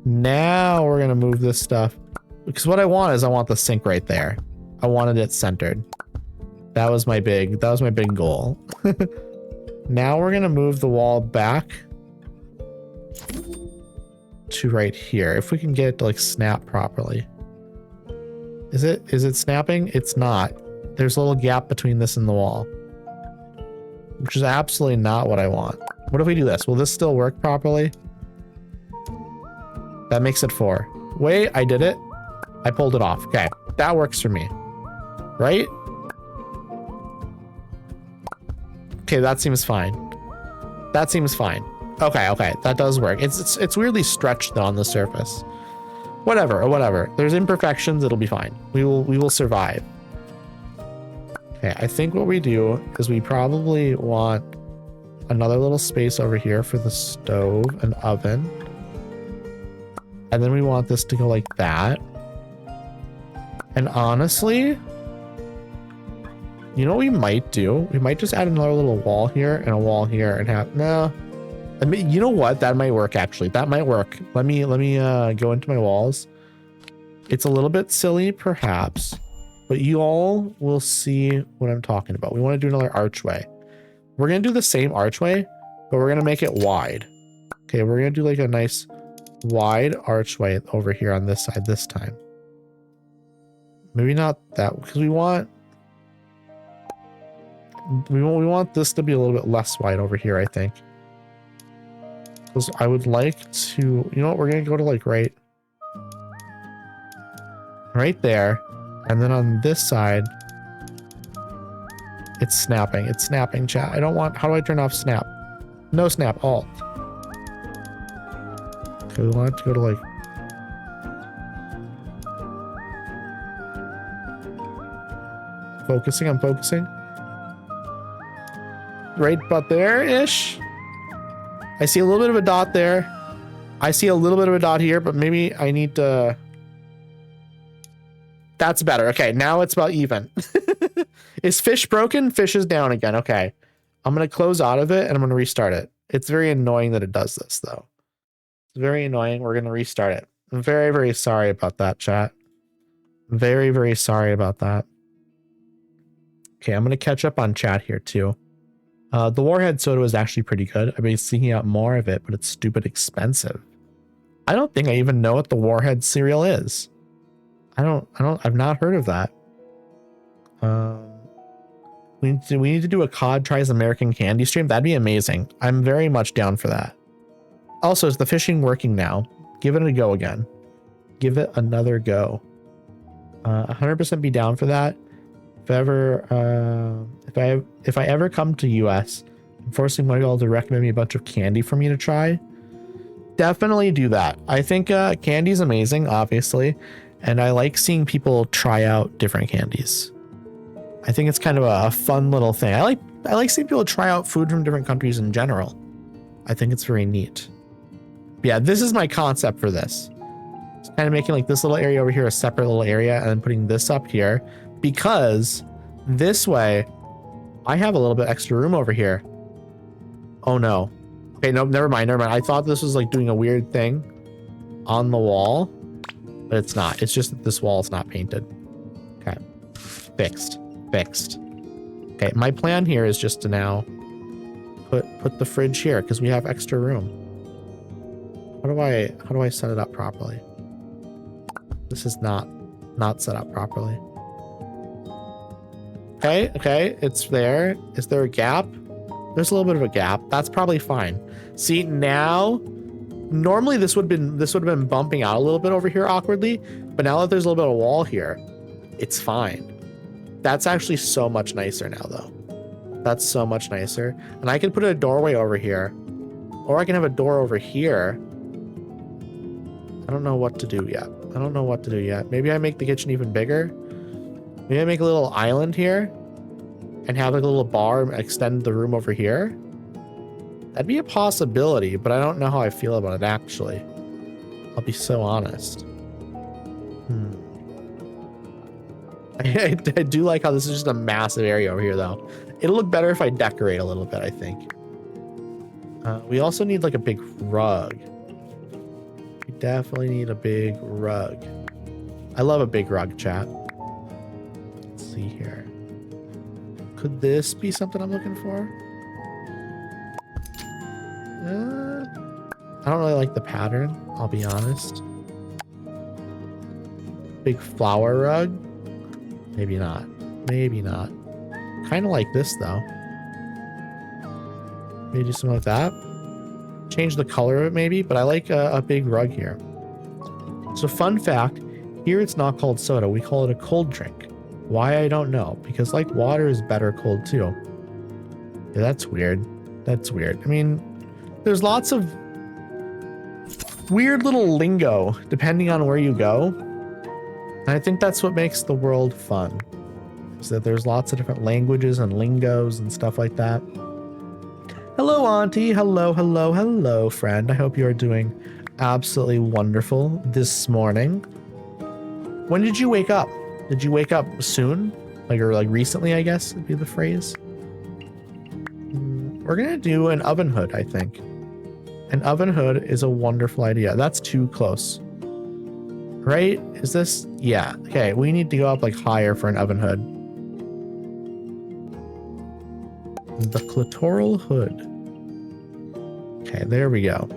Speaker 1: Now we're gonna move this stuff. Because what I want is I want the sink right there. I wanted it centered. That was my big goal. Now we're gonna move the wall back to right here. If we can get it to like snap properly. Is it snapping? It's not. There's a little gap between this and the wall, which is absolutely not what I want. What if we do this? Will this still work properly? That makes it 4. Wait, I did it. I pulled it off. Okay, that works for me. Right? Okay, that seems fine. That seems fine. Okay, that does work. It's weirdly stretched though on the surface. Whatever. There's imperfections, it'll be fine. We will survive. Okay, I think what we do is we probably want another little space over here for the stove and oven. And then we want this to go like that. And honestly, you know what we might do? We might just add another little wall here and a wall here and have, no. I mean, you know what? That might work actually. That might work. Let me go into my walls. It's a little bit silly perhaps, but you all will see what I'm talking about. We want to do another archway. We're going to do the same archway, but we're going to make it wide. Okay, we're going to do like a nice wide archway over here on this side this time. Maybe not that, because we want this to be a little bit less wide over here, I think. Because I would like to, you know what, we're going to go to like right there. And then on this side, it's snapping. It's snapping, chat. I don't want, how do I turn off snap? No snap, alt. Okay, we want it to go to like, focusing, I'm focusing. Right about there-ish. I see a little bit of a dot there. I see a little bit of a dot here, but maybe I need to... That's better. Okay, now it's about even. Is fish broken? Fish is down again. Okay. I'm going to close out of it and I'm going to restart it. It's very annoying that it does this, though. It's very annoying. We're going to restart it. I'm very, very sorry about that, chat. Very, very sorry about that. Okay, I'm going to catch up on chat here, too. The Warhead soda was actually pretty good. I've been seeking out more of it, but it's stupid expensive. I don't think I even know what the Warhead cereal is. I've not heard of that. We need to do a COD tries American candy stream. That'd be amazing. I'm very much down for that. Also, is the fishing working now? Give it a go again. Give it another go. 100% be down for that. If I ever come to US, I'm forcing my girl to recommend me a bunch of candy for me to try. Definitely do that. I think candy's amazing, obviously, and I like seeing people try out different candies. I think it's kind of a fun little thing. I like seeing people try out food from different countries in general. I think it's very neat. But yeah, this is my concept for this. It's kind of making like this little area over here a separate little area and then putting this up here, because this way I have a little bit extra room over here. Oh no. Okay, no, never mind, never mind. I thought this was like doing a weird thing on the wall, but it's not. It's just that this wall is not painted. Okay. Fixed. Fixed. Okay, my plan here is just to now put the fridge here because we have extra room. How do I set it up properly? This is not set up properly. Okay, it's there. Is there a gap? There's a little bit of a gap. That's probably fine. See, now normally this would have been bumping out a little bit over here awkwardly, but now that there's a little bit of wall here, it's fine. That's actually so much nicer now though. That's so much nicer. And I can put a doorway over here, or I can have a door over here. I don't know what to do yet. I don't know what to do yet. Maybe I make the kitchen even bigger. Maybe I make a little island here and have like a little bar and extend the room over here. That'd be a possibility, but I don't know how I feel about it actually. I'll be so honest. I do like how this is just a massive area over here though. It'll look better if I decorate a little bit, I think. We also need like a big rug. We definitely need a big rug. I love a big rug, chat. Let's see here. Could this be something I'm looking for? I don't really like the pattern, I'll be honest. Big flower rug? Maybe not. Maybe not. Kind of like this though. Maybe do something like that. Change the color of it maybe, but I like a big rug here. So fun fact, here it's not called soda, we call it a cold drink. Why, I don't know, because like water is better cold too. Yeah, that's weird. That's weird. I mean, there's lots of weird little lingo depending on where you go. And I think that's what makes the world fun, is that there's lots of different languages and lingos and stuff like that. Hello, Auntie. Hello, hello, hello, friend. I hope you are doing absolutely wonderful this morning. When did you wake up? Did you wake up soon? Or like recently, I guess would be the phrase. We're gonna do an oven hood, I think. An oven hood is a wonderful idea. That's too close. Right? Is this? Yeah. Okay, we need to go up like higher for an oven hood. The clitoral hood. Okay, there we go.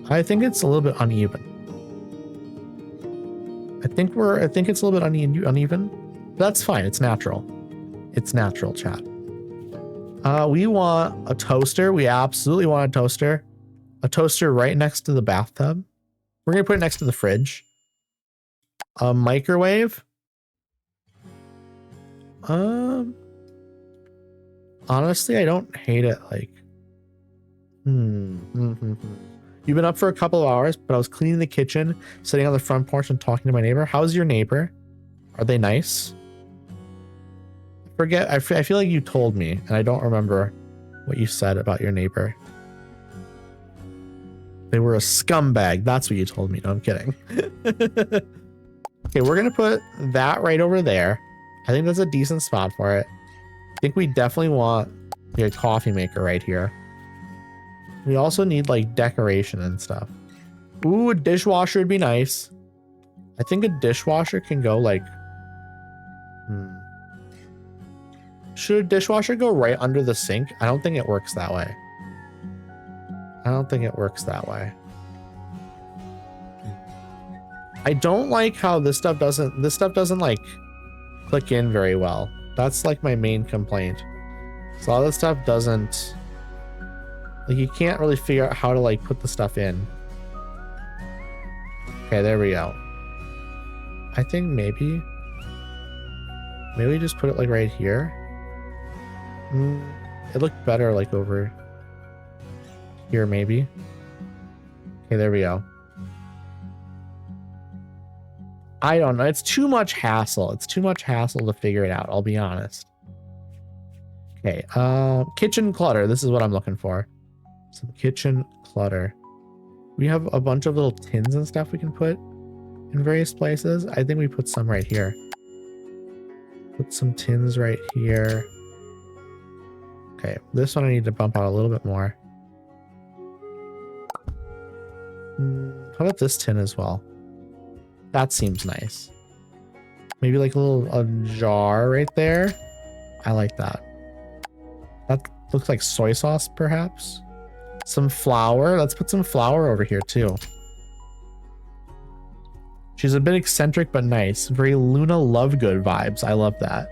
Speaker 1: I think it's a little bit uneven. I think it's a little bit uneven. That's fine. It's natural. It's natural, chat. We want a toaster. We absolutely want a toaster. A toaster right next to the bathtub. We're gonna put it next to the fridge. A microwave. Honestly, I don't hate it. Like, You've been up for a couple of hours, but I was cleaning the kitchen, sitting on the front porch and talking to my neighbor. How's your neighbor? Are they nice? I feel like you told me, and I don't remember what you said about your neighbor. They were a scumbag. That's what you told me. No, I'm kidding. Okay, we're going to put that right over there. I think that's a decent spot for it. I think we definitely want a coffee maker right here. We also need like decoration and stuff. Ooh, a dishwasher would be nice. I think a dishwasher can go like... Should a dishwasher go right under the sink? I don't think it works that way. I don't think it works that way. I don't like how this stuff doesn't like click in very well. That's like my main complaint. So all this stuff doesn't, like, you can't really figure out how to like put the stuff in. Okay, there we go. I think maybe just put it like right here. It looked better like over here maybe. Okay, there we go. I don't know. It's too much hassle. It's too much hassle to figure it out. I'll be honest. Okay. Kitchen clutter. This is what I'm looking for. Some kitchen clutter. We have a bunch of little tins and stuff we can put in various places. I think we put some right here. Put some tins right here. Okay, this one I need to bump out a little bit more. How about this tin as well? That seems nice. Maybe like a jar right there. I like that. That looks like soy sauce, perhaps. Some flour. Let's put some flour over here too. She's a bit eccentric but nice. Very Luna Lovegood vibes. I love that.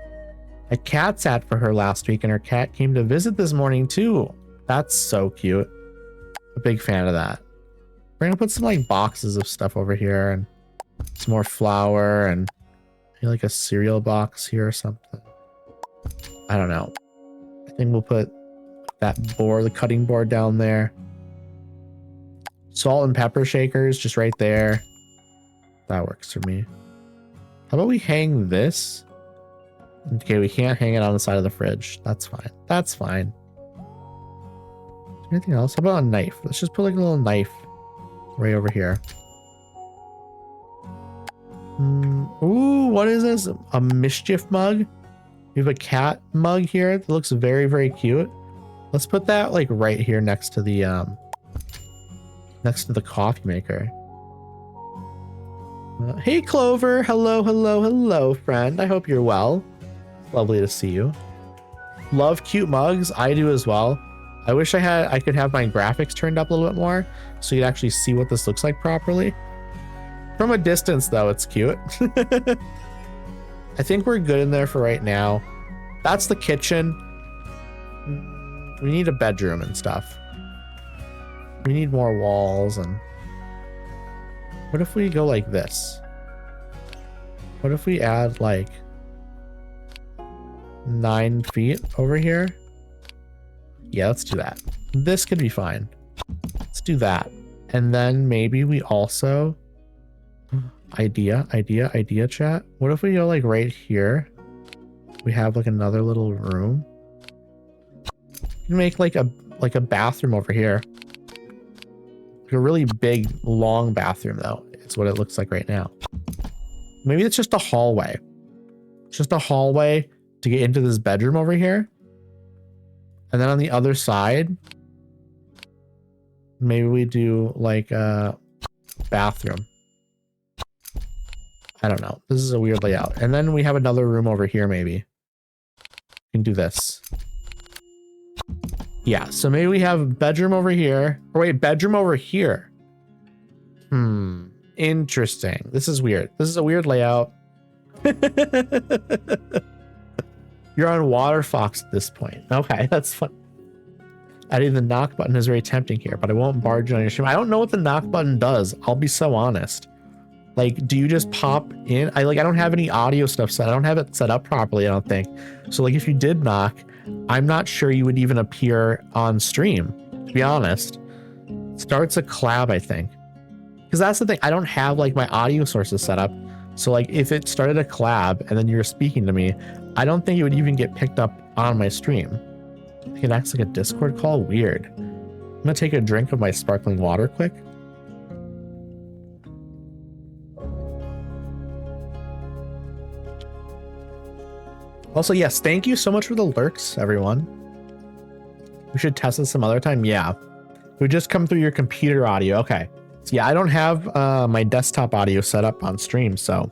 Speaker 1: A cat sat for her last week and her cat came to visit this morning too. That's so cute. A big fan of that. We're gonna put some like boxes of stuff over here and some more flour and maybe like a cereal box here or something. I don't know. I think we'll put that board, the cutting board down there. Salt and pepper shakers just right there. That works for me. How about we hang this? Okay, we can't hang it on the side of the fridge. That's fine. That's fine. Anything else? How about a knife? Let's just put like a little knife right over here. Ooh, what is this? A mischief mug? We have a cat mug here that looks very, very cute. Let's put that like right here next to the coffee maker. Hey Clover, hello, hello, hello, friend. I hope you're well. Lovely to see you. Love cute mugs. I do as well. I wish I could have my graphics turned up a little bit more so you'd actually see what this looks like properly. From a distance though, it's cute. I think we're good in there for right now. That's the kitchen. We need a bedroom and stuff. We need more walls. And what if we go like this? What if we add like 9 feet over here? Yeah, let's do that. This could be fine. Let's do that. And then maybe we also idea chat. What if we go like right here? We have like another little room. Make like a bathroom over here. Like a really big, long bathroom though. It's what it looks like right now. Maybe it's just a hallway. Just a hallway to get into this bedroom over here. And then on the other side, maybe we do like a bathroom. I don't know. This is a weird layout. And then we have another room over here maybe. We can do this. Yeah, so maybe we have bedroom over here. Or wait, bedroom over here. Interesting. This is weird. This is a weird layout. You're on Water Fox at this point. Okay, that's fun. Adding the knock button is very tempting here, but I won't barge on your stream. I don't know what the knock button does. I'll be so honest. Like, do you just pop in? I don't have any audio stuff set. I don't have it set up properly, I don't think. So like if you did knock, I'm not sure you would even appear on stream, to be honest. Starts a collab, I think. Because that's the thing. I don't have like my audio sources set up. So like if it started a collab and then you're speaking to me, I don't think it would even get picked up on my stream. I think that's like a Discord call. Weird. I'm gonna take a drink of my sparkling water quick. Also, yes, thank you so much for the lurks, everyone. We should test this some other time. Yeah. We just come through your computer audio. Okay. So yeah, I don't have my desktop audio set up on stream, so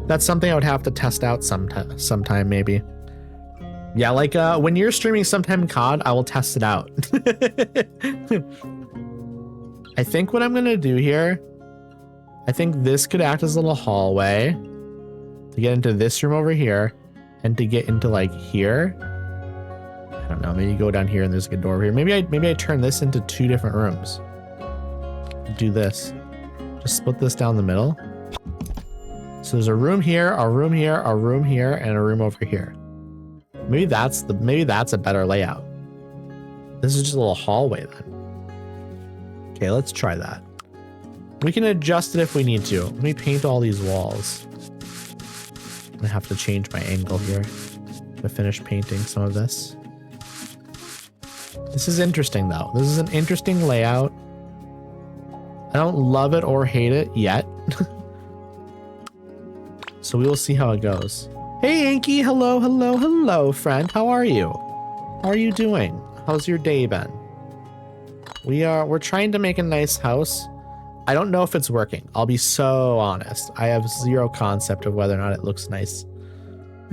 Speaker 1: that's something I would have to test out sometime maybe. Yeah, like when you're streaming sometime COD, I will test it out. I think what I'm gonna do here, I think this could act as a little hallway to get into this room over here and to get into like here. I don't know, maybe you go down here and there's a door over here. Maybe I turn this into 2 different rooms. Do this. Just split this down the middle. So there's a room here, a room here, a room here, and a room over here. Maybe that's a better layout. This is just a little hallway then. Okay, let's try that. We can adjust it if we need to. Let me paint all these walls. I'm gonna have to change my angle here to finish painting some of this. This is interesting though. This is an interesting layout. I don't love it or hate it yet. So we will see how it goes. Hey, Inky. Hello, hello, hello, friend. How are you? How are you doing? How's your day been? We're trying to make a nice house. I don't know if it's working. I'll be so honest. I have zero concept of whether or not it looks nice.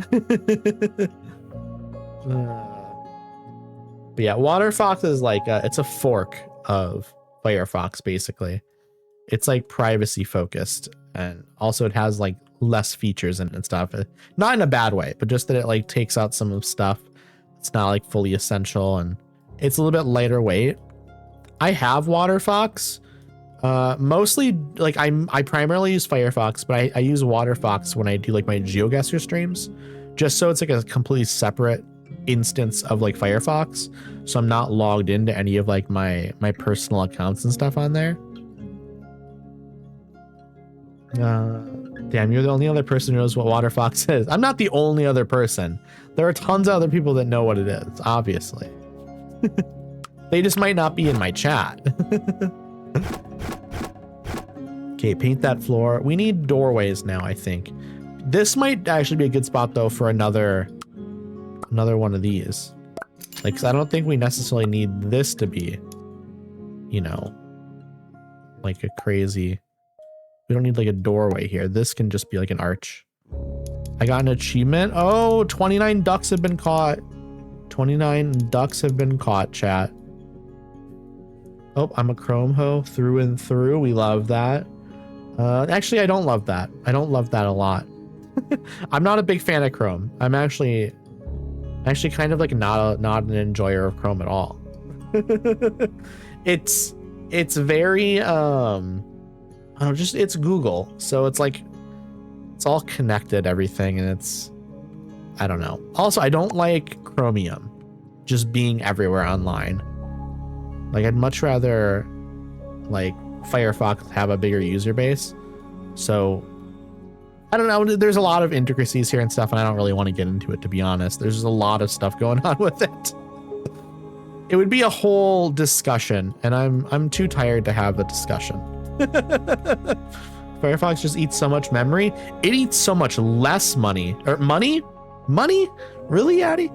Speaker 1: But yeah, Water Fox is like it's a fork of Firefox basically. It's like privacy focused, and also it has like less features and stuff. Not in a bad way, but just that it like takes out some of stuff. It's not like fully essential, and it's a little bit lighter weight. I have Water Fox. Mostly like I primarily use Firefox, but I use Water Fox when I do like my GeoGuessr streams, just so it's like a completely separate instance of like Firefox, so I'm not logged into any of like my personal accounts and stuff on there. Damn, you're the only other person who knows what Water Fox is. I'm not the only other person. There are tons of other people that know what it is, obviously. They just might not be in my chat. Okay, paint that floor. We need doorways now, I think. This might actually be a good spot though for another one of these. Like, 'cause I don't think we necessarily need this to be, you know, like a crazy, we don't need like a doorway here. This can just be like an arch. I got an achievement. Oh, 29 ducks have been caught. 29 ducks have been caught, chat. Oh, I'm a Chrome hoe through and through. We love that. Actually, I don't love that. I don't love that a lot. I'm not a big fan of Chrome. I'm actually kind of like not an enjoyer of Chrome at all. It's very I don't know, just it's Google, so it's like it's all connected, everything, and it's, I don't know. Also, I don't like Chromium just being everywhere online. Like, I'd much rather like Firefox have a bigger user base. So I don't know, there's a lot of intricacies here and stuff, and I don't really want to get into it, to be honest. There's just a lot of stuff going on with it. It would be a whole discussion, and I'm too tired to have the discussion. Firefox just eats so much memory. It eats so much less money. Or money? Money? Really, Addy?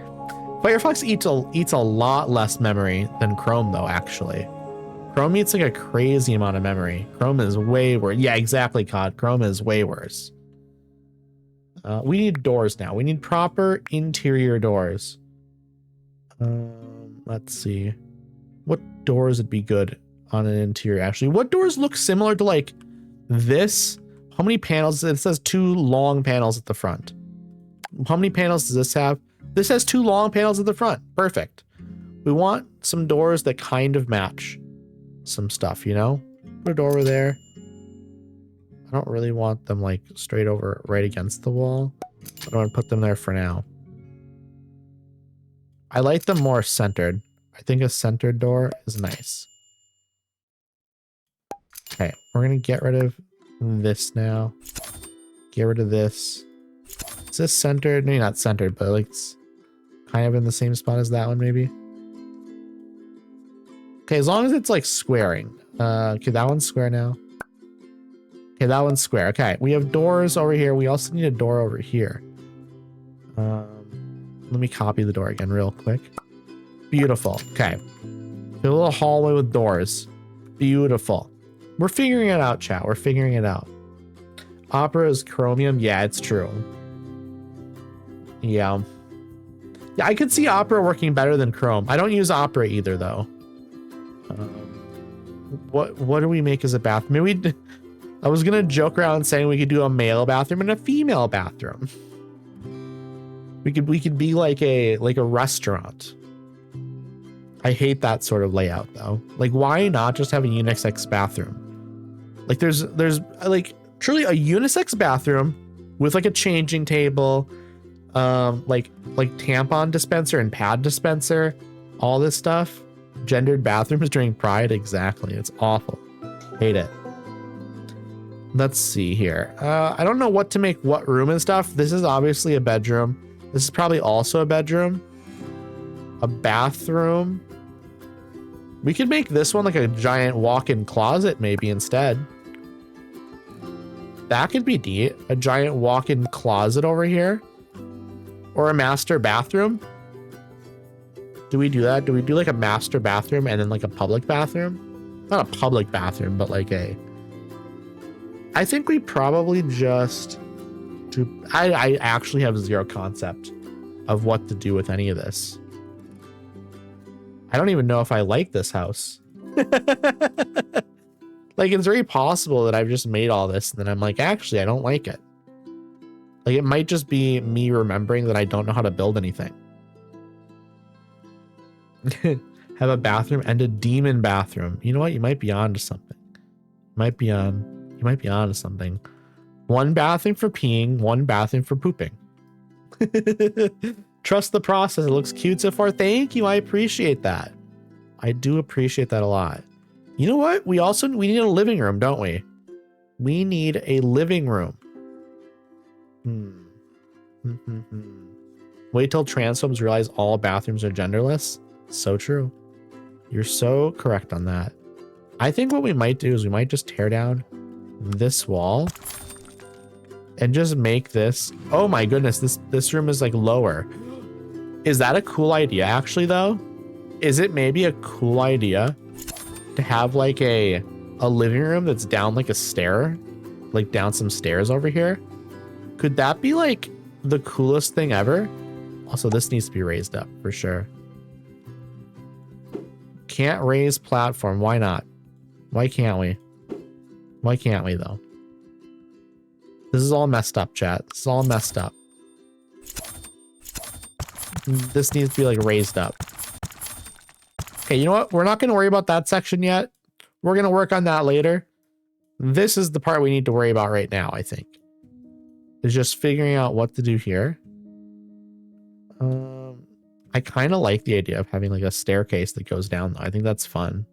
Speaker 1: Firefox eats a lot less memory than Chrome, though, actually. Chrome eats like a crazy amount of memory. Chrome is way worse. Yeah, exactly, COD. Chrome is way worse. We need doors now. We need proper interior doors. Let's see. What doors would be good on an interior, actually? What doors look similar to like this? How many panels? It says 2 long panels at the front. How many panels does this have? This has 2 long panels at the front. Perfect. We want some doors that kind of match some stuff, you know? Put a door over there. I don't really want them like straight over right against the wall. I want to put them there for now. I like them more centered. I think a centered door is nice. Okay, we're gonna get rid of this now. Get rid of this. Is this centered? Maybe not centered, but like it's kind of in the same spot as that one, maybe. Okay, as long as it's like squaring. Okay, that one's square now. Okay, that one's square. Okay, we have doors over here. We also need a door over here. Let me copy the door again real quick. Beautiful. Okay. A little hallway with doors. Beautiful. We're figuring it out, chat. We're figuring it out. Opera is Chromium. Yeah, it's true. Yeah. Yeah, I could see Opera working better than Chrome. I don't use Opera either, though. What do we make as a bathroom? Maybe I was gonna joke around saying we could do a male bathroom and a female bathroom. We could be like a restaurant. I hate that sort of layout though. Like, why not just have a unisex bathroom? Like there's like truly a unisex bathroom with like a changing table, like tampon dispenser and pad dispenser, all this stuff. Gendered bathrooms during Pride, exactly. It's awful. Hate it. Let's see here. I don't know what to make what room and stuff. This is obviously a bedroom. This is probably also a bedroom. A bathroom. We could make this one like a giant walk-in closet maybe instead. That could be neat. A giant walk-in closet over here. Or a master bathroom? Do we do that? Do we do like a master bathroom and then like a public bathroom? Not a public bathroom, but like a... I think we probably just do... I actually have zero concept of what to do with any of this. I don't even know if I like this house. Like, it's very possible that I've just made all this and then I'm like, actually, I don't like it. Like, it might just be me remembering that I don't know how to build anything. Have a bathroom and a demon bathroom. You know what? You might be on to something. You might be on to something. One bathroom for peeing, one bathroom for pooping. Trust the process. It looks cute so far. Thank you. I appreciate that. I do appreciate that a lot. You know what? We need a living room, don't we? We need a living room. Wait till transphobes realize all bathrooms are genderless. So true. You're so correct on that. I think what we might do is we might just tear down this wall and just make this. Oh my goodness, this room is like lower. Is that a cool idea actually though? Is it maybe a cool idea to have like a living room that's down like a stair, like down some stairs over here? Could that be like the coolest thing ever? Also, this needs to be raised up for sure. Can't raise platform. Why not? Why can't we? Why can't we though? This is all messed up, chat. This is all messed up. This needs to be like raised up. Okay, you know what? We're not going to worry about that section yet. We're going to work on that later. This is the part we need to worry about right now, I think. Is just figuring out what to do here. I kind of like the idea of having like a staircase that goes down though. I think that's fun.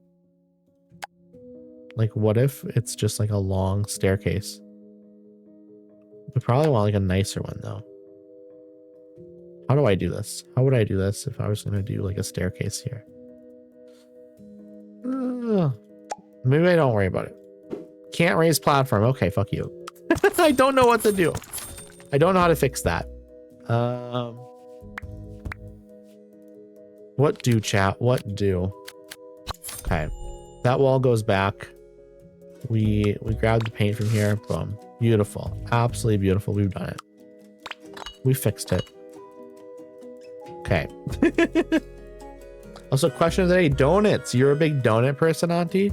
Speaker 1: Like, what if it's just like a long staircase? We probably want like a nicer one though. How do I do this? How would I do this if I was going to do like a staircase here? Maybe I don't worry about it. Can't raise platform. Okay, fuck you. I don't know what to do. I don't know how to fix that. What do, chat? What do? Okay. That wall goes back. We grabbed the paint from here. Boom. Beautiful. Absolutely beautiful. We've done it. We fixed it. Okay. Also, question of the day, donuts. You're a big donut person, Auntie?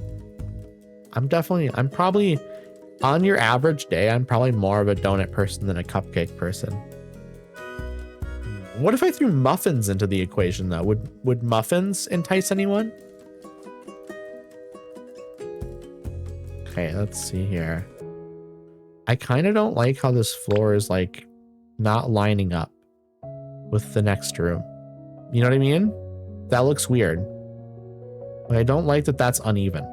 Speaker 1: I'm probably, on your average day, I'm probably more of a donut person than a cupcake person. What if I threw muffins into the equation, though? Would muffins entice anyone? Okay, let's see here. I kind of don't like how this floor is, like, not lining up with the next room. You know what I mean? That looks weird. But I don't like that that's uneven.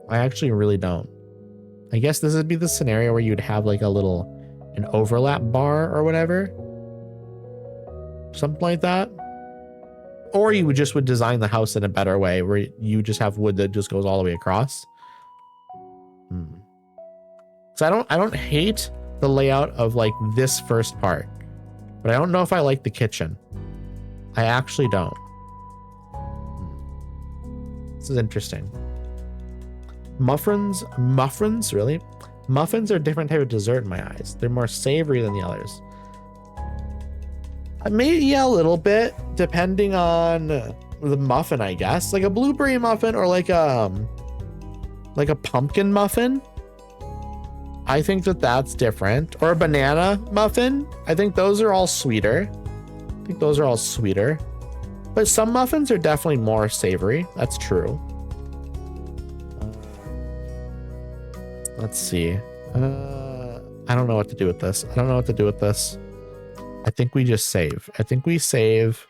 Speaker 1: I actually really don't. I guess this would be the scenario where you'd have, like, an overlap bar or whatever. Something like that. Or you would design the house in a better way where you just have wood that just goes all the way across. So I don't hate the layout of like this first part, but I don't know if I like the kitchen. I actually don't. This is interesting. Muffins, really? Muffins are a different type of dessert in my eyes. They're more savory than the others. Maybe, yeah, a little bit, depending on the muffin, I guess. Like a blueberry muffin or like a pumpkin muffin. I think that that's different. Or a banana muffin. I think those are all sweeter. But some muffins are definitely more savory. That's true. Let's see. I don't know what to do with this. I think we just save. We save.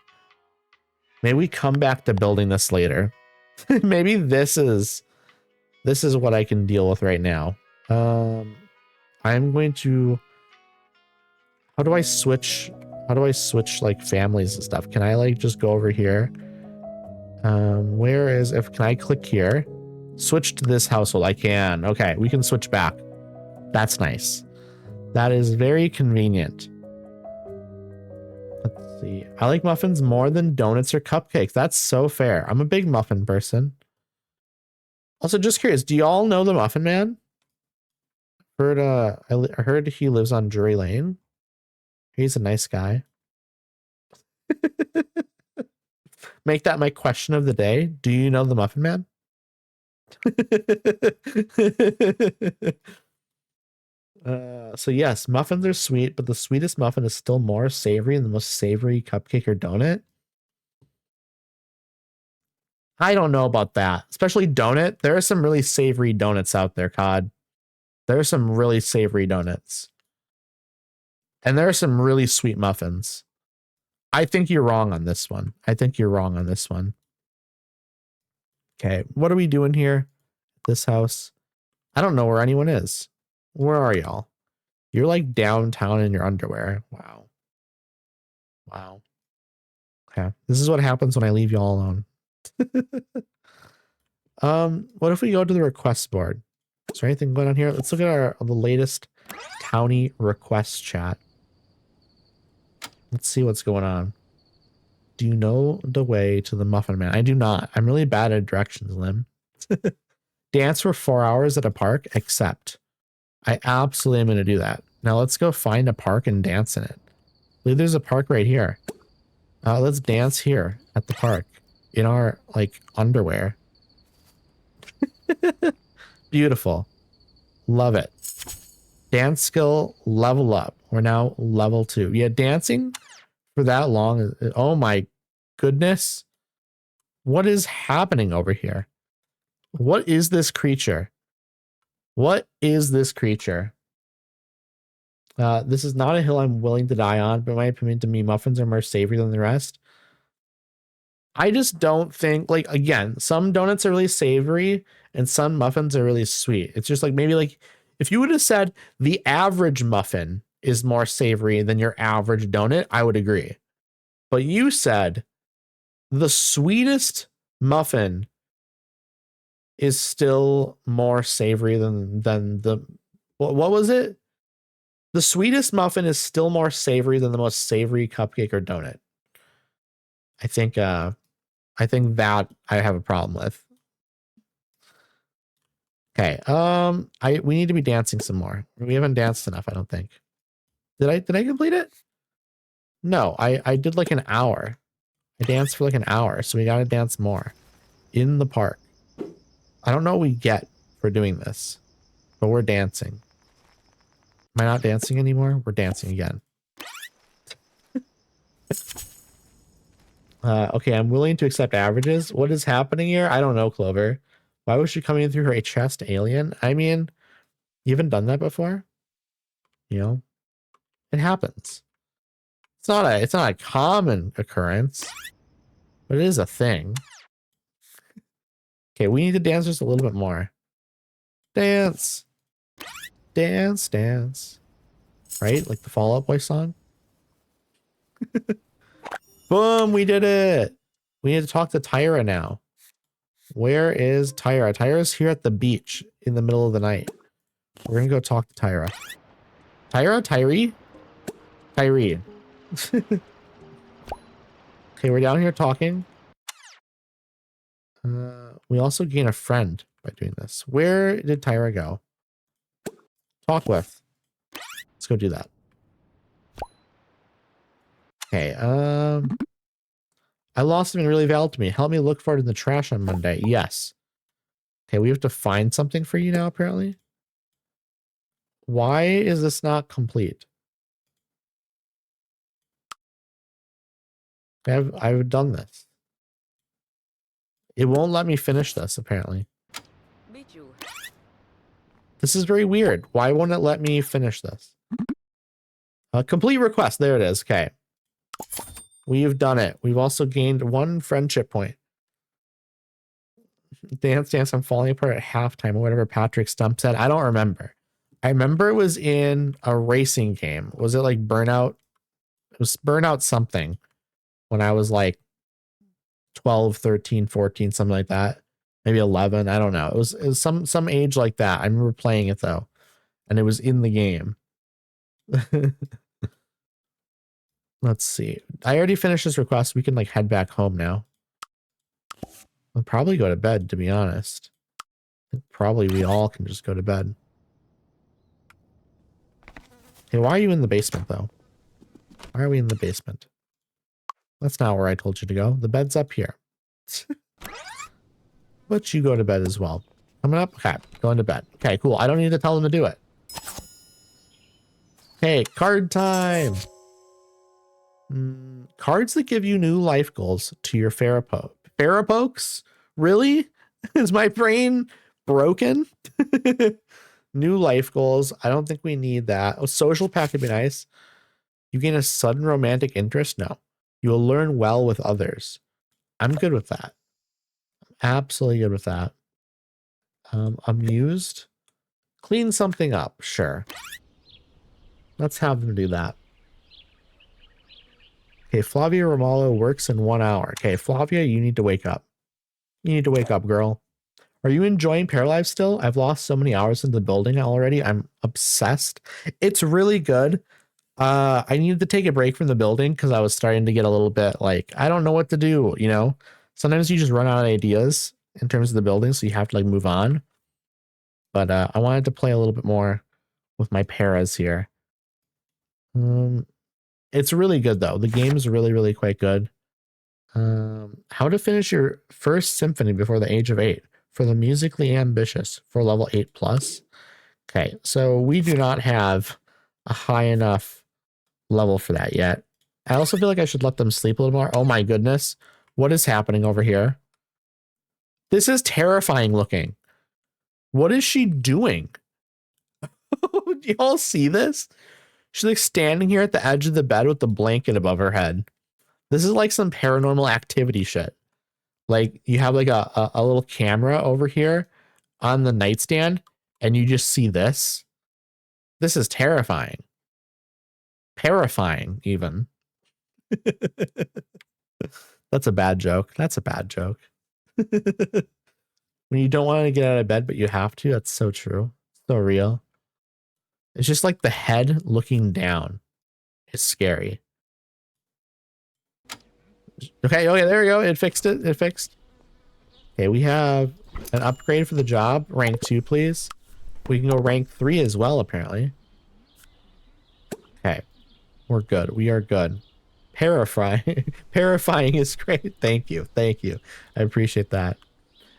Speaker 1: Maybe we come back to building this later. Maybe this is what I can deal with right now. I'm going to... How do I switch like families and stuff? Can I like just go over here? Can I click here? Switch to this household. I can. Okay, we can switch back. That's nice. That is very convenient. See, I like muffins more than donuts or cupcakes. That's so fair. I'm a big muffin person. Also, just curious, do y'all know the Muffin Man? I heard he lives on Drury Lane. He's a nice guy. Make that my question of the day. Do you know the Muffin Man? So yes, muffins are sweet, but the sweetest muffin is still more savory than the most savory cupcake or donut. I don't know about that, especially donut. There are some really savory donuts out there, Cod. There are some really savory donuts. And there are some really sweet muffins. I think you're wrong on this one. I think you're wrong on this one. Okay, what are we doing here? This house? I don't know where anyone is. Where are y'all? You're like downtown in your underwear. Wow. Wow. Okay, this is what happens when I leave y'all alone. What if we go to the request board? Is there anything going on here? Let's look at the latest townie request chat. Let's see what's going on. Do you know the way to the Muffin Man? I do not. I'm really bad at directions, Lim. Dance for 4 hours at a park, except I absolutely am going to do that. Now let's go find a park and dance in it. I believe there's a park right here. Let's dance here at the park in our like underwear. Beautiful. Love it. Dance skill level up. We're now level 2. Yeah, dancing for that long. Oh my goodness. What is happening over here? What is this creature? What is this creature? This is not a hill I'm willing to die on, but in my opinion, to me, muffins are more savory than the rest. I just don't think, like, again, some donuts are really savory and some muffins are really sweet. It's just like, maybe like, if you would have said the average muffin is more savory than your average donut, I would agree. But you said the sweetest muffin is still more savory than the, what was it? The sweetest muffin is still more savory than the most savory cupcake or donut. I think that I have a problem with. Okay. We need to be dancing some more. We haven't danced enough, I don't think. Did I complete it? No, I did like an hour. I danced for like an hour, so we gotta dance more in the park. I don't know what we get for doing this, but we're dancing. Am I not dancing anymore? We're dancing again. Okay, I'm willing to accept averages. What is happening here? I don't know, Clover. Why was she coming in through her chest, alien? I mean, you haven't done that before? You know? It happens. It's not a common occurrence, but it is a thing. Okay, we need to dance just a little bit more. Dance. Dance, dance. Right? Like the Fall Out Boy song. Boom, we did it. We need to talk to Tyra now. Where is Tyra? Tyra's here at the beach in the middle of the night. We're gonna go talk to Tyra. Tyra? Tyree? Tyree. Okay, we're down here talking. We also gain a friend by doing this. Where did Tyra go? Talk with. Let's go do that. Okay, I lost something really valuable to me. Help me look for it in the trash on Monday. Yes. Okay, we have to find something for you now, apparently. Why is this not complete? I've done this. It won't let me finish this, apparently. This is very weird. Why won't it let me finish this? Complete request. There it is. Okay. We've done it. We've also gained 1 friendship point. Dance, dance, I'm falling apart at halftime or whatever Patrick Stump said. I don't remember. I remember it was in a racing game. Was it like Burnout? It was Burnout something when I was like 12, 13, 14, something like that. Maybe 11. I don't know. It was some age like that. I remember playing it though. And it was in the game. Let's see. I already finished this request. We can like head back home now. I'll probably go to bed, to be honest. Probably we all can just go to bed. Hey, why are you in the basement, though? Why are we in the basement? That's not where I told you to go. The bed's up here. But you go to bed as well. Coming up? Okay, going to bed. Okay, cool. I don't need to tell them to do it. Okay, card time. Cards that give you new life goals to your Pharaoh pokes? Really? Is my brain broken? New life goals. I don't think we need that. A social pack would be nice. You gain a sudden romantic interest? No. You will learn well with others. I'm good with that. Absolutely good with that. Amused. Clean something up. Sure. Let's have them do that. Okay, Flavia Romalo works in 1 hour. Okay, Flavia, you need to wake up. You need to wake up, girl. Are you enjoying Paralives still? I've lost so many hours into the building already. I'm obsessed. It's really good. I needed to take a break from the building because I was starting to get a little bit like, I don't know what to do, you know? Sometimes you just run out of ideas in terms of the building, so you have to like move on. But I wanted to play a little bit more with my paras here. It's really good though. The game is really, really quite good. How to finish your first symphony before the age of 8 for the musically ambitious for level 8+. Okay, so we do not have a high enough level for that yet. I also feel like I should let them sleep a little more. Oh my goodness. What is happening over here? This is terrifying looking. What is she doing? Do y'all see this? She's like standing here at the edge of the bed with the blanket above her head. This is like some paranormal activity shit. Like you have like a little camera over here on the nightstand and you just see this. This is terrifying. Terrifying even. That's a bad joke. That's a bad joke. When you don't want to get out of bed, but you have to, that's so true. So real. It's just like the head looking down. It's scary. Okay, there we go. It fixed it. It fixed. Okay, we have an upgrade for the job. Rank 2, please. We can go rank 3 as well, apparently. Okay. We're good. We are good. Parifying is great. Thank you. Thank you. I appreciate that.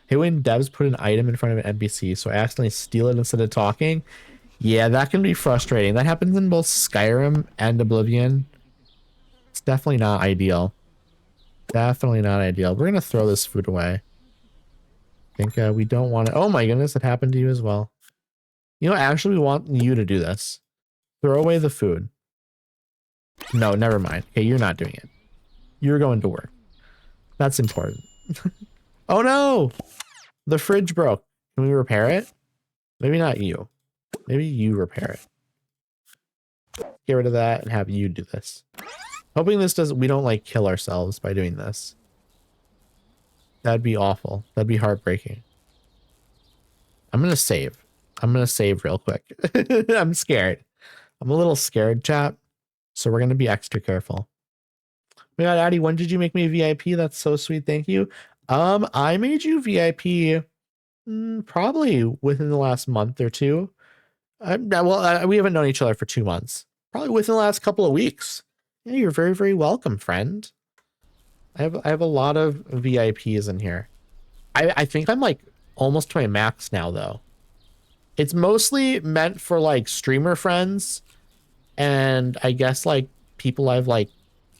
Speaker 1: Hey, when devs put an item in front of an NPC, so I accidentally steal it instead of talking. Yeah, that can be frustrating. That happens in both Skyrim and Oblivion. It's definitely not ideal. Definitely not ideal. We're going to throw this food away. I think we don't want to. Oh my goodness, it happened to you as well. You know, actually, we want you to do this. Throw away the food. No, never mind. Okay, you're not doing it. You're going to work. That's important. Oh no! The fridge broke. Can we repair it? Maybe not you. Maybe you repair it. Get rid of that and have you do this. Hoping this doesn't, we don't like kill ourselves by doing this. That'd be awful. That'd be heartbreaking. I'm going to save. I'm going to save real quick. I'm scared. I'm a little scared, chat. So we're going to be extra careful. Oh my God, Addie, when did you make me a VIP? That's so sweet. Thank you. I made you VIP probably within the last month or two. We haven't known each other for 2 months. Probably within the last couple of weeks. Yeah, you're very, very welcome, friend. I have a lot of VIPs in here. I think I'm like almost to my max now, though. It's mostly meant for like streamer friends and I guess like people I've like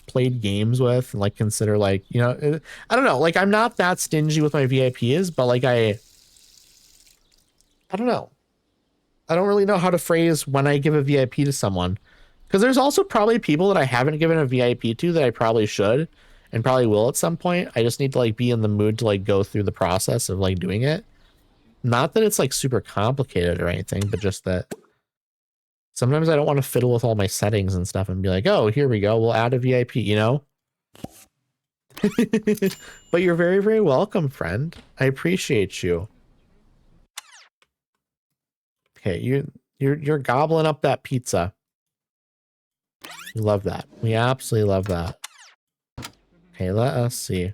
Speaker 1: played games with and like consider like, you know, I don't know, like I'm not that stingy with my VIPs, but like I don't know. I don't really know how to phrase when I give a VIP to someone, because there's also probably people that I haven't given a VIP to that I probably should and probably will at some point. I just need to like be in the mood to like go through the process of like doing it. Not that it's like super complicated or anything, but just that sometimes I don't want to fiddle with all my settings and stuff and be like, oh, here we go. We'll add a VIP, you know? But you're very, very welcome, friend. I appreciate you. Okay, you're gobbling up that pizza. We love that. We absolutely love that. Okay, let us see.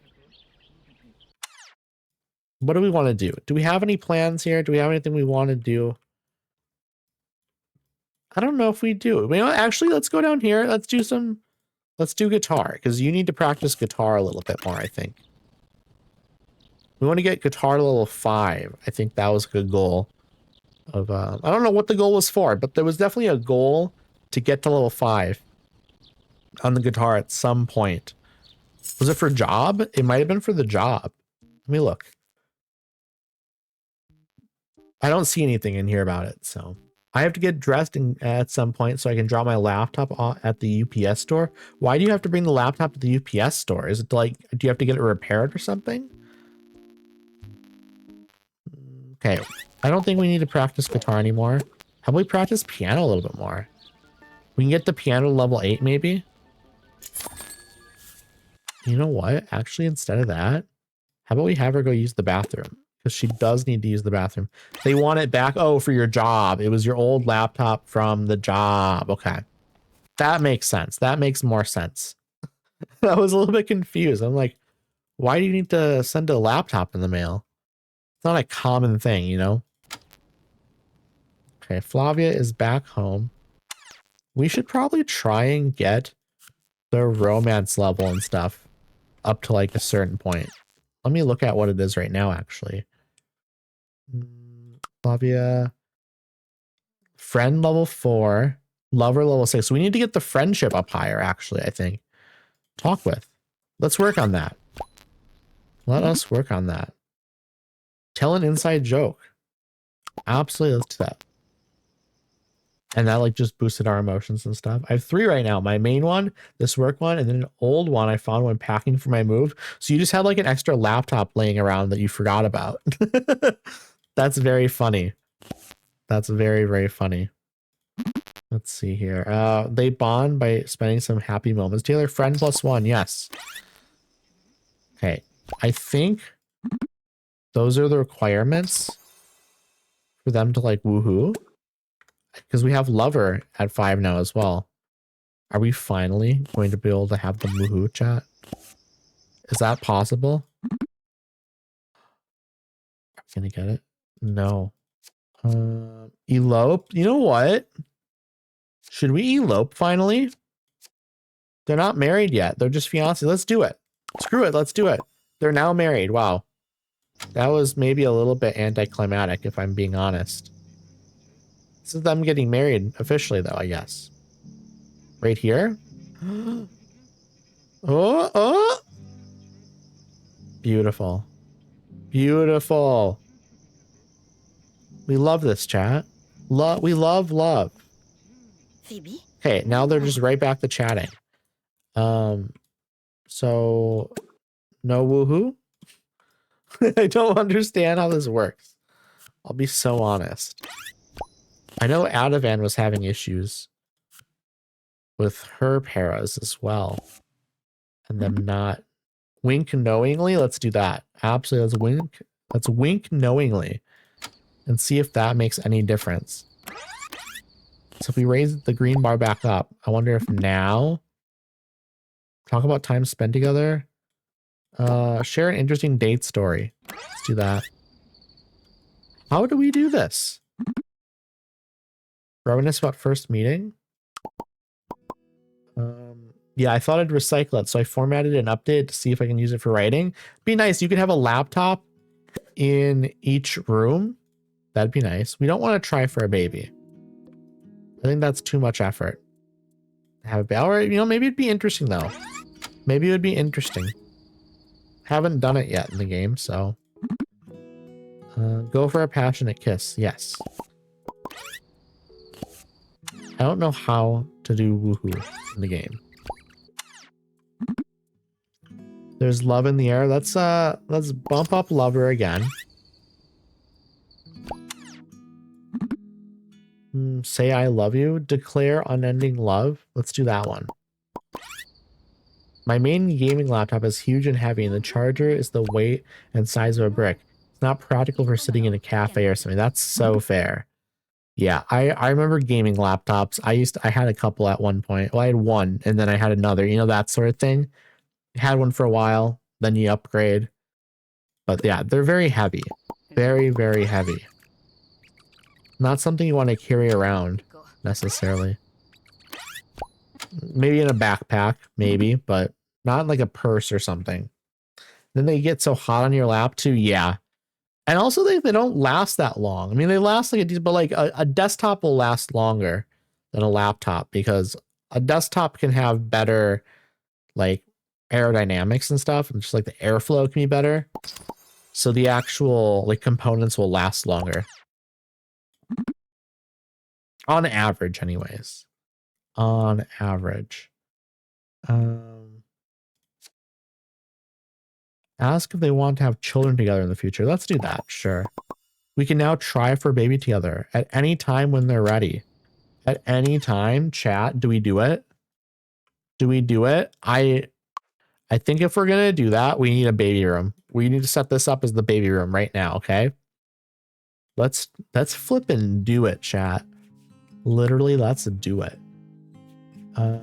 Speaker 1: What do we want to do? Do we have any plans here? Do we have anything we want to do? I don't know if we do. You know, actually, let's go down here. Let's do guitar, because you need to practice guitar a little bit more, I think. We want to get guitar to level 5. I think that was a good goal. I don't know what the goal was for, but there was definitely a goal to get to level 5 on the guitar at some point. Was it for job? It might have been for the job. Let me look. I don't see anything in here about it, so I have to get dressed at some point so I can drop my laptop at the UPS store. Why do you have to bring the laptop to the UPS store? Is it like, do you have to get it repaired or something? Okay, I don't think we need to practice guitar anymore. How about we practice piano a little bit more? We can get the piano to level 8 maybe? You know what? Actually, instead of that, how about we have her go use the bathroom? Because she does need to use the bathroom. They want it back. Oh, for your job. It was your old laptop from the job. Okay. That makes sense. That makes more sense. I was a little bit confused. I'm like, why do you need to send a laptop in the mail? It's not a common thing, you know? Okay, Flavia is back home. We should probably try and get the romance level and stuff up to like a certain point. Let me look at what it is right now, actually. Flavia. Friend level 4. Lover level 6. So we need to get the friendship up higher, actually, I think. Talk with. Let's work on that. Let us work on that. Tell an inside joke. Absolutely, let's do that. And that like just boosted our emotions and stuff. I have 3 right now. My main one, this work one, and then an old one I found when packing for my move. So you just have like an extra laptop laying around that you forgot about. That's very funny. That's very, very funny. Let's see here. They bond by spending some happy moments. Taylor, friend +1. Yes. Okay. I think those are the requirements for them to like woohoo. Because we have lover at 5 now as well. Are we finally going to be able to have the woohoo chat? Is that possible? Are we gonna get it? No. Elope? You know what? Should we elope finally? They're not married yet. They're just fiancés. Let's do it. Screw it. Let's do it. They're now married. Wow. That was maybe a little bit anticlimactic, if I'm being honest. This is them getting married officially, though, I guess. Right here. Oh. Beautiful. Beautiful. We love this chat. We love love.
Speaker 2: Phoebe?
Speaker 1: Okay, now they're just right back to chatting. So no woohoo? I don't understand how this works. I'll be so honest. I know Adavan was having issues with her paras as well. And them not. Wink knowingly? Let's do that. Absolutely, let's wink. Let's wink knowingly. And see if that makes any difference. So if we raise the green bar back up, I wonder if now... Talk about time spent together. Share an interesting date story. Let's do that. How do we do this? Reminisce about first meeting? Yeah, I thought I'd recycle it, so I formatted and updated to see if I can use it for writing. Be nice. You could have a laptop in each room. That'd be nice. We don't want to try for a baby. I think that's too much effort. Have a baby. Or, you know, maybe it'd be interesting though. Maybe it would be interesting. Haven't done it yet in the game, so. Go for a passionate kiss. Yes. I don't know how to do woohoo in the game. There's love in the air. Let's bump up lover again. Say I love you. Declare unending love. Let's do that one. My main gaming laptop is huge and heavy, and the charger is the weight and size of a brick. It's not practical for sitting in a cafe or something. That's so fair. Yeah, I remember gaming laptops. I had a couple at one point. Well, I had one and then I had another, you know, that sort of thing. Had one for a while, then you upgrade. But yeah, they're very heavy. Very, very heavy. Not something you want to carry around necessarily. Maybe in a backpack, maybe, but not like a purse or something. Then they get so hot on your lap too. Yeah. And also they don't last that long. I mean, they last like but like a desktop will last longer than a laptop because a desktop can have better like aerodynamics and stuff, and just like the airflow can be better. So the actual like components will last longer. On average, anyways. On average. Ask if they want to have children together in the future. Let's do that, sure. We can now try for a baby together at any time when they're ready. At any time, chat, do we do it? Do we do it? I think if we're gonna do that, we need a baby room. We need to set this up as the baby room right now, okay? Let's flip and do it, chat. Literally, let's do it. I'm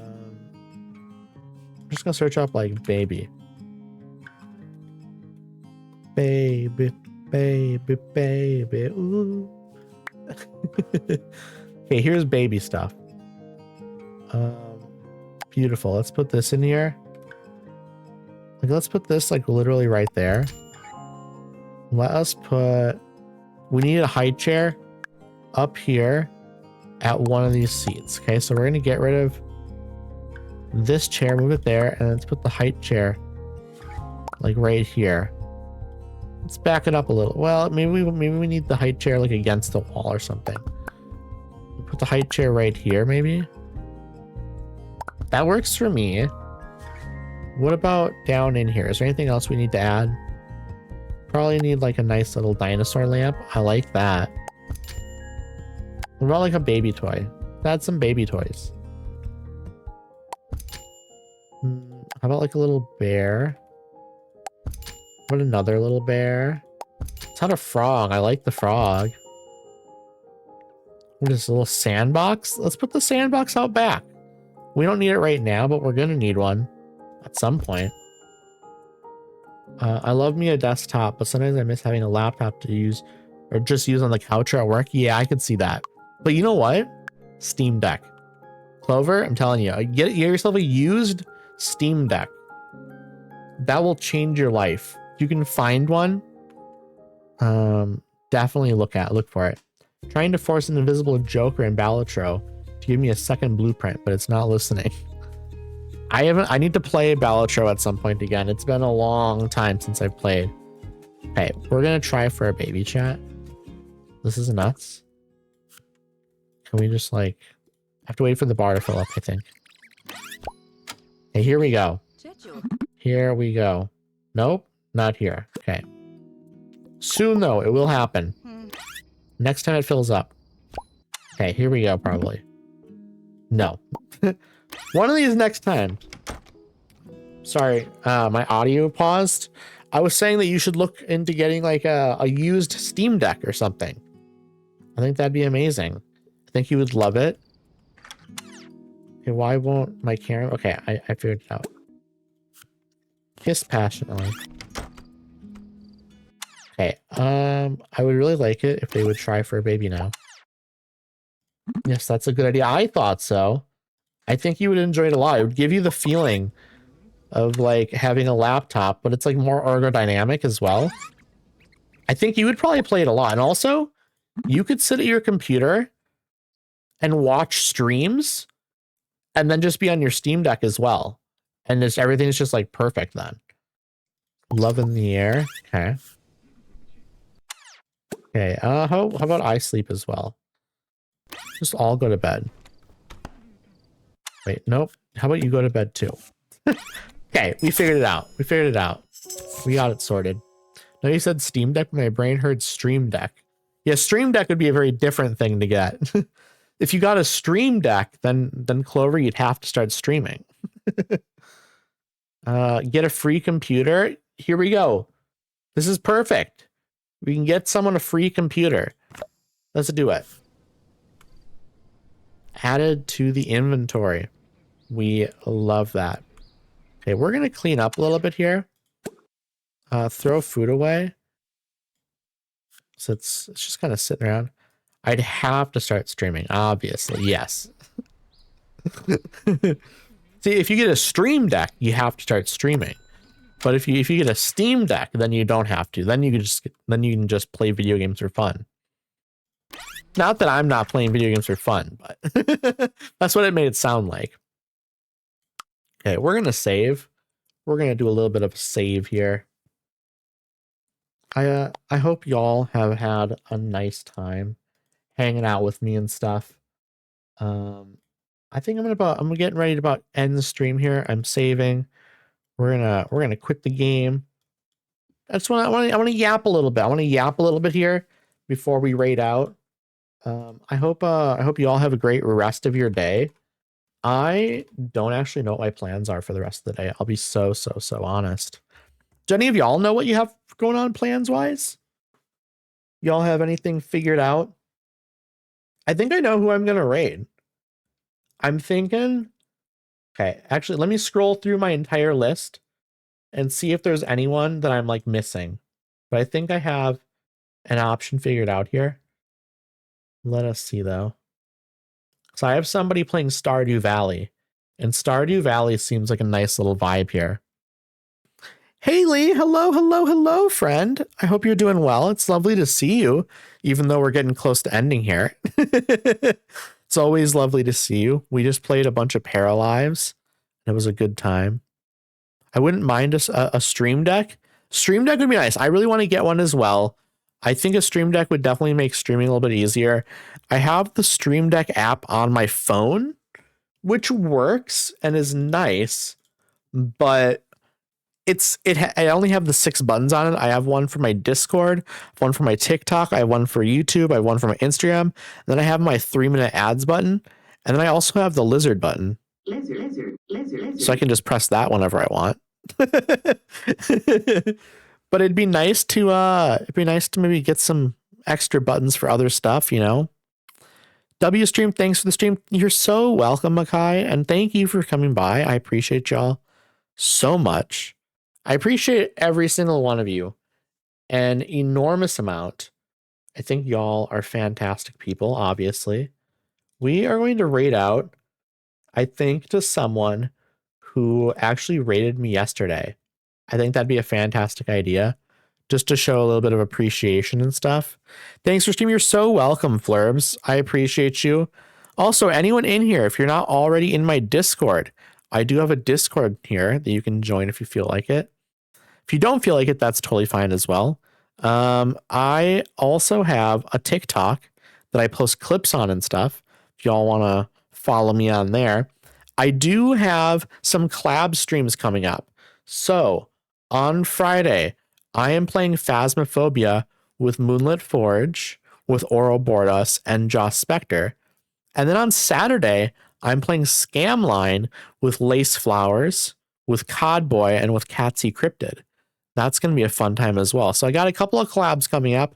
Speaker 1: just gonna search up like baby. Baby, baby, baby, ooh. Okay, here's baby stuff. Beautiful. Let's put this in here. Like, let's put this like literally right there. Let us put, we need a high chair up here at one of these seats. Okay, so we're gonna get rid of this chair, move it there, and let's put the height chair like right here. Let's back it up a little. Well, maybe we need the height chair like against the wall or something. We'll put the height chair right here, maybe. That works for me. What about down in here? Is there anything else we need to add? Probably need like a nice little dinosaur lamp. I like that. What about like a baby toy? Add some baby toys. How about like a little bear? What, another little bear? It's not a frog. I like the frog. What is this, a little sandbox? Let's put the sandbox out back. We don't need it right now, but we're gonna need one at some point. I love me a desktop, but sometimes I miss having a laptop to use or just use on the couch or at work. Yeah, I could see that. But you know what? Steam Deck. Clover, I'm telling you, get yourself a used Steam Deck. That will change your life. If you can find one, definitely look for it. Trying to force an invisible Joker in Balatro to give me a second blueprint, but it's not listening. I need to play Balatro at some point again. It's been a long time since I've played. Okay, we're gonna try for a baby chat. This is nuts. Can we just like have to wait for the bar to fill up, I think. Okay, here we go. Here we go. Nope, not here. Okay. Soon though, it will happen. Next time it fills up. Okay, here we go, probably. No. One of these next times. Sorry, my audio paused. I was saying that you should look into getting like a used Steam Deck or something. I think that'd be amazing. I think you would love it. Okay, why won't my camera? Okay, I figured it out. Kiss passionately. Okay, I would really like it if they would try for a baby now. Yes, that's a good idea. I thought so. I think you would enjoy it a lot. It would give you the feeling of like having a laptop, but it's like more ergodynamic as well. I think you would probably play it a lot. And also, you could sit at your computer and watch streams and then just be on your Steam Deck as well. And just everything's just like perfect then. Love in the air. Okay. Okay, how about I sleep as well? Just all go to bed. Wait, nope. How about you go to bed too? Okay, we figured it out. We figured it out. We got it sorted. Now you said Steam Deck, my brain heard Stream Deck. Yeah, Stream Deck would be a very different thing to get. If you got a Stream Deck, then Clover, you'd have to start streaming. Get a free computer. Here we go. This is perfect. We can get someone a free computer. Let's do it. added to the inventory. We love that. Okay, we're going to clean up a little bit here. Throw food away. So it's just kind of sitting around. I'd have to start streaming, obviously. Yes. See, if you get a Stream Deck, you have to start streaming. But if you get a Steam Deck, then you don't have to. Then you can just play video games for fun. Not that I'm not playing video games for fun, but that's what it made it sound like. Okay, we're gonna save. We're gonna do a little bit of a save here. I hope y'all have had a nice time hanging out with me and stuff. I think I'm getting ready to about end the stream here. I'm saving. We're gonna quit the game. That's what I want to yap a little bit. I want to yap a little bit here before we raid out. I hope you all have a great rest of your day. I don't actually know what my plans are for the rest of the day. I'll be so honest. Do any of y'all know what you have going on plans wise? Y'all have anything figured out? I think I know who I'm gonna raid. I'm thinking. Okay, actually, let me scroll through my entire list and see if there's anyone that I'm like missing. But I think I have an option figured out here. Let us see though. So I have somebody playing Stardew Valley, and Stardew Valley seems like a nice little vibe here. Haley, hello, friend. I hope you're doing well. It's lovely to see you, even though we're getting close to ending here. It's always lovely to see you. We just played a bunch of Paralives. It was a good time. I wouldn't mind a Stream Deck. Stream Deck would be nice. I really want to get one as well. I think a Stream Deck would definitely make streaming a little bit easier. I have the Stream Deck app on my phone, which works and is nice, but I only have the 6 buttons on it. I have one for my Discord, one for my TikTok, I have one for YouTube, I have one for my Instagram, and then I have my 3-minute ads button, and then I also have the lizard button. Lizard. So I can just press that whenever I want. But it'd be nice to maybe get some extra buttons for other stuff, you know. W Stream, thanks for the stream. You're so welcome, Makai, and thank you for coming by. I appreciate y'all so much. I appreciate every single one of you an enormous amount. I think y'all are fantastic people, obviously. We are going to raid out, I think, to someone who actually raided me yesterday. I think that'd be a fantastic idea, just to show a little bit of appreciation and stuff. Thanks for streaming. You're so welcome, Flurbs. I appreciate you. Also, anyone in here, if you're not already in my Discord, I do have a Discord here that you can join if you feel like it. If you don't feel like it, that's totally fine as well. I also have a TikTok that I post clips on and stuff. If y'all want to follow me on there. I do have some collab streams coming up. So on Friday, I am playing Phasmophobia with Moonlit Forge, with Ouroboros and Joss Spector. And then on Saturday, I'm playing Scamline with Lace Flowers, with Codboy, and with Catsy Cryptid. That's going to be a fun time as well. So I got a couple of collabs coming up.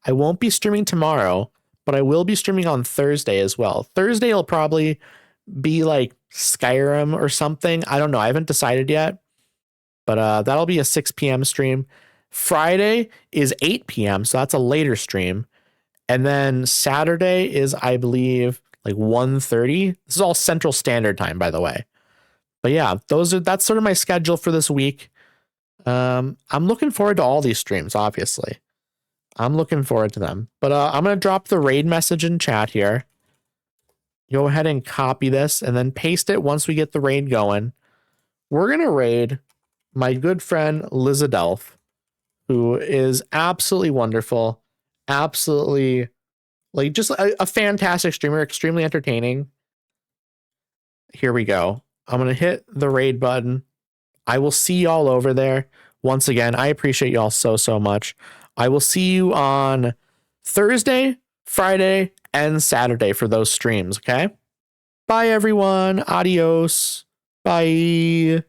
Speaker 1: I won't be streaming tomorrow, but I will be streaming on Thursday as well. Thursday will probably be like Skyrim or something. I don't know. I haven't decided yet, but that'll be a 6 p.m. stream. Friday is 8 p.m., so that's a later stream. And then Saturday is, I believe, like 1:30. This is all Central Standard Time, by the way. But yeah, that's sort of my schedule for this week. I'm looking forward to all these streams, obviously. I'm looking forward to them. But I'm going to drop the raid message in chat here. Go ahead and copy this and then paste it once we get the raid going. We're going to raid my good friend Lizadelph, who is absolutely wonderful. Absolutely, like, just a fantastic streamer, extremely entertaining. Here we go. I'm going to hit the raid button. I will see y'all over there. Once again, I appreciate y'all so much. I will see you on Thursday, Friday, and Saturday for those streams, okay? Bye, everyone. Adios. Bye.